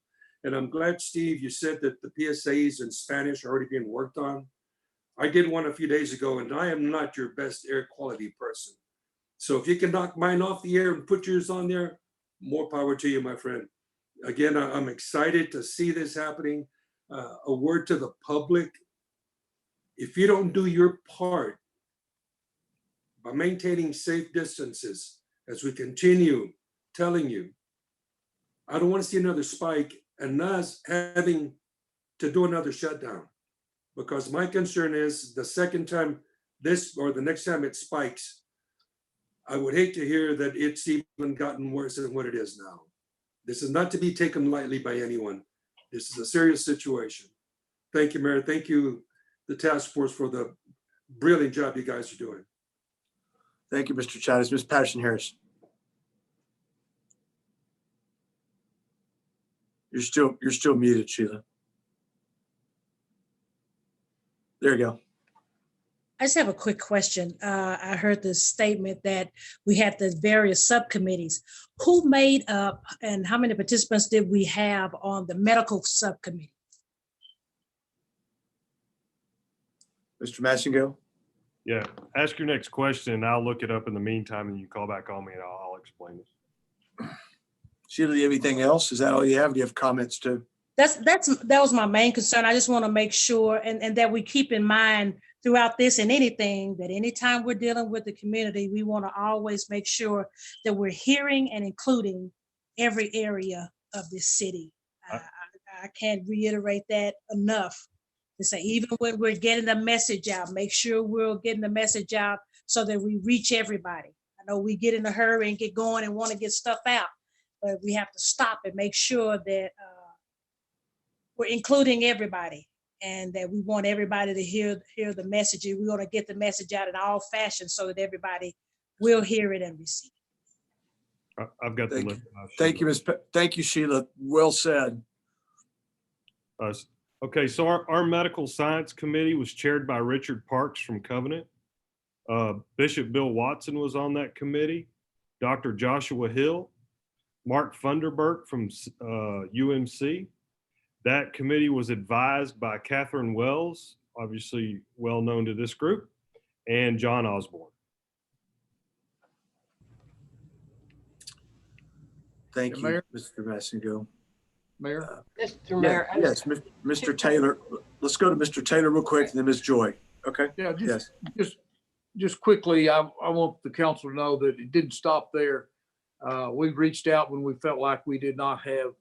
And I'm glad, Steve, you said that the PSAs in Spanish are already being worked on. I did one a few days ago, and I am not your best air quality person. So if you can knock mine off the air and put yours on there, more power to you, my friend. Again, I'm excited to see this happening. A word to the public: if you don't do your part by maintaining safe distances, as we continue telling you, I don't want to see another spike and us having to do another shutdown. Because my concern is the second time this or the next time it spikes, I would hate to hear that it's even gotten worse than what it is now. This is not to be taken lightly by anyone. This is a serious situation. Thank you, Mayor. Thank you, the task force, for the brilliant job you guys are doing. Thank you, Mr. Chavez. Ms. Patterson-Harris. You're still muted, Sheila. There you go. I just have a quick question. I heard the statement that we had the various subcommittees. Who made up and how many participants did we have on the medical subcommittee? Mr. Massingill? Yeah, ask your next question and I'll look it up in the meantime, and you call back on me and I'll explain this. Sheila, do you have anything else? Is that all you have? Do you have comments too? That was my main concern. I just want to make sure and that we keep in mind throughout this and anything, that anytime we're dealing with the community, we want to always make sure that we're hearing and including every area of this city. I can't reiterate that enough to say, even when we're getting the message out, make sure we're getting the message out so that we reach everybody. I know we get in a hurry and get going and want to get stuff out, but we have to stop and make sure that we're including everybody, and that we want everybody to hear the message. We want to get the message out in all fashions so that everybody will hear it and receive it. I've got the list. Thank you, Thank you, Sheila. Well said. Okay, so our medical science committee was chaired by Richard Parks from Covenant. Bishop Bill Watson was on that committee. Dr. Joshua Hill, Mark Funderburk from UMC. That committee was advised by Catherine Wells, obviously well known to this group, and John Osborne. Thank you, Mayor? Mr. Massingill. Mayor? Mr. Mayor. Yes, Mr. Taylor. Let's go to Mr. Taylor real quick, and then Ms. Joy. Okay? Yeah, Yes. Just quickly, I want the council to know that it didn't stop there. We reached out when we felt like we did not have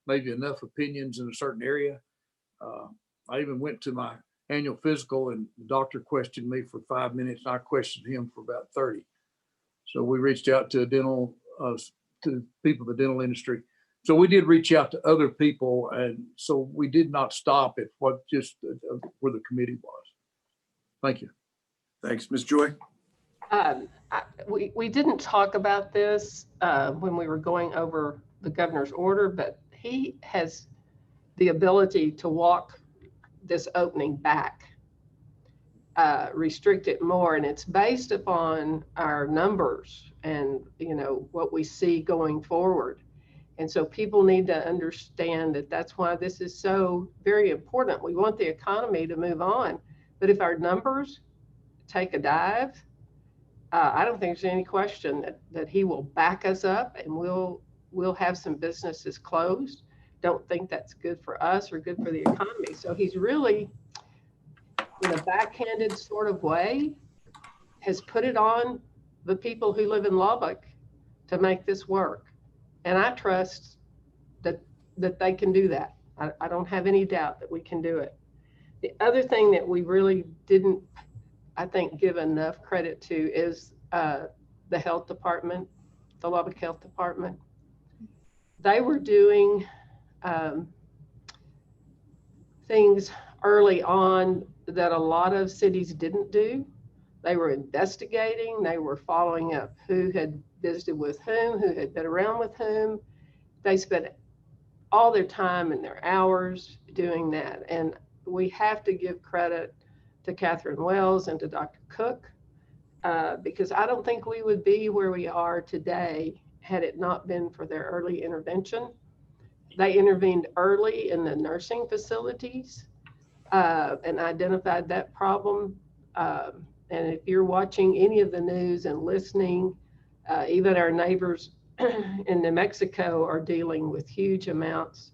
maybe enough opinions in a certain area. I even went to my annual physical and the doctor questioned me for 5 minutes and I questioned him for about 30. So we reached out to to people in the dental industry. So we did reach out to other people, and so we did not stop at what just where the committee was. Thank you. Thanks, Ms. Joy. We didn't talk about this when we were going over the governor's order, but he has the ability to walk this opening back, restrict it more, and it's based upon our numbers and what we see going forward. And so people need to understand that that's why this is so very important. We want the economy to move on, but if our numbers take a dive, I don't think there's any question that he will back us up and we'll have some businesses closed. Don't think that's good for us or good for the economy. So he's really, in a backhanded sort of way, has put it on the people who live in Lubbock to make this work. And I trust that they can do that. I don't have any doubt that we can do it. The other thing that we really didn't, I think, give enough credit to is the health department, the Lubbock Health Department. They were doing things early on that a lot of cities didn't do. They were investigating, they were following up who had visited with whom, who had been around with whom. They spent all their time and their hours doing that. And we have to give credit to Catherine Wells and to Dr. Cook, because I don't think we would be where we are today had it not been for their early intervention. They intervened early in the nursing facilities and identified that problem. And if you're watching any of the news and listening, even our neighbors in New Mexico are dealing with huge amounts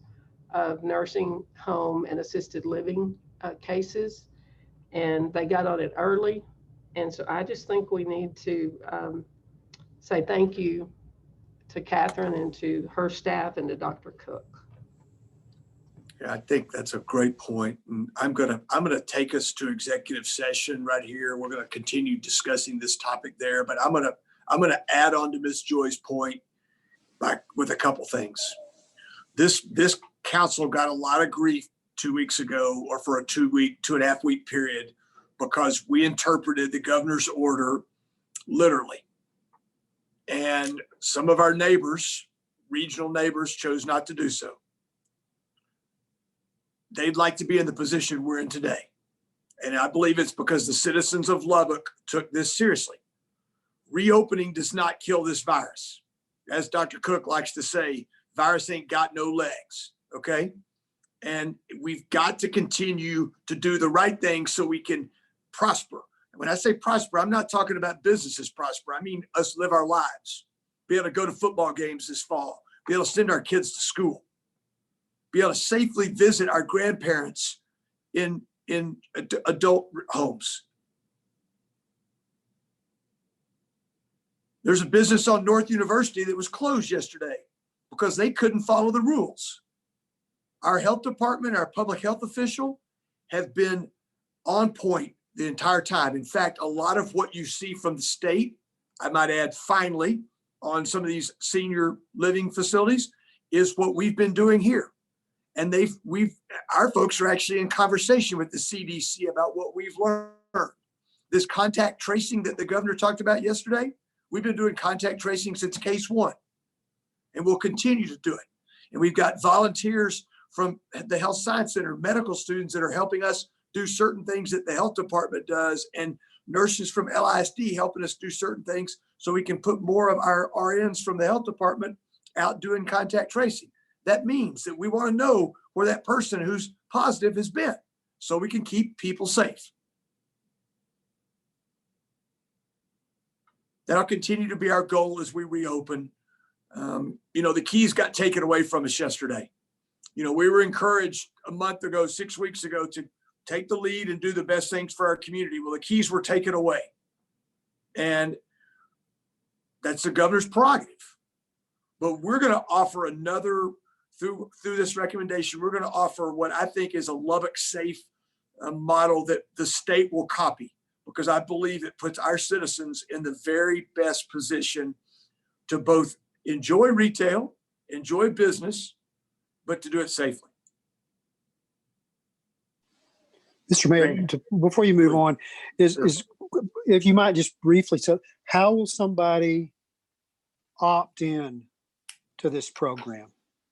of nursing home and assisted living cases, and they got on it early. And so I just think we need to say thank you to Catherine and to her staff and to Dr. Cook. Yeah, I think that's a great point. And I'm gonna take us to executive session right here. We're gonna continue discussing this topic there, but I'm gonna add on to Ms. Joy's point back with a couple things. This council got a lot of grief 2 weeks ago, or for a 2.5 week period, because we interpreted the governor's order literally. And some of our neighbors, regional neighbors, chose not to do so. They'd like to be in the position we're in today. And I believe it's because the citizens of Lubbock took this seriously. Reopening does not kill this virus. As Dr. Cook likes to say, virus ain't got no legs, okay? And we've got to continue to do the right thing so we can prosper. And when I say prosper, I'm not talking about businesses prosper. I mean us live our lives, be able to go to football games this fall, be able to send our kids to school, be able to safely visit our grandparents in adult homes. There's a business on North University that was closed yesterday because they couldn't follow the rules. Our health department, our public health official have been on point the entire time. In fact, a lot of what you see from the state, I might add finally, on some of these senior living facilities is what we've been doing here. And our folks are actually in conversation with the CDC about what we've learned. This contact tracing that the governor talked about yesterday, we've been doing contact tracing since case 1, and we'll continue to do it. And we've got volunteers from the Health Science Center, medical students that are helping us do certain things that the health department does, and nurses from LISD helping us do certain things so we can put more of our RNs from the health department out doing contact tracing. That means that we want to know where that person who's positive has been so we can keep people safe. That'll continue to be our goal as we reopen. The keys got taken away from us yesterday. We were encouraged a month ago, 6 weeks ago, to take the lead and do the best things for our community. Well, the keys were taken away. And that's the governor's prerogative. But we're going to offer another through this recommendation, we're going to offer what I think is a Lubbock safe model that the state will copy, because I believe it puts our citizens in the very best position to both enjoy retail, enjoy business, but to do it safely. Mr. Mayor, before you move on, is if you might just briefly, so how will somebody opt in to this program?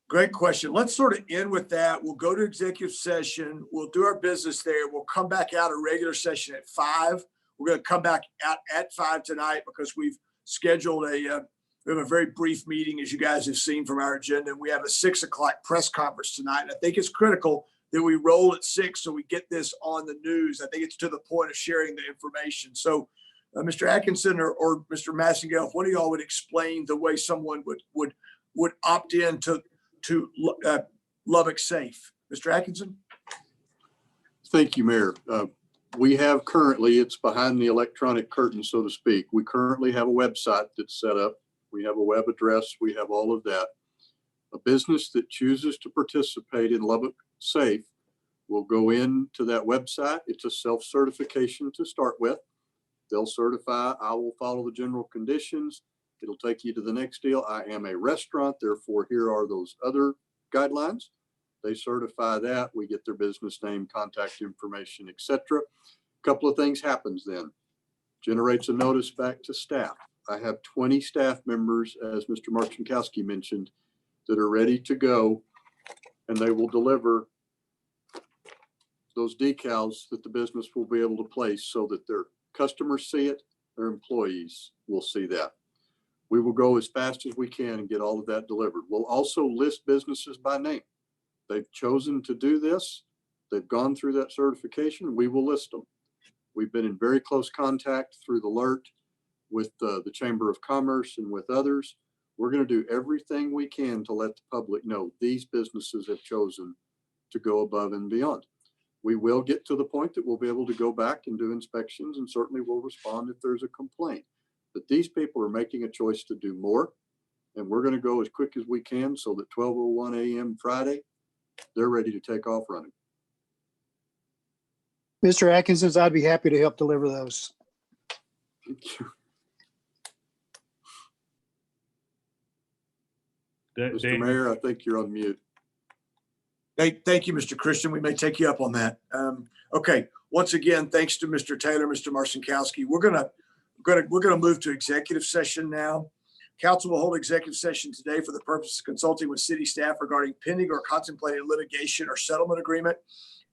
Great question. Let's sort of end with that. We'll go to executive session. We'll do our business there. We'll come back out a regular session at 5. We're going to come back out at 5 tonight because we've scheduled we have a very brief meeting, as you guys have seen from our agenda. And we have a 6 o'clock press conference tonight. And I think it's critical that we roll at 6 so we get this on the news. I think it's to the point of sharing the information. So Mr. Atkinson or Mr. Massengale, if one of y'all would explain the way someone would opt in to Lubbock Safe. Mr. Atkinson? Thank you, Mayor. We have currently, it's behind the electronic curtain, so to speak. We currently have a website that's set up. We have a web address. We have all of that. A business that chooses to participate in Lubbock Safe will go into that website. It's a self-certification to start with. They'll certify, I will follow the general conditions. It'll take you to the next deal. I am a restaurant, therefore here are those other guidelines. They certify that. We get their business name, contact information, etc. A couple of things happens then. Generates a notice back to staff. I have 20 staff members, as Mr. Marcinkowski mentioned, that are ready to go, and they will deliver those decals that the business will be able to place so that their customers see it, their employees will see that. We will go as fast as we can and get all of that delivered. We'll also list businesses by name. They've chosen to do this. They've gone through that certification. We will list them. We've been in very close contact through the alert with the Chamber of Commerce and with others. We're going to do everything we can to let the public know these businesses have chosen to go above and beyond. We will get to the point that we'll be able to go back and do inspections, and certainly we'll respond if there's a complaint. But these people are making a choice to do more, and we're going to go as quick as we can so that 12:01 a.m. Friday, they're ready to take off running. Mr. Atkinson, I'd be happy to help deliver those. Thank you. Mr. Mayor, I think you're on mute. Hey, thank you, Mr. Christian. We may take you up on that. Okay. Once again, thanks to Mr. Taylor, Mr. Marcinkowski. We're gonna move to executive session now. Council will hold executive session today for the purpose of consulting with city staff regarding pending or contemplated litigation or settlement agreement,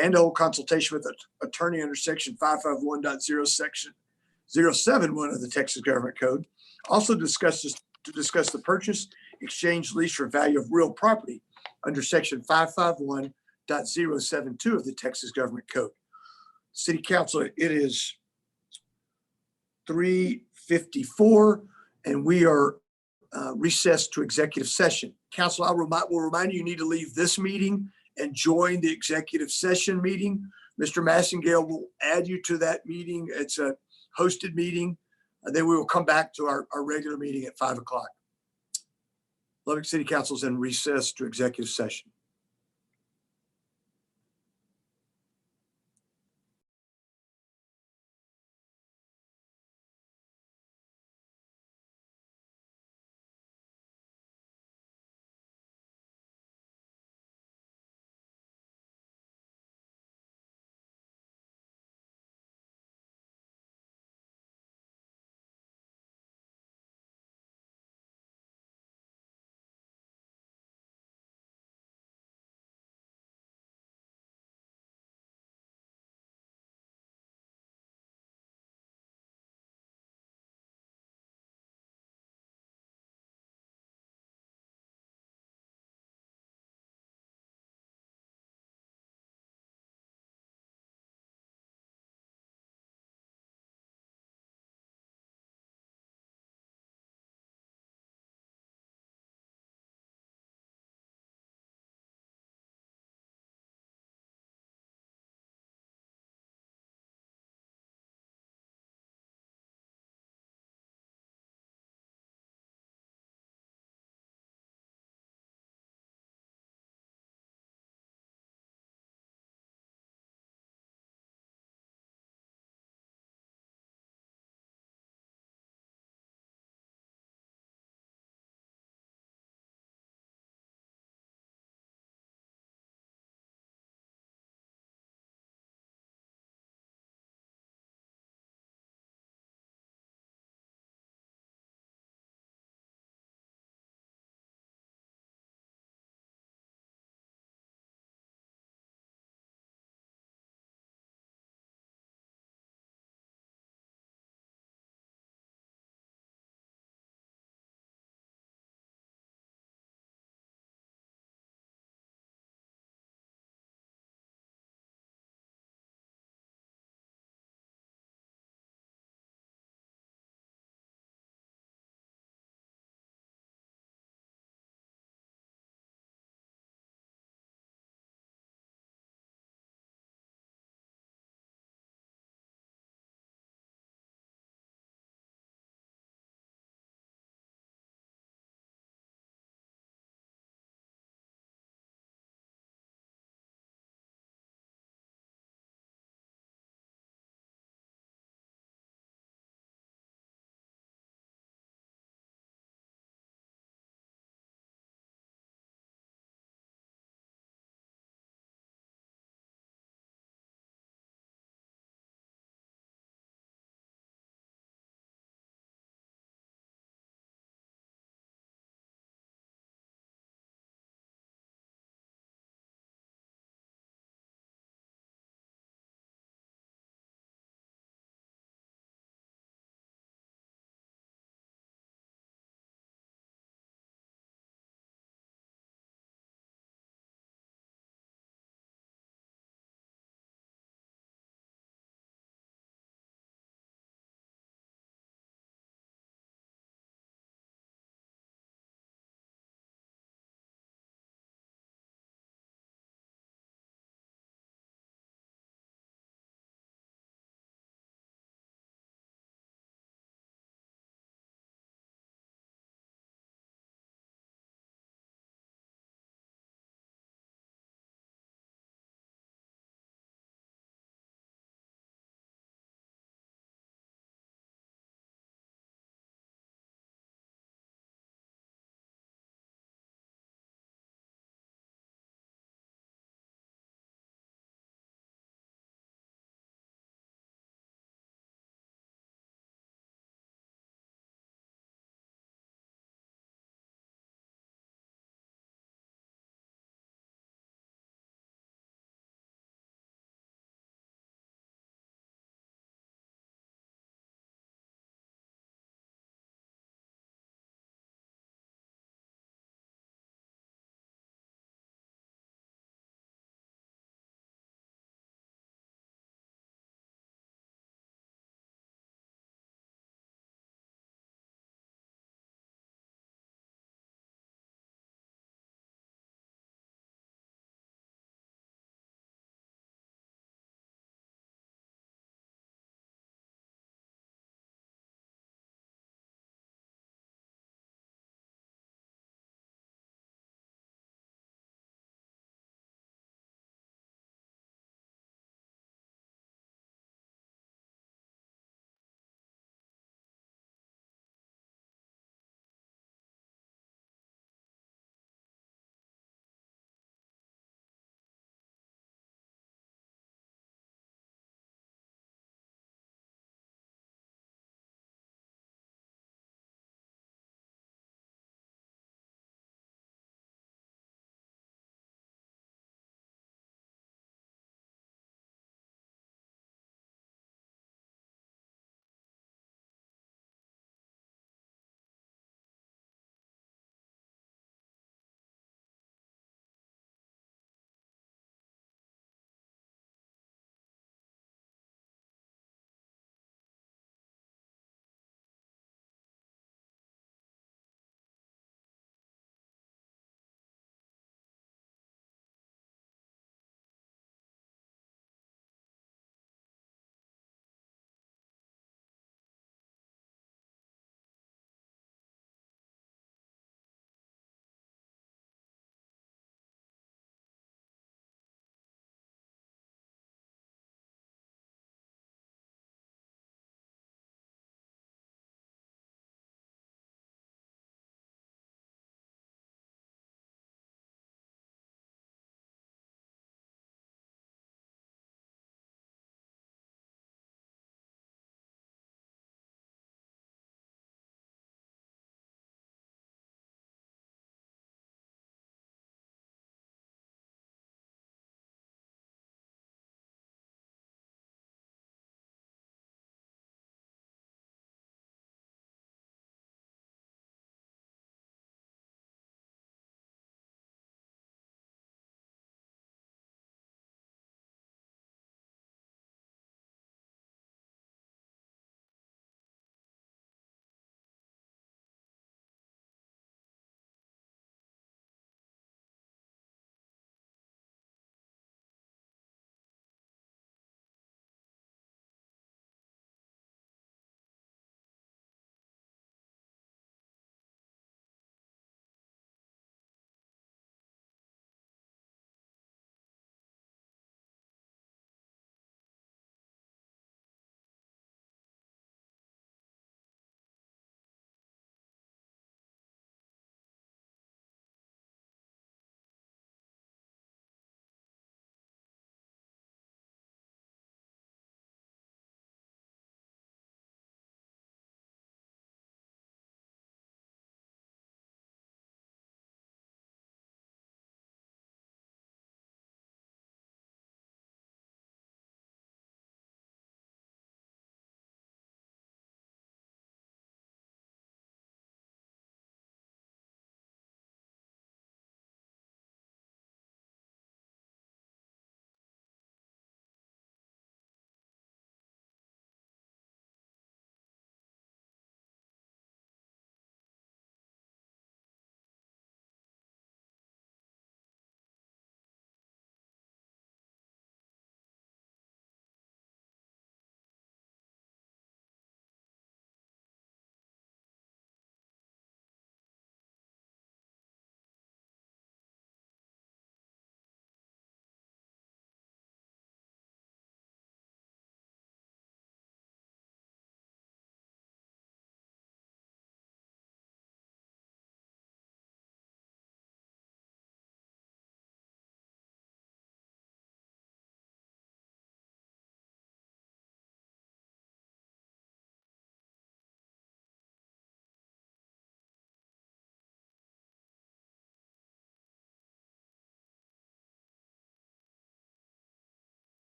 and to hold consultation with an attorney under section 551.0 section 071 of the Texas Government Code. Also to discuss the purchase, exchange, lease, or value of real property under section 551.072 of the Texas Government Code. City Council, it is 3:54 and we are recessed to executive session. Council, will remind you, you need to leave this meeting and join the executive session meeting. Mr. Massengale will add you to that meeting. It's a hosted meeting. Then we will come back to our regular meeting at 5 o'clock. Lubbock City Council is in recess to executive session.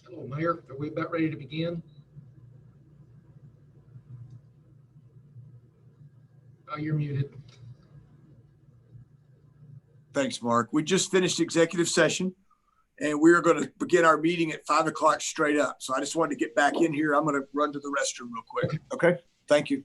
Hello, Mayor. Are we about ready to begin? Oh, you're muted. Thanks, Mark. We just finished executive session and we're going to begin our meeting at 5 o'clock straight up. So I just wanted to get back in here. I'm going to run to the restroom real quick. Okay. Thank you.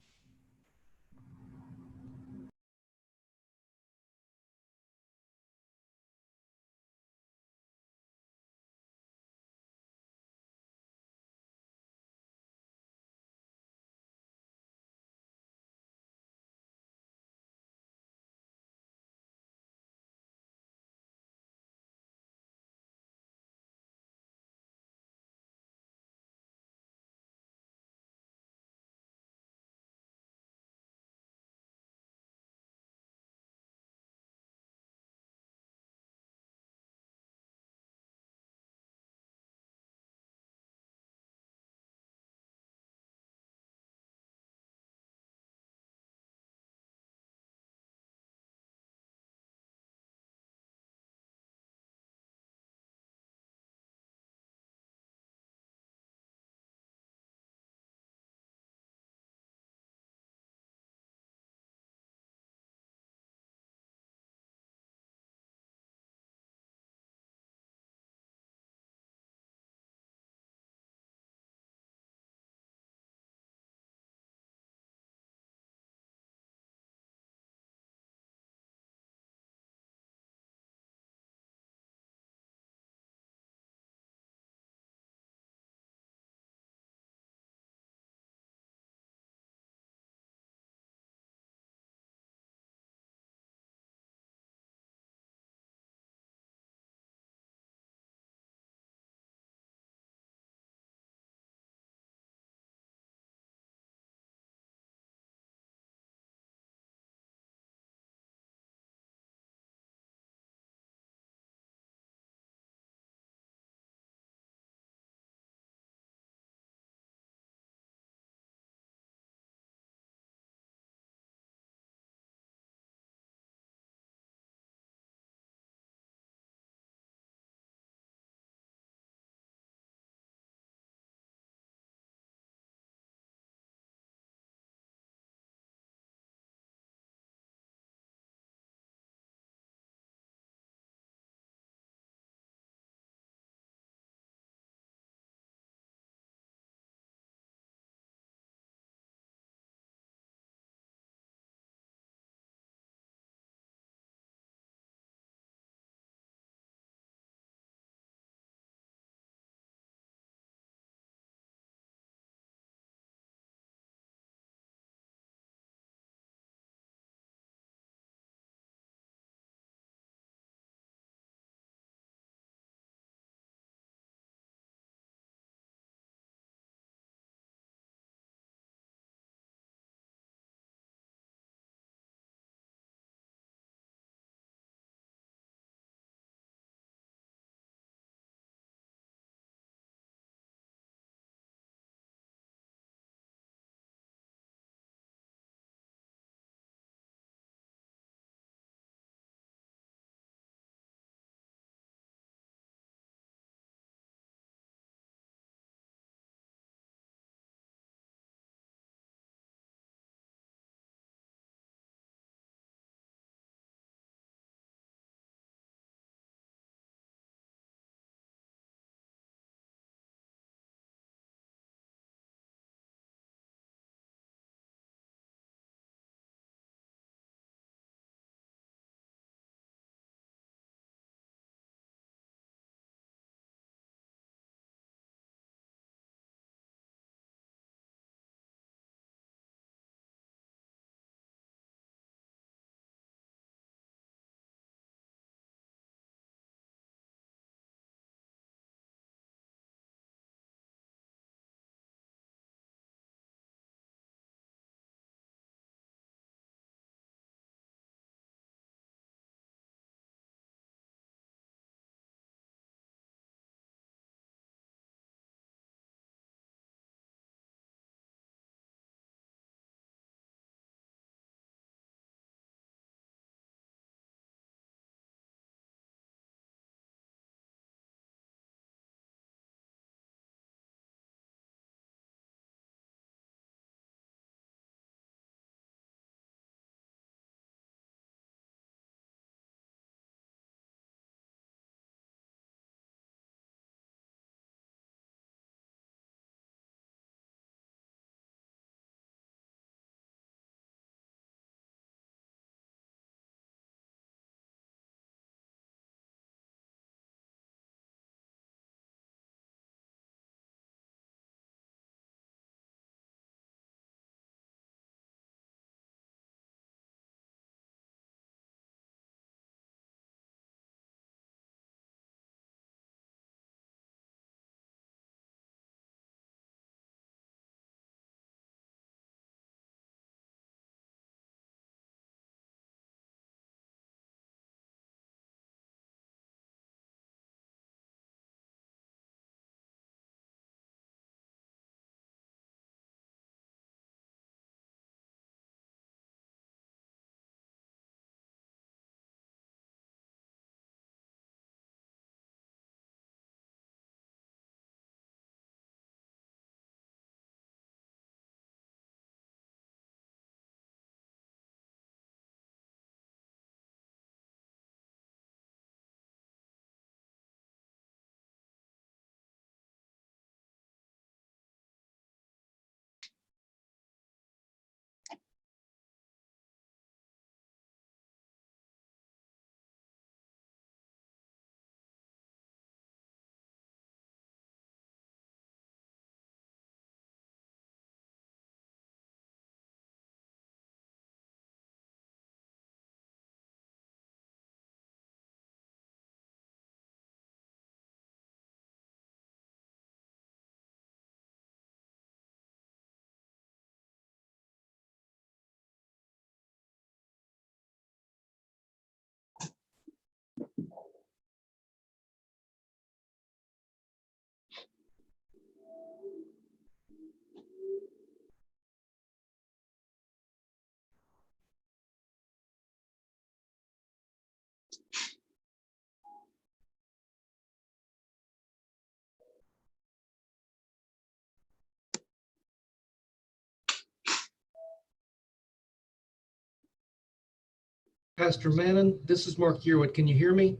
Pastor Mannon, this is Mark Yearwood. Can you hear me?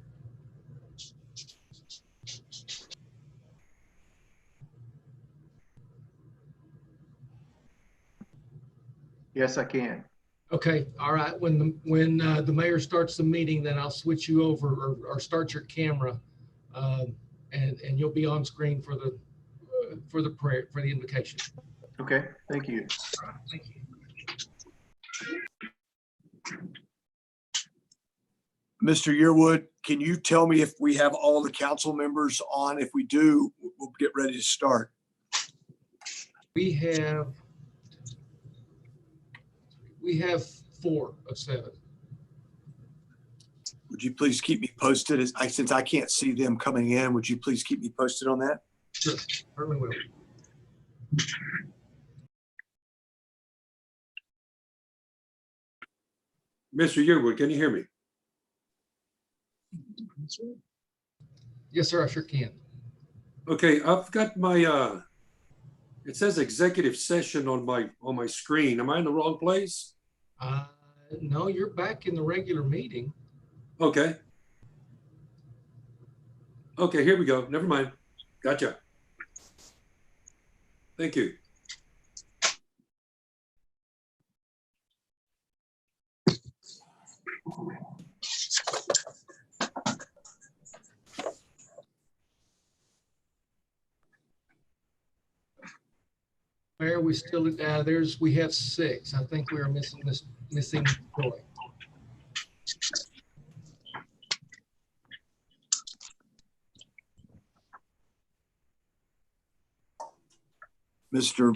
Yes, I can. Okay, all right. When the mayor starts the meeting, then I'll switch you over or start your camera, and you'll be on screen for the prayer, for the invocation. Okay, thank you. All right, thank you. Mr. Yearwood, can you tell me if we have all the council members on? If we do, we'll get ready to start. We have 4 of 7. Would you please keep me posted since I can't see them coming in? Would you please keep me posted on that? Sure, certainly will. Mr. Yearwood, can you hear me? Yes, sir, I sure can. Okay, I've got my it says executive session on my screen. Am I in the wrong place? No, you're back in the regular meeting. Okay. Okay, here we go. Never mind. Gotcha. Thank you. Where are we still at? We have 6. I think we are missing Joy. Mr.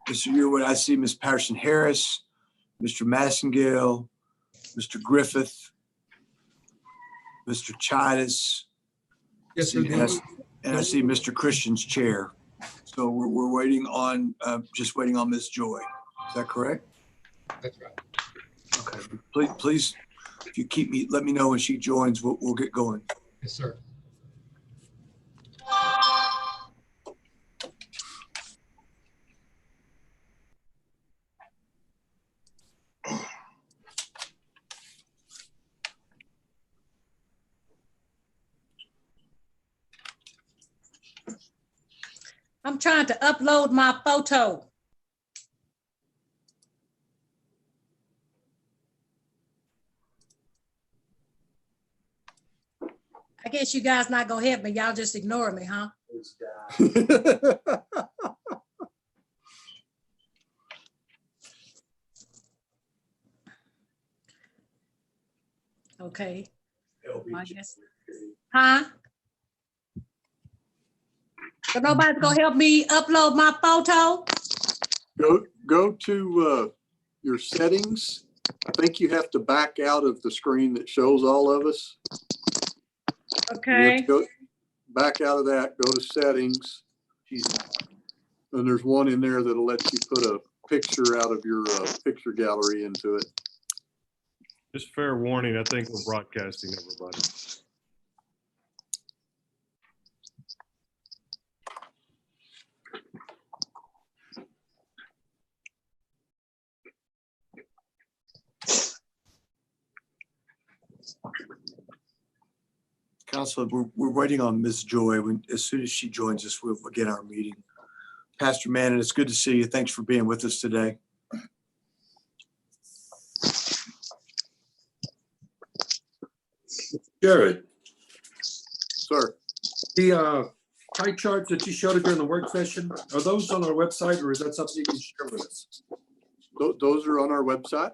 Yearwood, I see Ms. Patterson Harris, Mr. Massengale, Mr. Griffith, Mr. Chidas. Yes, sir. And I see Mr. Christian's chair. So we're waiting on, just waiting on Ms. Joy. Is that correct? That's right. Okay, please, if you let me know when she joins, we'll get going. Yes, sir. I'm trying to upload my photo. I guess you guys not gonna help me. Y'all just ignore me, huh? Okay. I guess. Huh? So nobody's gonna help me upload my photo? Go to your settings. I think you have to back out of the screen that shows all of us. Okay. Go back out of that, go to settings. And there's one in there that'll let you put a picture out of your picture gallery into it. Just fair warning, I think we're broadcasting everybody. Counselor, we're waiting on Ms. Joy. As soon as she joins us, we'll begin our meeting. Pastor Mannon, it's good to see you. Thanks for being with us today. Jared. Sir. The pie charts that you showed during the work session, are those on our website or is that something you can share with us? Those are on our website.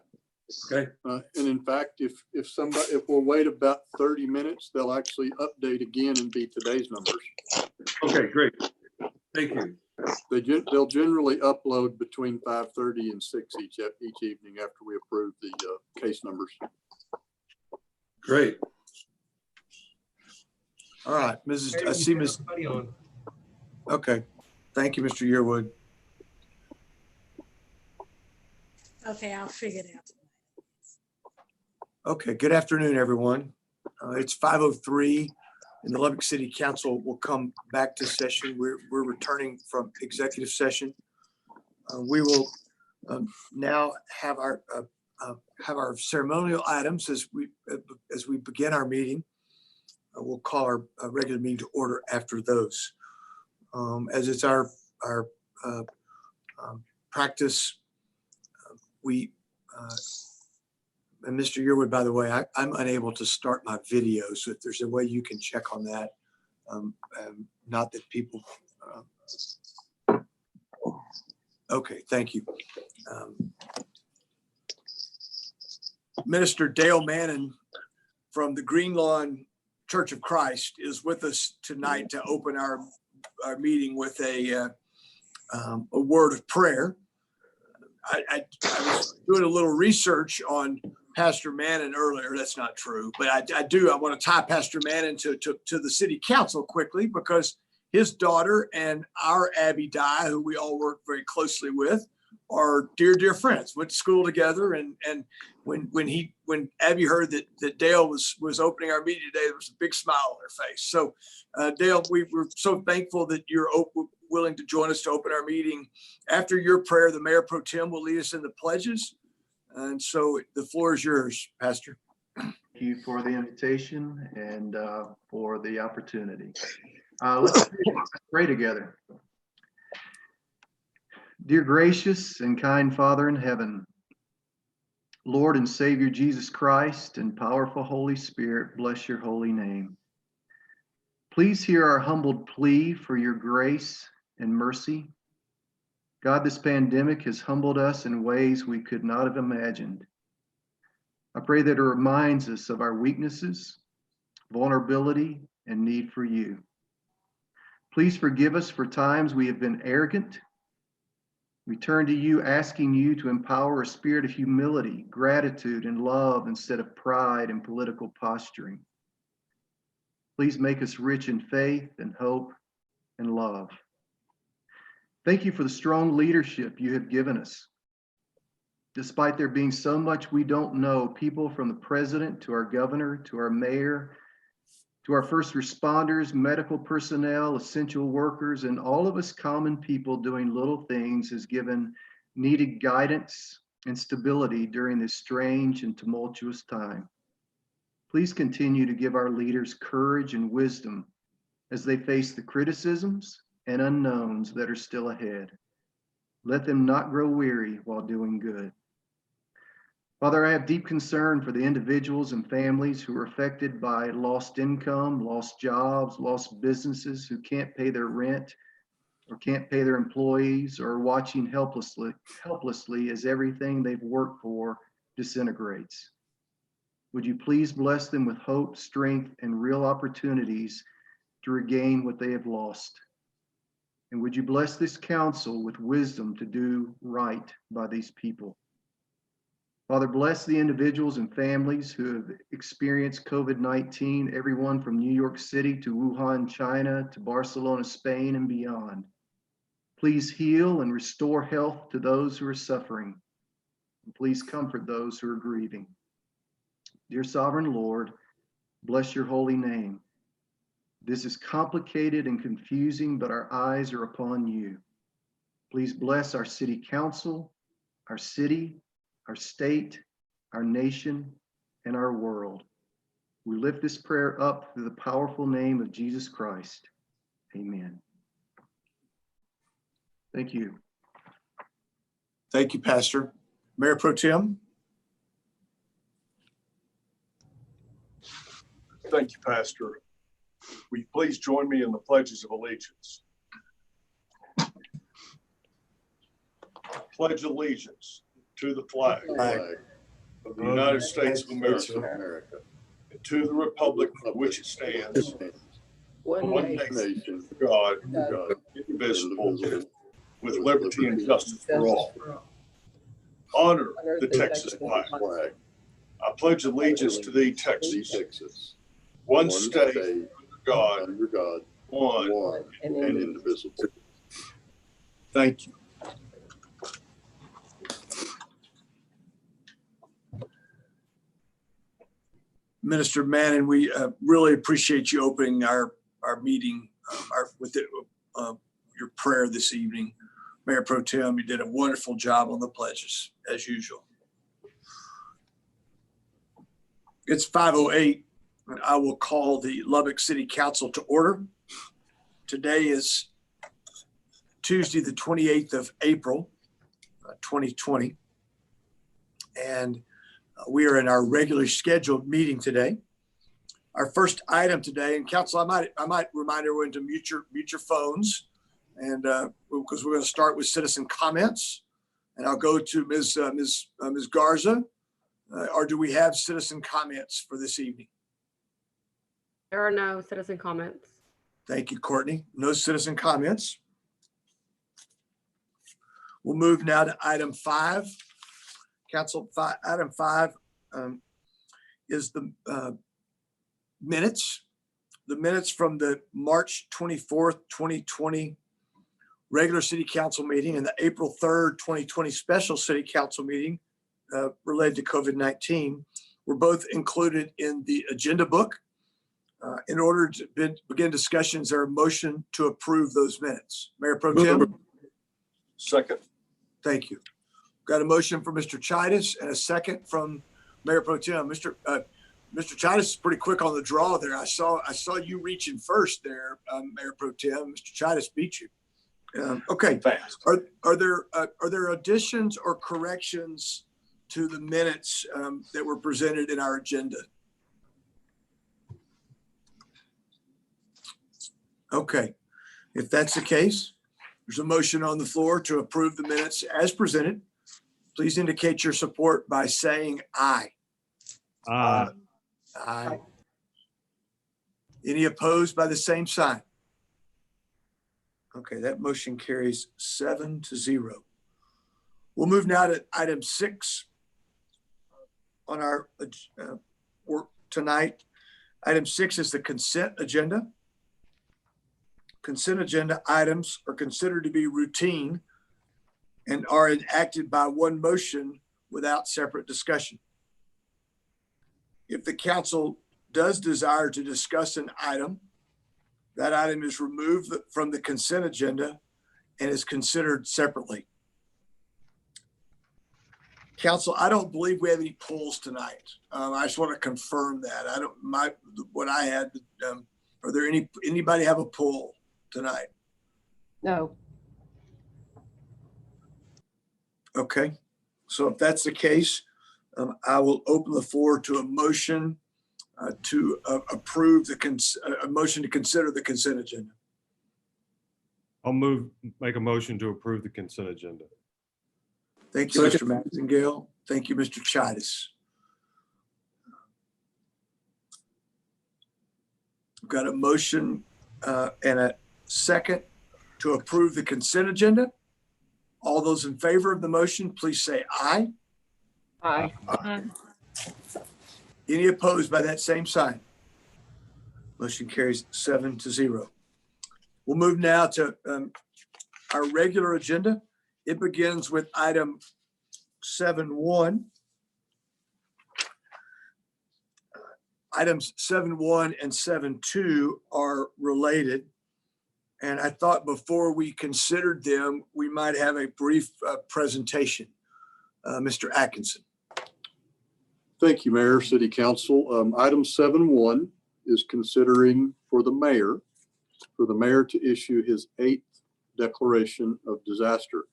Okay. And in fact, if we'll wait about 30 minutes, they'll actually update again and be today's numbers. Okay, great. Thank you. They'll generally upload between 5:30 and 6 each evening after we approve the case numbers. Great. All right, I see Ms. Okay, thank you, Mr. Yearwood. Okay, I'll figure it out. Okay, good afternoon, everyone. It's 5:03 and the Lubbock City Council will come back to session. We're returning from executive session. We will now have our have our ceremonial items as we begin our meeting. We'll call our regular meeting to order after those. As it's our practice, and Mr. Yearwood, by the way, I'm unable to start my video, so if there's a way you can check on that, not that people. Okay, thank you. Minister Dale Mannon from the Green Lawn Church of Christ is with us tonight to open our meeting with a word of prayer. I was doing a little research on Pastor Mannon earlier. That's not true, but I want to tie Pastor Mannon to the city council quickly, because his daughter and our Abby Dye, who we all work very closely with, are dear friends. Went to school together, and when Abby heard that Dale was opening our meeting today, there was a big smile on her face. So Dale, we were so thankful that you're willing to join us to open our meeting. After your prayer, the Mayor Pro Tem will lead us in the pledges. And so the floor is yours, Pastor. Thank you for the invitation and for the opportunity. Let's pray together. Dear gracious and kind Father in heaven, Lord and Savior Jesus Christ and powerful Holy Spirit, bless your holy name. Please hear our humbled plea for your grace and mercy. God, this pandemic has humbled us in ways we could not have imagined. I pray that it reminds us of our weaknesses, vulnerability, and need for you. Please forgive us for times we have been arrogant. We turn to you, asking you to empower a spirit of humility, gratitude, and love instead of pride and political posturing. Please make us rich in faith and hope and love. Thank you for the strong leadership you have given us. Despite there being so much we don't know, people from the president to our governor, to our mayor, to our first responders, medical personnel, essential workers, and all of us common people doing little things has given needed guidance and stability during this strange and tumultuous time. Please continue to give our leaders courage and wisdom as they face the criticisms and unknowns that are still ahead. Let them not grow weary while doing good. Father, I have deep concern for the individuals and families who are affected by lost income, lost jobs, lost businesses, who can't pay their rent or can't pay their employees, or are watching helplessly as everything they've worked for disintegrates. Would you please bless them with hope, strength, and real opportunities to regain what they have lost? And would you bless this council with wisdom to do right by these people? Father, bless the individuals and families who have experienced COVID-19, everyone from New York City to Wuhan, China, to Barcelona, Spain, and beyond. Please heal and restore health to those who are suffering. And please comfort those who are grieving. Dear Sovereign Lord, bless your holy name. This is complicated and confusing, but our eyes are upon you. Please bless our city council, our city, our state, our nation, and our world. We lift this prayer up through the powerful name of Jesus Christ. Amen. Thank you. Thank you, Pastor. Mayor Pro Tem. Thank you, Pastor. Will you please join me in the pledges of allegiance? Pledge allegiance to the flag of the United States of America, and to the republic for which it stands, one nation, God, indivisible, with liberty and justice for all. Honor the Texas flag. I pledge allegiance to thee, Texas, one state, under God, one and indivisible. Thank you. Minister Mannon, we really appreciate you opening our meeting with your prayer this evening. Mayor Pro Tem, you did a wonderful job on the pledges, as usual. It's 5:08, and I will call the Lubbock City Council to order. Today is Tuesday, the 28th of April, 2020. And we are in our regularly scheduled meeting today. Our first item today, and council, I might remind everyone to mute your phones, and because we're going to start with citizen comments, and I'll go to Ms. Garza. Or do we have citizen comments for this evening? There are no citizen comments. Thank you, Courtney. No citizen comments. We'll move now to item 5. Council, item 5 is the minutes. The minutes from the March 24th, 2020 regular city council meeting and the April 3rd, 2020 special city council meeting related to COVID-19 were both included in the agenda book. In order to begin discussions, there a motion to approve those minutes. Mayor Pro Tem. Second. Thank you. Got a motion from Mr. Chidas and a second from Mayor Pro Tem. Mr. Chidas is pretty quick on the draw there. I saw you reaching first there, Mayor Pro Tem. Mr. Chidas beat you. Okay. Fast. Are there additions or corrections to the minutes that were presented in our agenda? Okay. If that's the case, there's a motion on the floor to approve the minutes as presented. Please indicate your support by saying aye. Aye. Aye. Any opposed by the same sign? Okay, that motion carries 7-0. We'll move now to item 6 on our work tonight. Item 6 is the consent agenda. Consent agenda items are considered to be routine and are enacted by one motion without separate discussion. If the council does desire to discuss an item, that item is removed from the consent agenda and is considered separately. Council, I don't believe we have any pulls tonight. I just want to confirm that. What I had, are there anybody have a pull tonight? No. Okay, so if that's the case, I will open the floor to a motion to approve a motion to consider the consent agenda. I'll make a motion to approve the consent agenda. Thank you, Mr. Maxingale. Thank you, Mr. Chidas. We've got a motion and a second to approve the consent agenda. All those in favor of the motion, please say aye. Aye. Aye. Any opposed by that same sign? Motion carries 7-0. We'll move now to our regular agenda. It begins with item 7.1. Items 7.1 and 7.2 are related. And I thought before we considered them, we might have a brief presentation. Mr. Atkinson. Thank you, Mayor, City Council. Item 7.1 is considering for the mayor to issue his 8th declaration of disaster.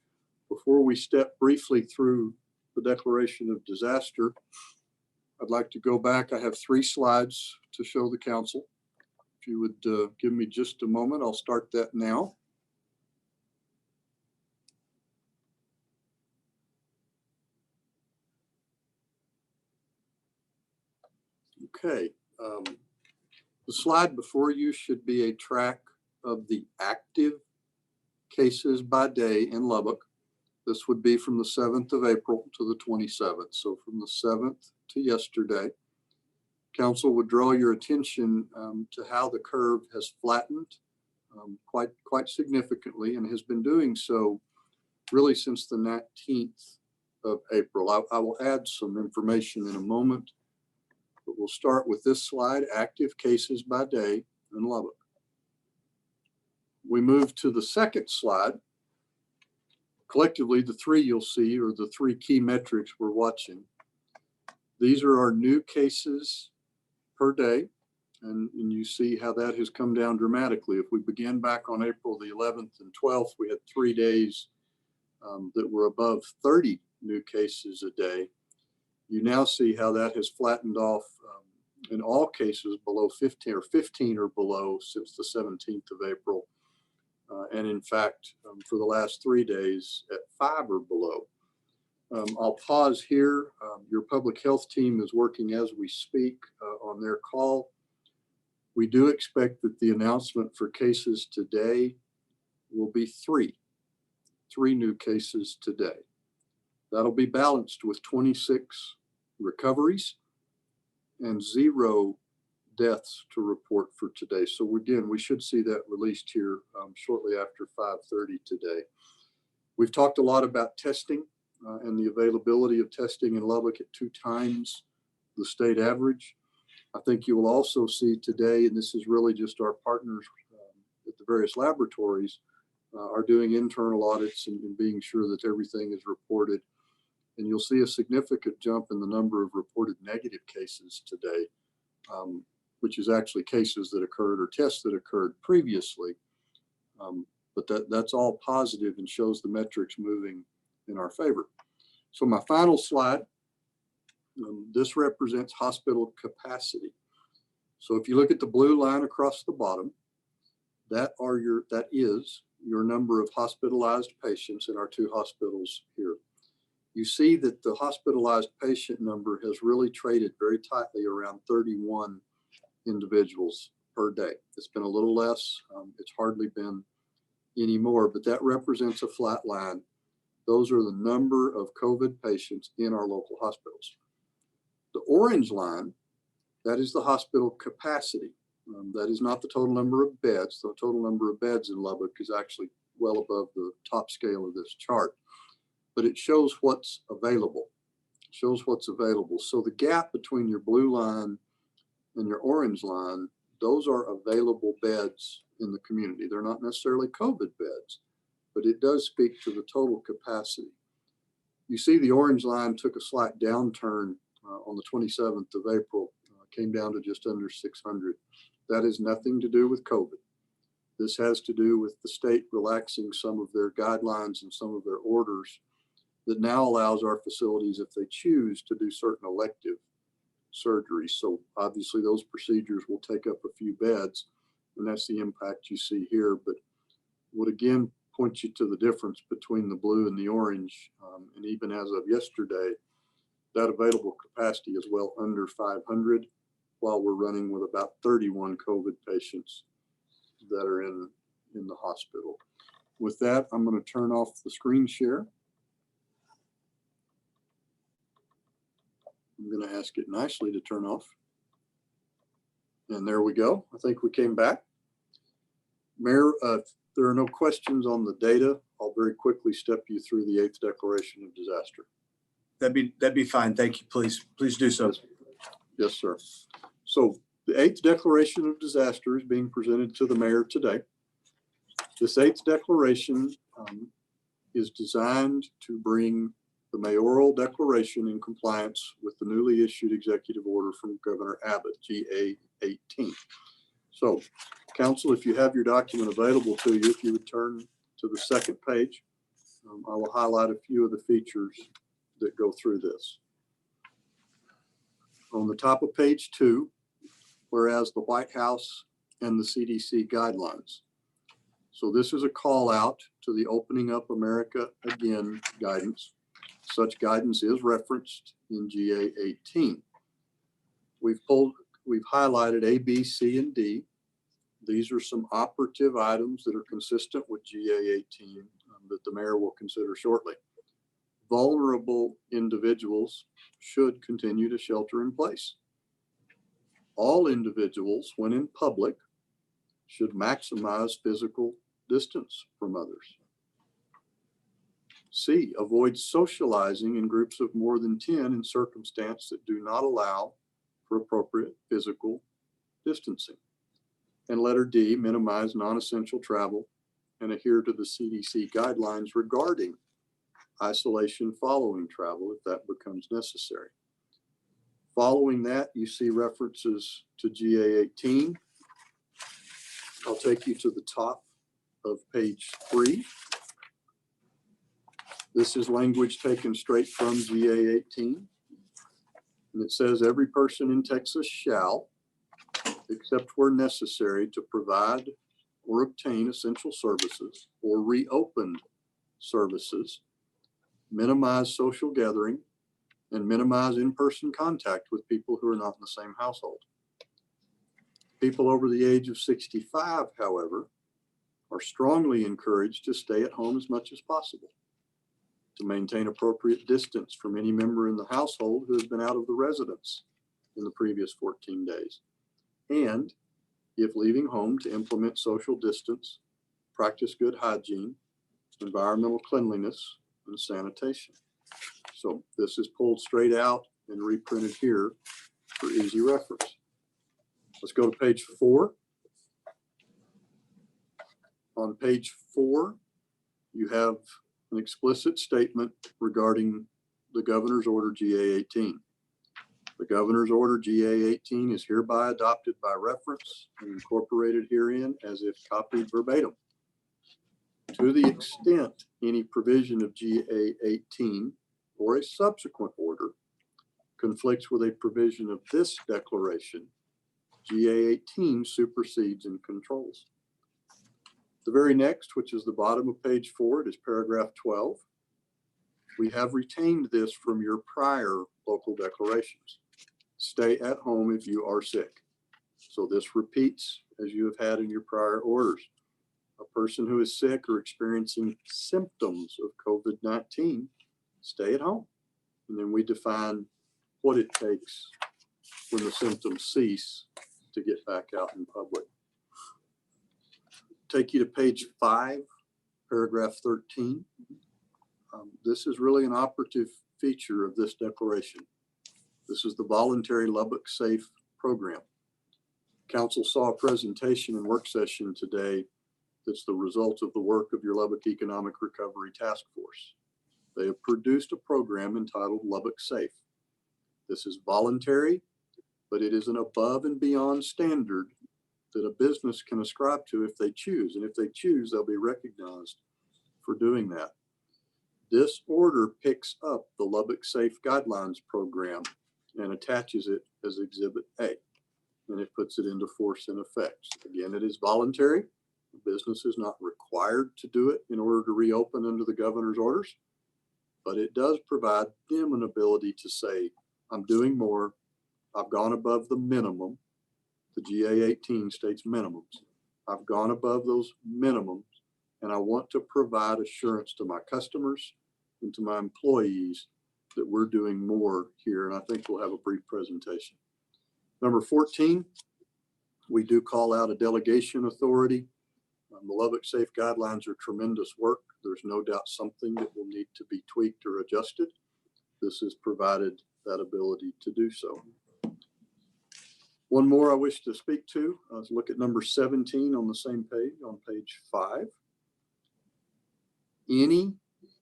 Before we step briefly through the declaration of disaster, I'd like to go back. I have 3 slides to show the council. If you would give me just a moment, I'll start that now. Okay. The slide before you should be a track of the active cases by day in Lubbock. This would be from the 7th of April to the 27th. So from the 7th to yesterday, council would draw your attention to how the curve has flattened quite significantly and has been doing so really since the 19th of April. I will add some information in a moment, but we'll start with this slide, active cases by day in Lubbock. We move to the second slide. Collectively, the 3 you'll see are the 3 key metrics we're watching. These are our new cases per day. And you see how that has come down dramatically. If we begin back on April the 11th and 12th, we had 3 days that were above 30 new cases a day. You now see how that has flattened off in all cases below 15 or 15 or below since the 17th of April. And in fact, for the last 3 days at 5 or below. I'll pause here. Your public health team is working as we speak on their call. We do expect that the announcement for cases today will be three new cases today. That'll be balanced with 26 recoveries and 0 deaths to report for today. So again, we should see that released here shortly after 5:30 today. We've talked a lot about testing and the availability of testing in Lubbock at 2 times the state average. I think you will also see today, and this is really just our partners at the various laboratories are doing internal audits and being sure that everything is reported. And you'll see a significant jump in the number of reported negative cases today, which is actually cases that occurred or tests that occurred previously. But that's all positive and shows the metrics moving in our favor. So my final slide, this represents hospital capacity. So if you look at the blue line across the bottom, that is your number of hospitalized patients in our 2 hospitals here. You see that the hospitalized patient number has really traded very tightly around 31 individuals per day. It's been a little less. It's hardly been any more, but that represents a flat line. Those are the number of COVID patients in our local hospitals. The orange line, that is the hospital capacity. That is not the total number of beds. The total number of beds in Lubbock is actually well above the top scale of this chart, but it shows what's available. It shows what's available. So the gap between your blue line and your orange line, those are available beds in the community. They're not necessarily COVID beds, but it does speak to the total capacity. You see the orange line took a slight downturn on the 27th of April, came down to just under 600. That has nothing to do with COVID. This has to do with the state relaxing some of their guidelines and some of their orders that now allows our facilities, if they choose, to do certain elective surgeries. So obviously those procedures will take up a few beds, and that's the impact you see here, but would again point you to the difference between the blue and the orange. And even as of yesterday, that available capacity is well under 500, while we're running with about 31 COVID patients that are in the hospital. With that, I'm going to turn off the screen share. I'm going to ask it nicely to turn off. And there we go. I think we came back. Mayor, if there are no questions on the data, I'll very quickly step you through the 8th declaration of disaster. That'd be fine. Thank you. Please do so. Yes, sir. So the 8th declaration of disaster is being presented to the mayor today. This 8th declaration is designed to bring the mayoral declaration in compliance with the newly issued executive order from Governor Abbott, GA 18. So, council, if you have your document available to you, if you would turn to the 2nd page, I will highlight a few of the features that go through this. On the top of page 2, whereas the White House and the CDC guidelines. So this is a call out to the Opening Up America Again guidance. Such guidance is referenced in GA 18. We've highlighted A, B, C, and D. These are some operative items that are consistent with GA 18 that the mayor will consider shortly. Vulnerable individuals should continue to shelter in place. All individuals, when in public, should maximize physical distance from others. C, avoid socializing in groups of more than 10 in circumstances that do not allow for appropriate physical distancing. And letter D, minimize non-essential travel and adhere to the CDC guidelines regarding isolation following travel if that becomes necessary. Following that, you see references to GA 18. I'll take you to the top of page 3. This is language taken straight from GA 18. And it says every person in Texas shall, except where necessary to provide or obtain essential services or reopen services, minimize social gathering, and minimize in-person contact with people who are not in the same household. People over the age of 65, however, are strongly encouraged to stay at home as much as possible, to maintain appropriate distance from any member in the household who has been out of the residence in the previous 14 days, and if leaving home, to implement social distance, practice good hygiene, environmental cleanliness, and sanitation. So this is pulled straight out and reprinted here for easy reference. Let's go to page 4. On page 4, you have an explicit statement regarding the Governor's Order GA 18. The Governor's Order GA 18 is hereby adopted by reference and incorporated herein as if copied verbatim. To the extent any provision of GA 18 or a subsequent order conflicts with a provision of this declaration, GA 18 supersedes and controls. The very next, which is the bottom of page 4, it is paragraph 12. We have retained this from your prior local declarations. Stay at home if you are sick. So this repeats as you have had in your prior orders. A person who is sick or experiencing symptoms of COVID-19, stay at home. And then we define what it takes when the symptoms cease to get back out in public. Take you to page 5, paragraph 13. This is really an operative feature of this declaration. This is the voluntary Lubbock Safe program. Council saw a presentation and work session today that's the result of the work of your Lubbock Economic Recovery Task Force. They have produced a program entitled Lubbock Safe. This is voluntary, but it is an above and beyond standard that a business can ascribe to if they choose. And if they choose, they'll be recognized for doing that. This order picks up the Lubbock Safe Guidelines program and attaches it as Exhibit A, and it puts it into force and effect. Again, it is voluntary. The business is not required to do it in order to reopen under the governor's orders, but it does provide them an ability to say, I'm doing more. I've gone above the minimum. The GA 18 states minimums. I've gone above those minimums, and I want to provide assurance to my customers and to my employees that we're doing more here. And I think we'll have a brief presentation. Number 14, we do call out a delegation authority. The Lubbock Safe Guidelines are tremendous work. There's no doubt something that will need to be tweaked or adjusted. This has provided that ability to do so. One more I wish to speak to. Let's look at number 17 on the same page, on page 5. Any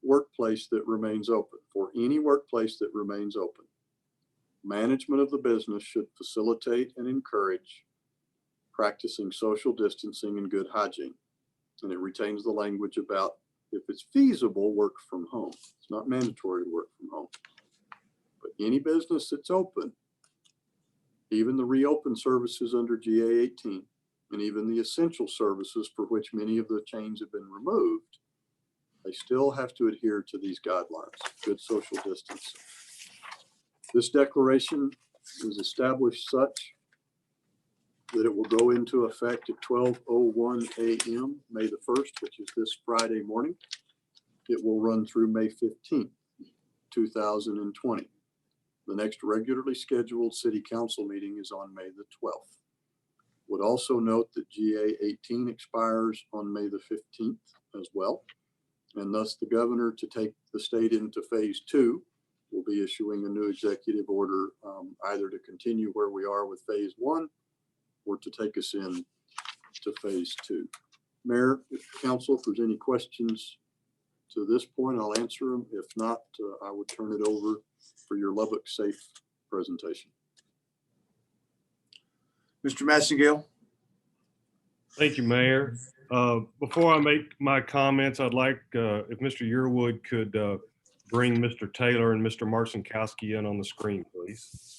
workplace that remains open, for any workplace that remains open, management of the business should facilitate and encourage practicing social distancing and good hygiene. And it retains the language about if it's feasible, work from home. It's not mandatory to work from home. But any business that's open, even the reopen services under GA 18, and even the essential services for which many of the chains have been removed, they still have to adhere to these guidelines, good social distancing. This declaration is established such that it will go into effect at 12:01 a.m. May the 1st, which is this Friday morning. It will run through May 15th, 2020. The next regularly scheduled city council meeting is on May the 12th. Would also note that GA 18 expires on May the 15th as well. And thus the governor, to take the state into phase 2, will be issuing a new executive order either to continue where we are with phase 1 or to take us in to phase 2. Mayor, council, if there's any questions to this point, I'll answer them. If not, I would turn it over for your Lubbock Safe presentation. Mr. Massengale? Thank you, Mayor. Before I make my comments, I'd like if Mr. Yearwood could bring Mr. Taylor and Mr. Marcinkowski in on the screen, please.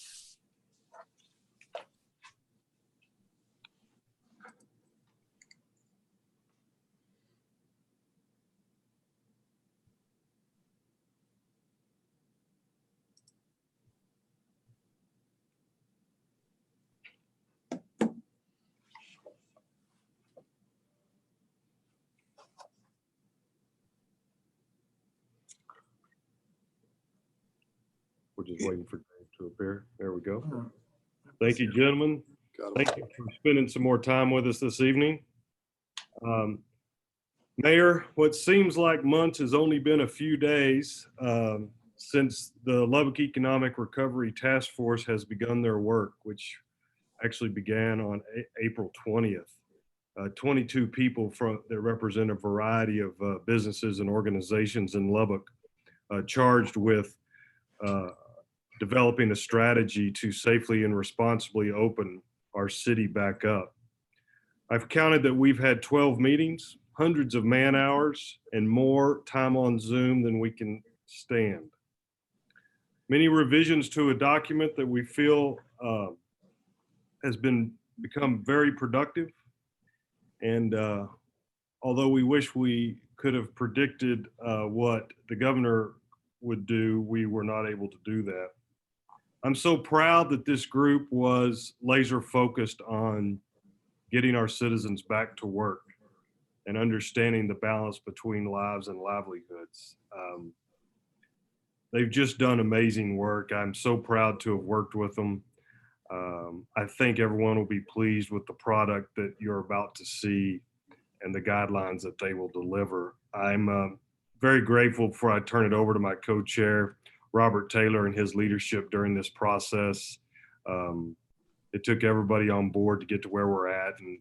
We're just waiting for Dave to appear. There we go. Thank you, gentlemen. Thank you for spending some more time with us this evening. Mayor, what seems like months has only been a few days since the Lubbock Economic Recovery Task Force has begun their work, which actually began on April 20th. 22 people that represent a variety of businesses and organizations in Lubbock charged with developing a strategy to safely and responsibly open our city back up. I've counted that we've had 12 meetings, hundreds of man hours, and more time on Zoom than we can stand. Many revisions to a document that we feel has become very productive. And although we wish we could have predicted what the governor would do, we were not able to do that. I'm so proud that this group was laser focused on getting our citizens back to work and understanding the balance between lives and livelihoods. They've just done amazing work. I'm so proud to have worked with them. I think everyone will be pleased with the product that you're about to see and the guidelines that they will deliver. I'm very grateful before I turn it over to my co-chair, Robert Taylor, and his leadership during this process. It took everybody on board to get to where we're at, and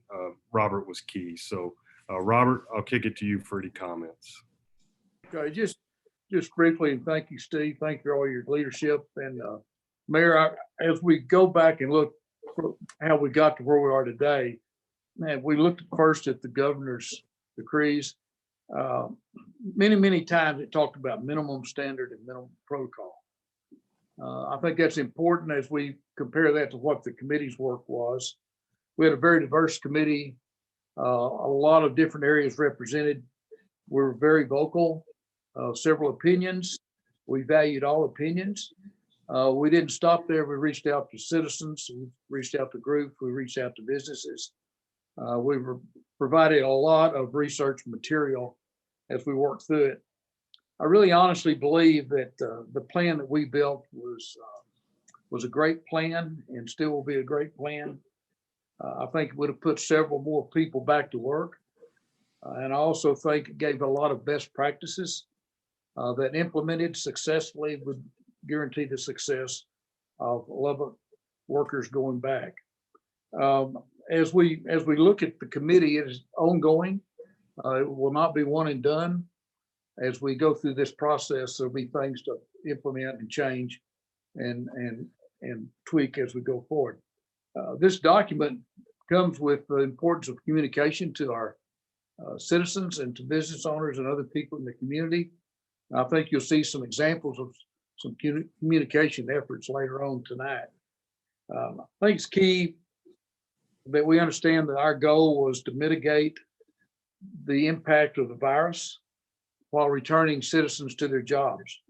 Robert was key. So Robert, I'll kick it to you for any comments. Okay, just briefly, and thank you, Steve. Thank you for all your leadership. And Mayor, as we go back and look for how we got to where we are today, man, we looked first at the governor's decrees. Many times it talked about minimum standard and minimum protocol. I think that's important as we compare that to what the committee's work was. We had a very diverse committee, a lot of different areas represented. We were very vocal, several opinions. We valued all opinions. We didn't stop there. We reached out to citizens, we reached out to groups, we reached out to businesses. We were provided a lot of research material as we worked through it. I really honestly believe that the plan that we built was a great plan and still will be a great plan. I think it would have put several more people back to work. And I also think it gave a lot of best practices that implemented successfully would guarantee the success of Lubbock workers going back. As we look at the committee, it is ongoing. It will not be one and done. As we go through this process, there'll be things to implement and change and tweak as we go forward. This document comes with the importance of communication to our citizens and to business owners and other people in the community. I think you'll see some examples of some communication efforts later on tonight. I think it's key that we understand that our goal was to mitigate the impact of the virus while returning citizens to their jobs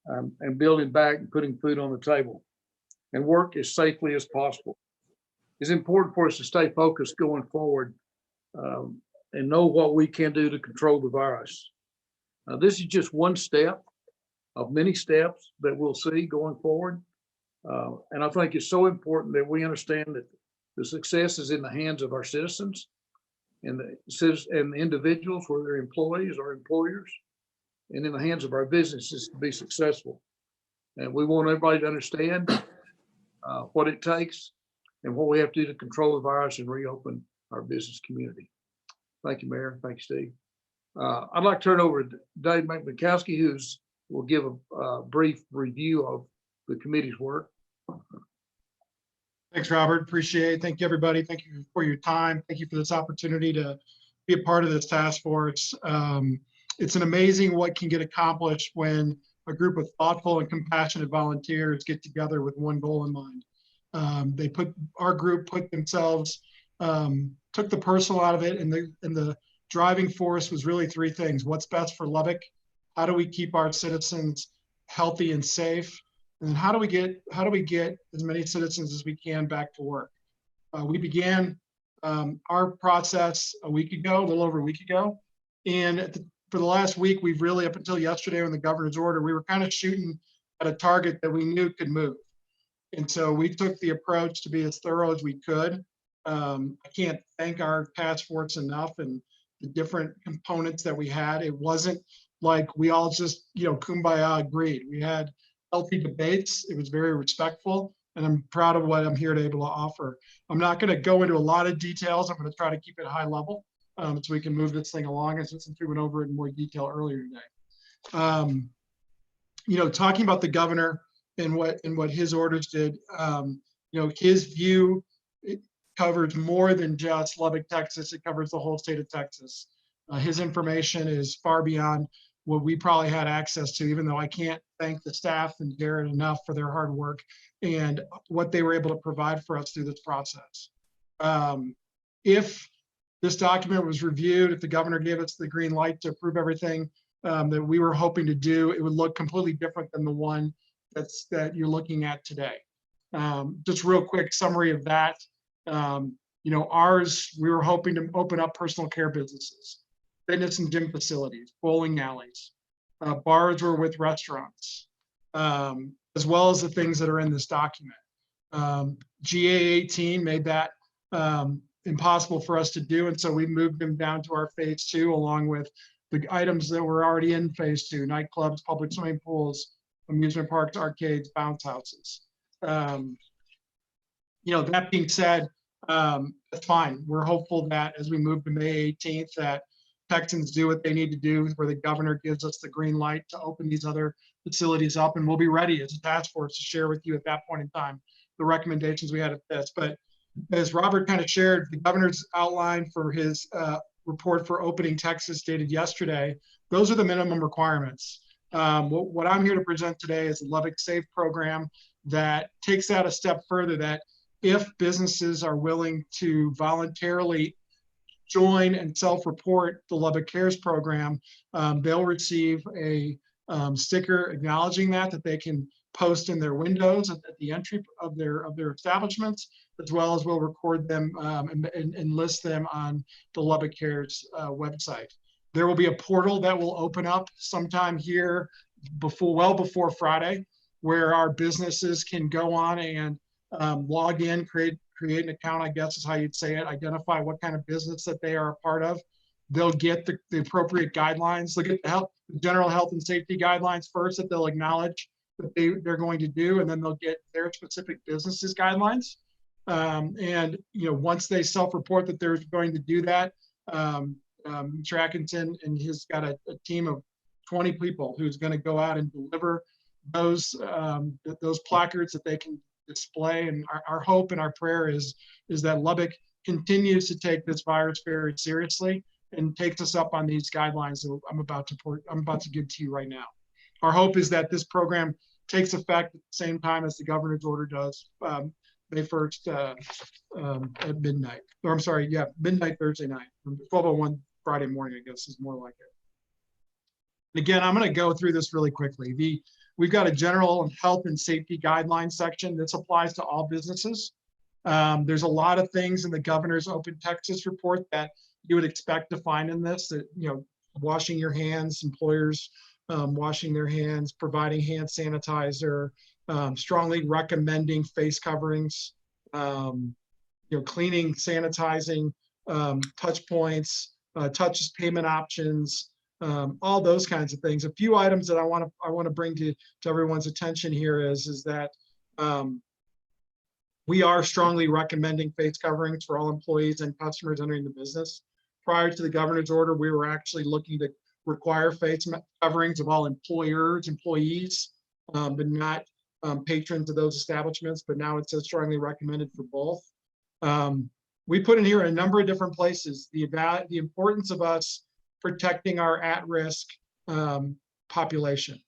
and building back and putting food on the table and work as safely as possible. It's important for us to stay focused going forward and know what we can do to control the virus. This is just one step of many steps that we'll see going forward. And I think it's so important that we understand that the success is in the hands of our citizens and the individuals, whether they're employees or employers, and in the hands of our businesses to be successful. And we want everybody to understand what it takes and what we have to do to control the virus and reopen our business community. Thank you, Mayor. Thank you, Steve. I'd like to turn over to Dave Marcinkowski, who will give a brief review of the committee's work. Thanks, Robert. Appreciate it. Thank you, everybody. Thank you for your time. Thank you for this opportunity to be a part of this task force. It's an amazing what can get accomplished when a group of thoughtful and compassionate volunteers get together with one goal in mind. Our group put themselves, took the personal out of it, and the driving force was really three things. What's best for Lubbock? How do we keep our citizens healthy and safe? And then how do we get as many citizens as we can back to work? We began our process a little over a week ago. And for the last week, we've really, up until yesterday when the governor's order, we were kind of shooting at a target that we knew could move. And so we took the approach to be as thorough as we could. I can't thank our task force enough and the different components that we had. It wasn't like we all just, kumbaya agreed. We had healthy debates. It was very respectful, and I'm proud of what I'm here to able to offer. I'm not going to go into a lot of details. I'm going to try to keep it high level so we can move this thing along, and since we went over it in more detail earlier today. Talking about the governor and what his orders did, his view, it covers more than just Lubbock, Texas. It covers the whole state of Texas. His information is far beyond what we probably had access to, even though I can't thank the staff and Garrett enough for their hard work and what they were able to provide for us through this process. If this document was reviewed, if the governor gave us the green light to approve everything that we were hoping to do, it would look completely different than the one that you're looking at today. Just real quick summary of that. Ours, we were hoping to open up personal care businesses, fitness and gym facilities, bowling alleys. Bars were with restaurants, as well as the things that are in this document. GA18 made that impossible for us to do, and so we moved them down to our phase 2, along with the items that were already in phase 2: nightclubs, public swimming pools, amusement parks, arcades, bounce houses. That being said, that's fine. We're hopeful that as we move to May 18th, that Texans do what they need to do, where the governor gives us the green light to open these other facilities up, and we'll be ready as a task force to share with you at that point in time the recommendations we had at this. But as Robert kind of shared, the governor's outline for his report for opening Texas dated yesterday, those are the minimum requirements. What I'm here to present today is the Lubbock Safe program that takes that a step further, that if businesses are willing to voluntarily join and self-report the Lubbock Cares program, they'll receive a sticker acknowledging that they can post in their windows at the entry of their establishments, as well as we'll record them and list them on the Lubbock Cares website. There will be a portal that will open up sometime here well before Friday, where our businesses can go on and log in, create an account, I guess is how you'd say it, identify what kind of business that they are a part of. They'll get the appropriate guidelines. They'll get the general health and safety guidelines first that they'll acknowledge that they're going to do, and then they'll get their specific businesses guidelines. Once they self-report that they're going to do that, Mr. Atkinson and he's got a team of 20 people who's going to go out and deliver those placards that they can display. And our hope and our prayer is that Lubbock continues to take this virus very seriously and takes us up on these guidelines that I'm about to give to you right now. Our hope is that this program takes effect at the same time as the governor's order does, May 1st at midnight. Or I'm sorry, yeah, midnight Thursday night, 12:01 Friday morning, I guess is more like it. And again, I'm going to go through this really quickly. We've got a general health and safety guidelines section. This applies to all businesses. There's a lot of things in the governor's Open Texas report that you would expect to find in this, that, washing your hands, employers washing their hands, providing hand sanitizer, strongly recommending face coverings, cleaning, sanitizing, touch points, touchless payment options, all those kinds of things. A few items that I want to bring to everyone's attention here is that we are strongly recommending face coverings for all employees and customers entering the business. Prior to the governor's order, we were actually looking to require face coverings of all employers, employees, but not patrons of those establishments, but now it says strongly recommended for both. We put in here a number of different places, the importance of us protecting our at-risk population.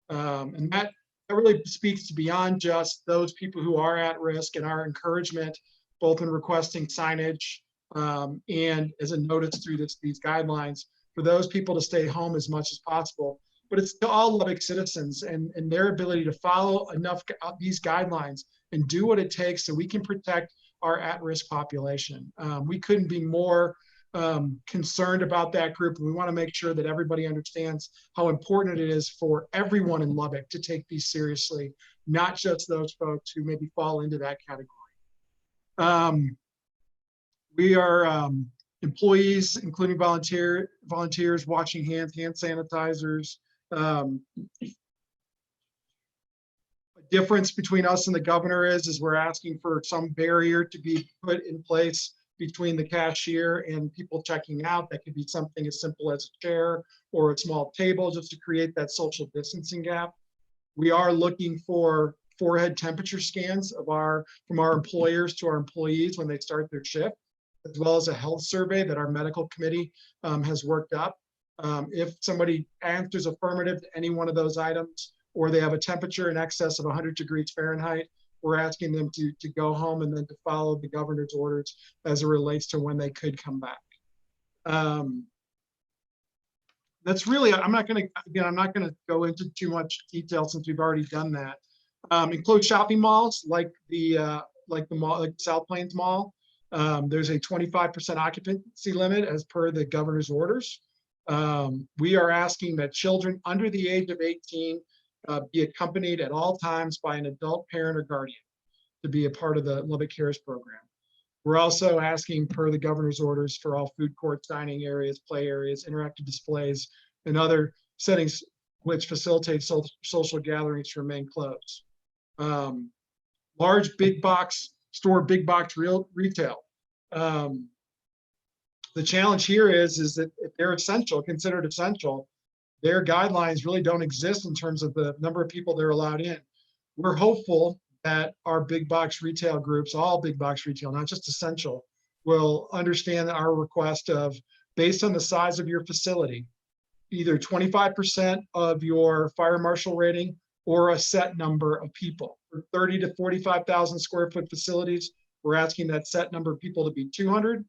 And that really speaks to beyond just those people who are at risk, and our encouragement, both in requesting signage and as a notice through these guidelines, for those people to stay home as much as possible. But it's to all Lubbock citizens and their ability to follow enough these guidelines and do what it takes so we can protect our at-risk population. We couldn't be more concerned about that group. And we want to make sure that everybody understands how important it is for everyone in Lubbock to take these seriously, not just those folks who maybe fall into that category. We are employees, including volunteers, washing hands, hand sanitizers. A difference between us and the governor is we're asking for some barrier to be put in place between the cashier and people checking out. That could be something as simple as a chair or a small table, just to create that social distancing gap. We are looking for forehead temperature scans from our employers to our employees when they start their shift, as well as a health survey that our medical committee has worked up. If somebody answers affirmative to any one of those items, or they have a temperature in excess of 100 degrees Fahrenheit, we're asking them to go home and then to follow the governor's orders as it relates to when they could come back. That's really, I'm not going to go into too much detail since we've already done that. Enclosed shopping malls like South Plains Mall, there's a 25% occupancy limit as per the governor's orders. We are asking that children under the age of 18 be accompanied at all times by an adult parent or guardian to be a part of the Lubbock Cares program. We're also asking, per the governor's orders, for all food courts, dining areas, play areas, interactive displays, and other settings which facilitate social gatherings to remain closed. Large big box store, big box retail. The challenge here is that if they're essential, considered essential, their guidelines really don't exist in terms of the number of people they're allowed in. We're hopeful that our big box retail groups, all big box retail, not just essential, will understand our request of, based on the size of your facility, either 25% of your fire marshal rating or a set number of people. For 30 to 45,000 square foot facilities, we're asking that set number of people to be 200,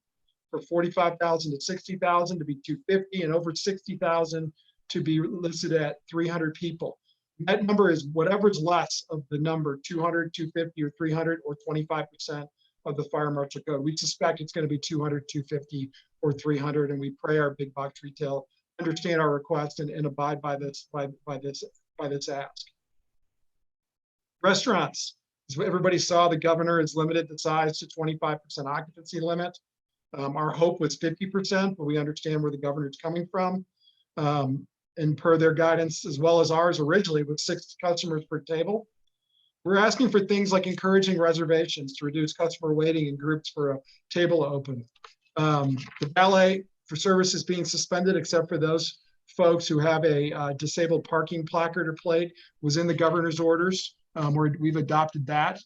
for 45,000 to 60,000 to be 250, and over 60,000 to be listed at 300 people. That number is whatever's less of the number, 200, 250, or 300, or 25% of the fire marshal code. We suspect it's going to be 200, 250, or 300, and we pray our big box retail understand our request and abide by this ask. Restaurants, as everybody saw, the governor has limited the size to 25% occupancy limit. Our hope was 50%, but we understand where the governor's coming from. And per their guidance, as well as ours originally, with 6 customers per table. We're asking for things like encouraging reservations to reduce customer waiting in groups for a table to open. The valet for services being suspended, except for those folks who have a disabled parking placard or plate, was in the governor's orders. We've adopted that.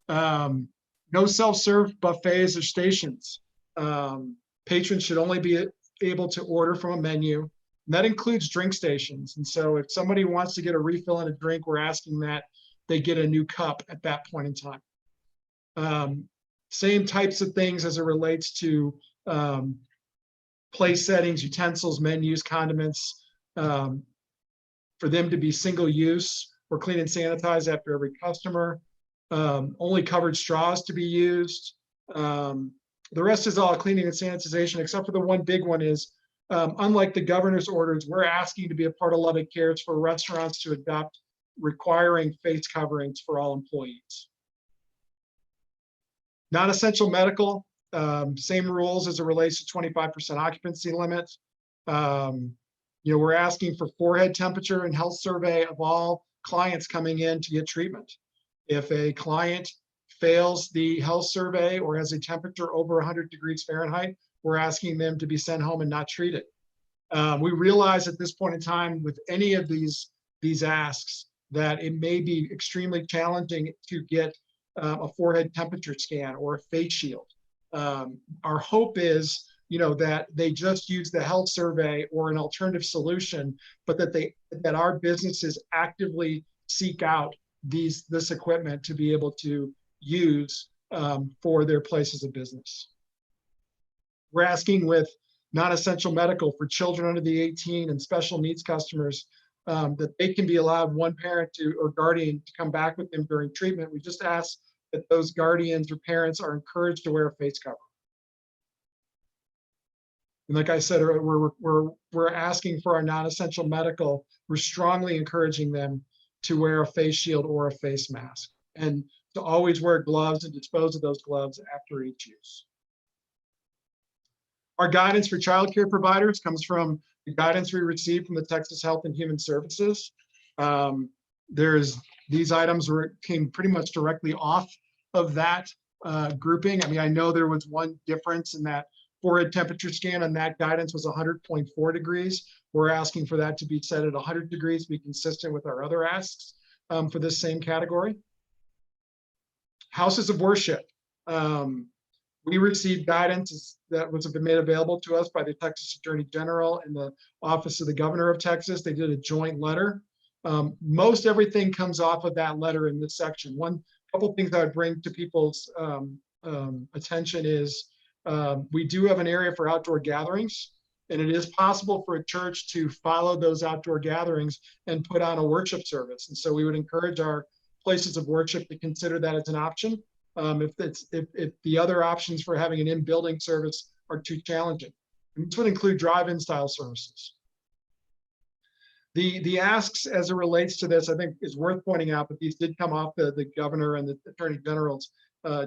No self-serve buffets or stations. Patrons should only be able to order from a menu. And that includes drink stations. And so if somebody wants to get a refill on a drink, we're asking that they get a new cup at that point in time. Same types of things as it relates to place settings, utensils, menus, condiments, for them to be single use or clean and sanitize after every customer. Only covered straws to be used. The rest is all cleaning and sanitization, except for the one big one is, unlike the governor's orders, we're asking to be a part of Lubbock Cares for restaurants to adopt requiring face coverings for all employees. Non-essential medical, same rules as it relates to 25% occupancy limit. We're asking for forehead temperature and health survey of all clients coming in to get treatment. If a client fails the health survey or has a temperature over 100 degrees Fahrenheit, we're asking them to be sent home and not treated. We realize at this point in time with any of these asks that it may be extremely challenging to get a forehead temperature scan or a face shield. Our hope is, that they just use the health survey or an alternative solution, but that our businesses actively seek out this equipment to be able to use for their places of business. We're asking with non-essential medical for children under the 18 and special needs customers that they can be allowed one parent or guardian to come back with them during treatment. We just ask that those guardians or parents are encouraged to wear a face cover. And like I said, we're asking for our non-essential medical. We're strongly encouraging them to wear a face shield or a face mask, and to always wear gloves and dispose of those gloves after each use. Our guidance for childcare providers comes from the guidance we received from the Texas Health and Human Services. These items came pretty much directly off of that grouping. I mean, I know there was one difference in that forehead temperature scan, and that guidance was 100.4 degrees. We're asking for that to be set at 100 degrees, to be consistent with our other asks for this same category. Houses of worship. We received guidance that was made available to us by the Texas Attorney General and the Office of the Governor of Texas. They did a joint letter. Most everything comes off of that letter in this section. Couple things I would bring to people's attention is we do have an area for outdoor gatherings, and it is possible for a church to follow those outdoor gatherings and put on a worship service. And so we would encourage our places of worship to consider that as an option if the other options for having an in-building service are too challenging. And this would include drive-in style services. The asks as it relates to this, I think, is worth pointing out, but these did come off the governor and the attorney general's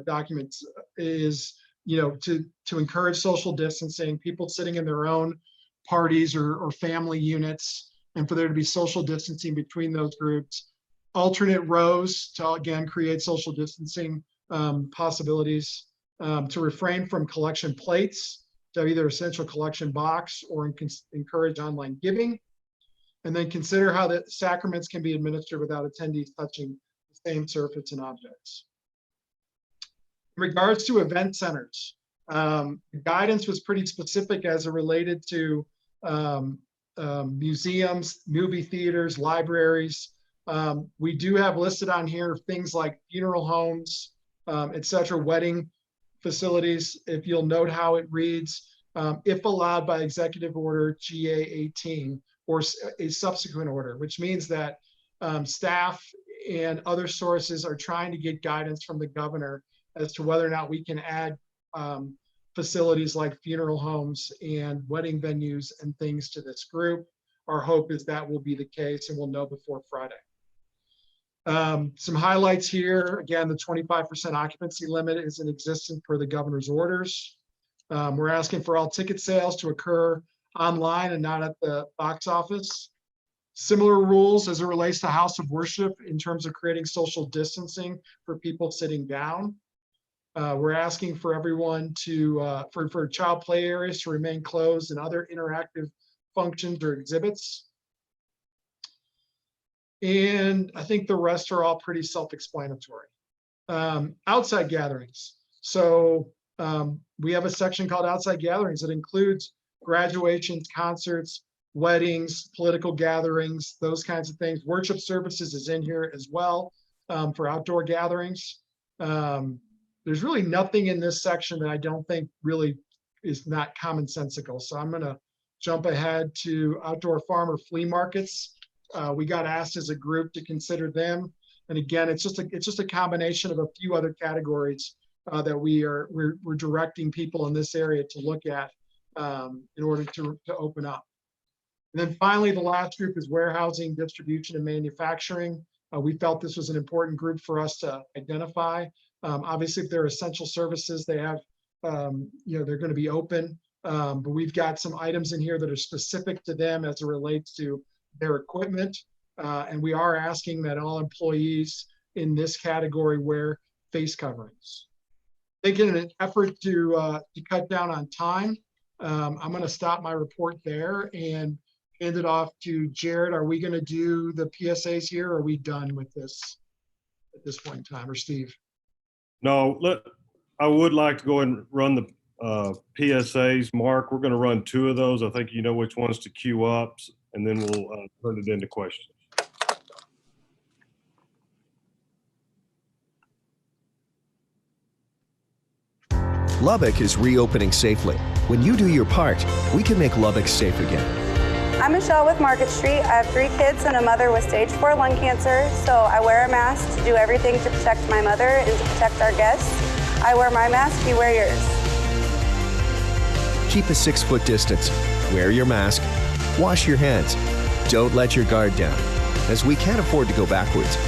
documents, is to encourage social distancing, people sitting in their own parties or family units, and for there to be social distancing between those groups. Alternate rows to, again, create social distancing possibilities, to refrain from collection plates, to have either a central collection box or encourage online giving. And then consider how the sacraments can be administered without attendees touching the same surface and objects. In regards to event centers, the guidance was pretty specific as it related to museums, movie theaters, libraries. We do have listed on here things like funeral homes, et cetera, wedding facilities. If you'll note how it reads, if allowed by executive order GA 18 or a subsequent order, which means that staff and other sources are trying to get guidance from the governor as to whether or not we can add facilities like funeral homes and wedding venues and things to this group. Our hope is that will be the case, and we'll know before Friday. Some highlights here. Again, the 25% occupancy limit is in existence per the governor's orders. We're asking for all ticket sales to occur online and not at the box office. Similar rules as it relates to house of worship in terms of creating social distancing for people sitting down. We're asking for everyone to, for child play areas to remain closed and other interactive functions or exhibits. And I think the rest are all pretty self-explanatory. Outside gatherings. So we have a section called outside gatherings that includes graduations, concerts, weddings, political gatherings, those kinds of things. Worship services is in here as well for outdoor gatherings. There's really nothing in this section that I don't think really is not commonsensical. So I'm gonna jump ahead to outdoor farm or flea markets. We got asked as a group to consider them. And again, it's just a combination of a few other categories that we're directing people in this area to look at in order to open up. And then finally, the last group is warehousing, distribution, and manufacturing. We felt this was an important group for us to identify. Obviously, if they're essential services, they have, they're going to be open. But we've got some items in here that are specific to them as it relates to their equipment. And we are asking that all employees in this category wear face coverings. I think in an effort to cut down on time, I'm going to stop my report there and hand it off to Jared. Are we going to do the PSAs here, or are we done with this at this point in time, or Steve? No, I would like to go and run the PSAs. Mark, we're going to run 2 of those. I think you know which ones to queue up, and then we'll turn it into questions. Lubbock is reopening safely. When you do your part, we can make Lubbock safe again. I'm Michelle with Market Street. I have 3 kids and a mother with stage 4 lung cancer, so I wear a mask to do everything to protect my mother and to protect our guests. I wear my mask, you wear yours. Keep a 6-foot distance. Wear your mask. Wash your hands. Don't let your guard down, as we can't afford to go backwards.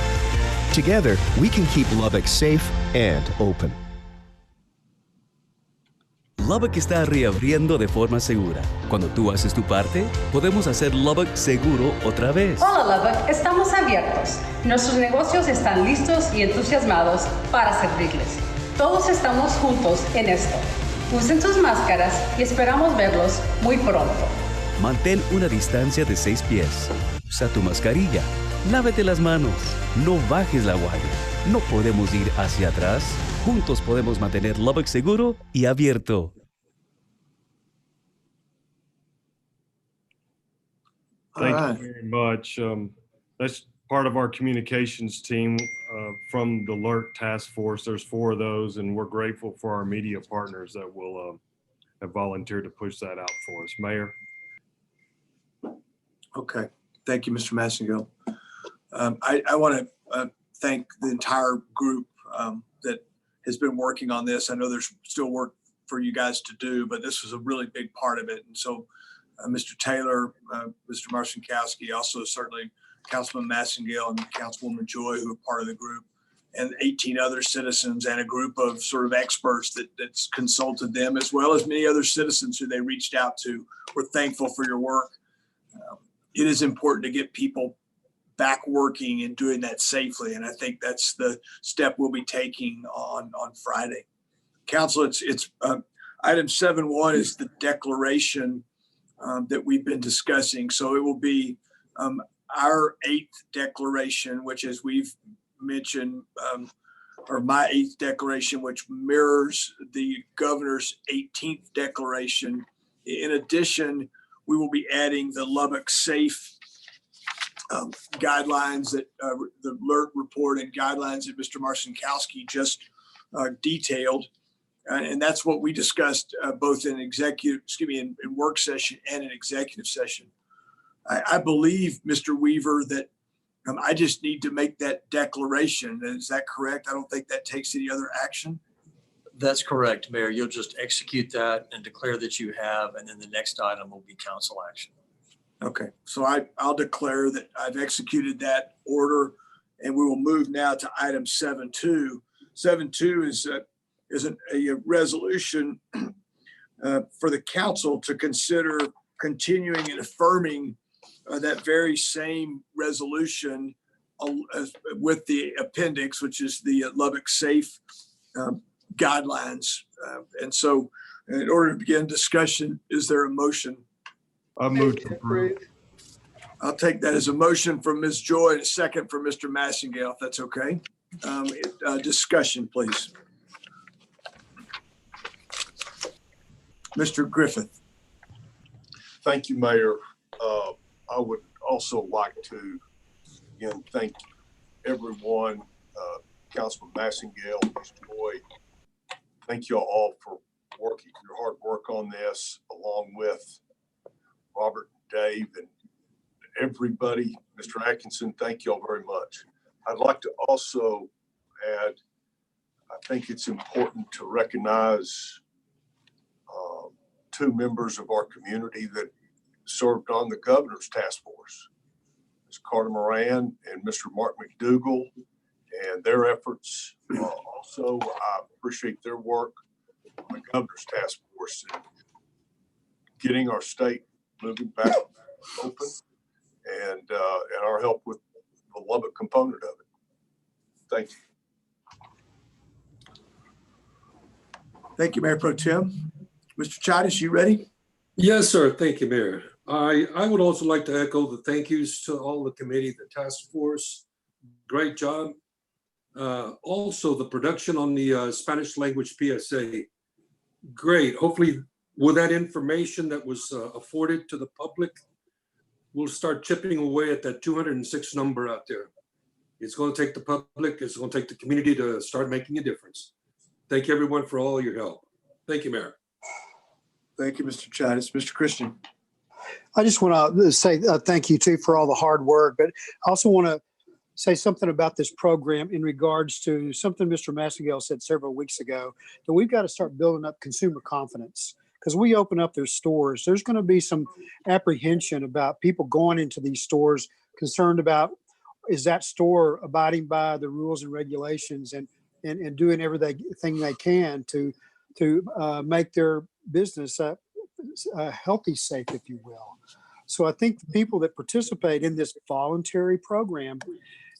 Together, we can keep Lubbock safe and open. Lubbock está reabriendo de forma segura. Cuando tú haces tu parte, podemos hacer Lubbock seguro otra vez. Hola Lubbock, estamos abiertos. Nuestros negocios están listos y entusiasmados para servirles. Todos estamos juntos en esto. Usen sus máscaras y esperamos verlos muy pronto. Mantén una distancia de 6 pies. Usa tu mascarilla. Lávate las manos. No bajes la guardia. No podemos ir hacia atrás. Juntos podemos mantener Lubbock seguro y abierto. Thank you very much. That's part of our communications team from the ALERT task force. There's 4 of those, and we're grateful for our media partners that will have volunteered to push that out for us. Mayor. Okay, thank you, Mr. Massengill. I want to thank the entire group that has been working on this. I know there's still work for you guys to do, but this was a really big part of it. And so Mr. Taylor, Mr. Marcinkowski, also certainly Councilman Massengill and Councilwoman Joy, who are part of the group, and 18 other citizens and a group of sort of experts that's consulted them, as well as many other citizens who they reached out to. We're thankful for your work. It is important to get people back working and doing that safely. And I think that's the step we'll be taking on Friday. Council, it's item 7.1 is the declaration that we've been discussing. So it will be our 8th declaration, which, as we've mentioned, or my 8th declaration, which mirrors the governor's 18th declaration. In addition, we will be adding the Lubbock Safe guidelines that the ALERT report and guidelines that Mr. Marcinkowski just detailed. And that's what we discussed both in in work session and in executive session. I believe, Mr. Weaver, that I just need to make that declaration. Is that correct? I don't think that takes any other action. That's correct, Mayor. You'll just execute that and declare that you have, and then the next item will be council action. Okay, so I'll declare that I've executed that order, and we will move now to item 7.2. 7.2 is a resolution for the council to consider continuing and affirming that very same resolution with the appendix, which is the Lubbock Safe guidelines. And so in order to begin discussion, is there a motion? I move to approve. I'll take that as a motion from Ms. Joy and a second from Mr. Massengill, if that's okay. Discussion, please. Mr. Griffith. Thank you, Mayor. I would also like to again thank everyone, Councilman Massengill, Ms. Joy. Thank you all for working your hard work on this, along with Robert, Dave, and everybody. Mr. Atkinson, thank you all very much. I'd like to also add, I think it's important to recognize 2 members of our community that served on the governor's task force, Ms. Carter Moran and Mr. Mark McDougall, and their efforts. Also, I appreciate their work on the governor's task force and getting our state moving back open, and our help with the Lubbock component of it. Thank you. Thank you, Mayor Pro Tem. Mr. Childers, you ready? Yes, sir. Thank you, Mayor. I would also like to echo the thank yous to all the committee, the task force. Great job. Also, the production on the Spanish language PSA. Great. Hopefully, with that information that was afforded to the public, we'll start chipping away at that 206 number out there. It's going to take the public, it's going to take the community to start making a difference. Thank you, everyone, for all your help. Thank you, Mayor. Thank you, Mr. Chavez. Mr. Christian. I just want to say thank you too for all the hard work, but I also want to say something about this program in regards to something Mr. Massaguel said several weeks ago, that we've got to start building up consumer confidence. Because we open up their stores, there's going to be some apprehension about people going into these stores concerned about, is that store abiding by the rules and regulations and doing everything they can to make their business healthy, safe, if you will. So I think the people that participate in this voluntary program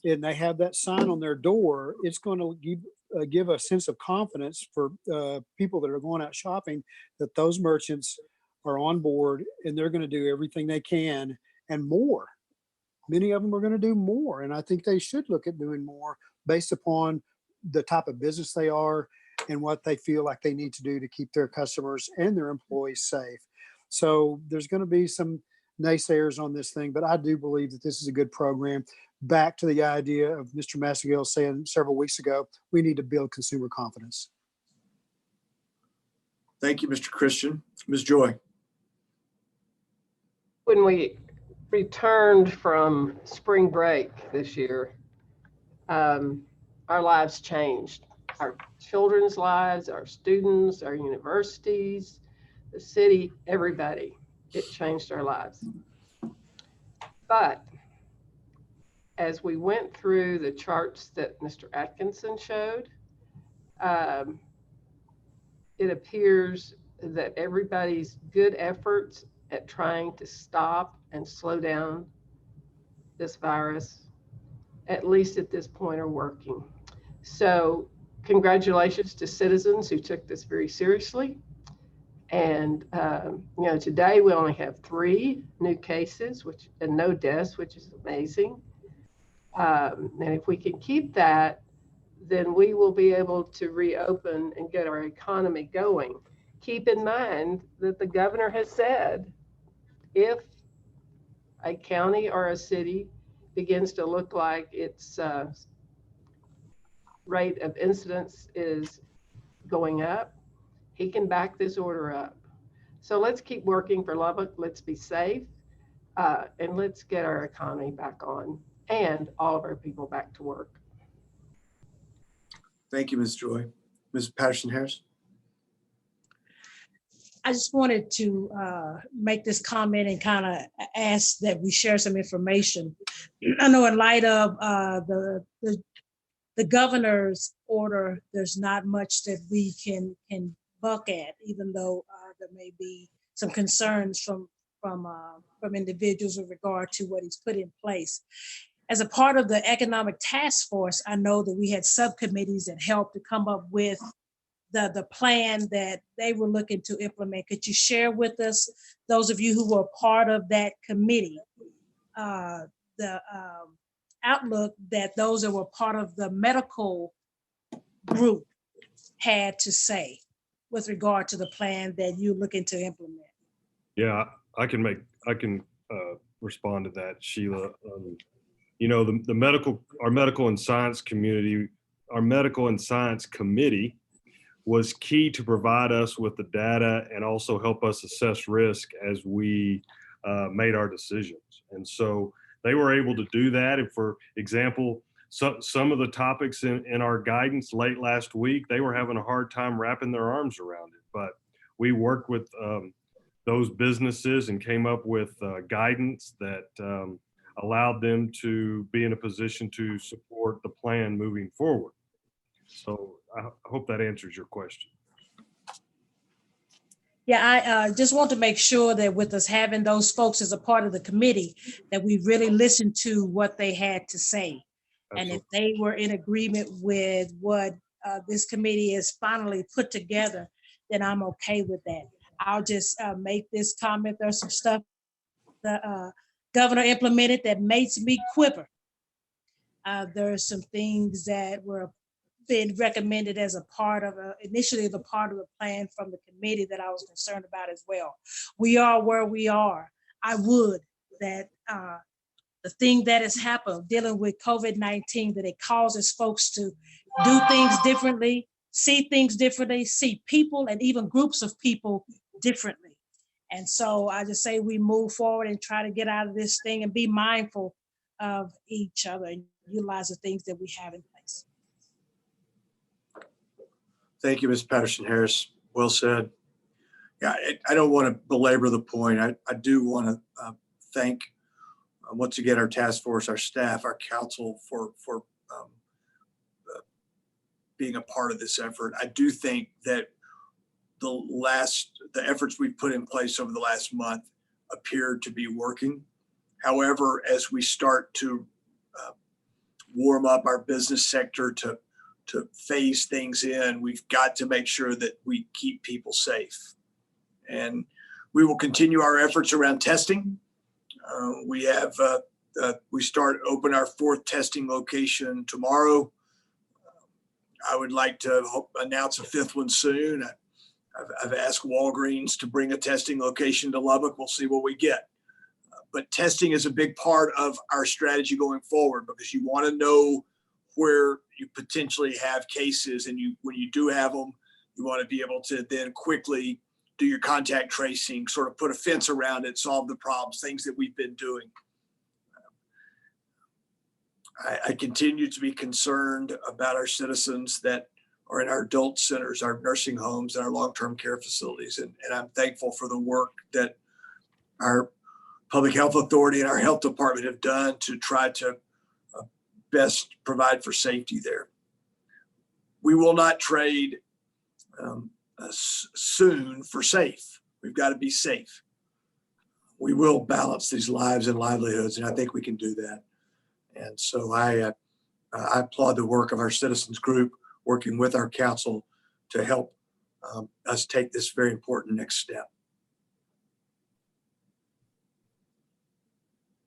and they have that sign on their door, it's going to give a sense of confidence for people that are going out shopping that those merchants are on board and they're going to do everything they can and more. Many of them are going to do more. And I think they should look at doing more based upon the type of business they are and what they feel like they need to do to keep their customers and their employees safe. So there's going to be some naysayers on this thing, but I do believe that this is a good program. Back to the idea of Mr. Massaguel saying several weeks ago, we need to build consumer confidence. Thank you, Mr. Christian. Ms. Joy. When we returned from spring break this year, our lives changed. Our children's lives, our students, our universities, the city, everybody. It changed our lives. But as we went through the charts that Mr. Atkinson showed, it appears that everybody's good efforts at trying to stop and slow down this virus, at least at this point, are working. So congratulations to citizens who took this very seriously. And today we only have 3 new cases, and no deaths, which is amazing. And if we can keep that, then we will be able to reopen and get our economy going. Keep in mind that the governor has said, if a county or a city begins to look like its rate of incidence is going up, he can back this order up. So let's keep working for Lubbock. Let's be safe, and let's get our economy back on and all of our people back to work. Thank you, Ms. Joy. Ms. Patterson-Harris. I just wanted to make this comment and kind of ask that we share some information. I know in light of the governor's order, there's not much that we can buck at, even though there may be some concerns from individuals with regard to what he's put in place. As a part of the economic task force, I know that we had subcommittees that helped to come up with the plan that they were looking to implement. Could you share with us, those of you who were part of that committee, the outlook that those that were part of the medical group had to say with regard to the plan that you're looking to implement? Yeah, I can respond to that, Sheila. Our medical and science community, our medical and science committee was key to provide us with the data and also help us assess risk as we made our decisions. And so they were able to do that. And for example, some of the topics in our guidance late last week, they were having a hard time wrapping their arms around it. But we worked with those businesses and came up with guidance that allowed them to be in a position to support the plan moving forward. So I hope that answers your question. Yeah, I just want to make sure that with us having those folks as a part of the committee, that we really listened to what they had to say. Absolutely. And if they were in agreement with what this committee has finally put together, then I'm okay with that. I'll just make this comment. There's some stuff the governor implemented that makes me quiver. There are some things that were been recommended as a part of initially as a part of the plan from the committee that I was concerned about as well. We are where we are. I would that the thing that has happened dealing with COVID-19, that it causes folks to do things differently, see things differently, see people and even groups of people differently. And so I just say we move forward and try to get out of this thing and be mindful of each other and utilize the things that we have in place. Thank you, Ms. Patterson-Harris. Well said. Yeah, I don't want to belabor the point. I do want to thank once again our task force, our staff, our council for being a part of this effort. I do think that the efforts we've put in place over the last month appear to be working. However, as we start to warm up our business sector to phase things in, we've got to make sure that we keep people safe. And we will continue our efforts around testing. We open our 4th testing location tomorrow. I would like to announce a 5th one soon. I've asked Walgreens to bring a testing location to Lubbock. We'll see what we get. But testing is a big part of our strategy going forward, because you want to know where you potentially have cases, and when you do have them, you want to be able to then quickly do your contact tracing, sort of put a fence around it, solve the problems, things that we've been doing. I continue to be concerned about our citizens that are in our adult centers, our nursing homes, and our long-term care facilities. And I'm thankful for the work that our Public Health Authority and our health department have done to try to best provide for safety there. We will not trade soon for safe. We've got to be safe. We will balance these lives and livelihoods, and I think we can do that. And so I applaud the work of our citizens group working with our council to help us take this very important next step.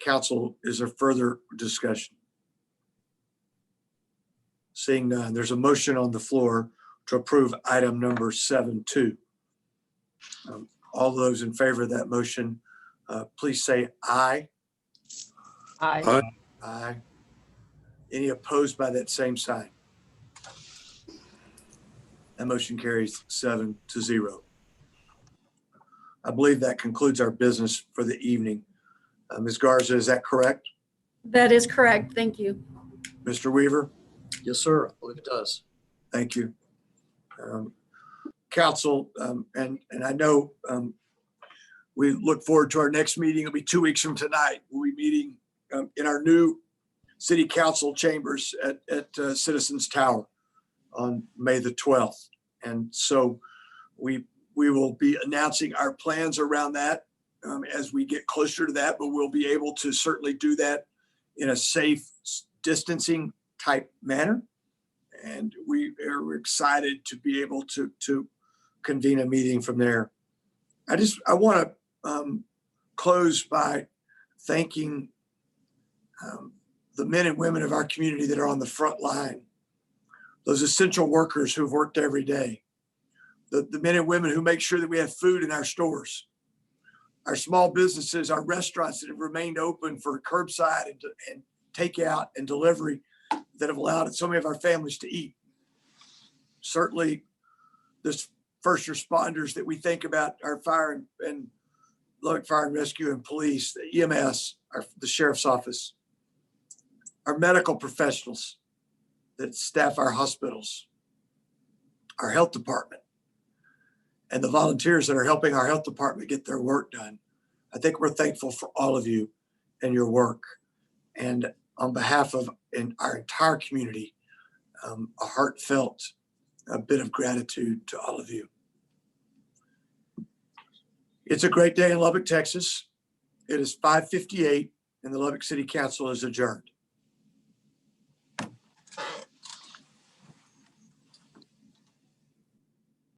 Council, is there further discussion? Seeing none, there's a motion on the floor to approve item number 7.2. All those in favor of that motion, please say aye. Aye. Aye. Aye. Any opposed by that same sign? That motion carries 7-0. I believe that concludes our business for the evening. Ms. Garza, is that correct? That is correct. Thank you. Mr. Weaver? Yes, sir. I believe it does. Thank you. Council, and I know we look forward to our next meeting. It'll be 2 weeks from tonight. We'll be meeting in our new city council chambers at Citizens Tower on May the 12th. And so we will be announcing our plans around that as we get closer to that, but we'll be able to certainly do that in a safe distancing type manner. And we are excited to be able to convene a meeting from there. I want to close by thanking the men and women of our community that are on the front line, those essential workers who've worked every day, the men and women who make sure that we have food in our stores, our small businesses, our restaurants that have remained open for curbside and takeout and delivery that have allowed so many of our families to eat. Certainly, this first responders that we think about, our fire and Lubbock Fire and Rescue and Police, the EMS, the Sheriff's Office, our medical professionals that staff our hospitals, our health department, and the volunteers that are helping our health department get their work done. I think we're thankful for all of you and your work. And on behalf of our entire community, a heartfelt bit of gratitude to all of you. It's a great day in Lubbock, Texas. It is 5:58 and the Lubbock City Council is adjourned.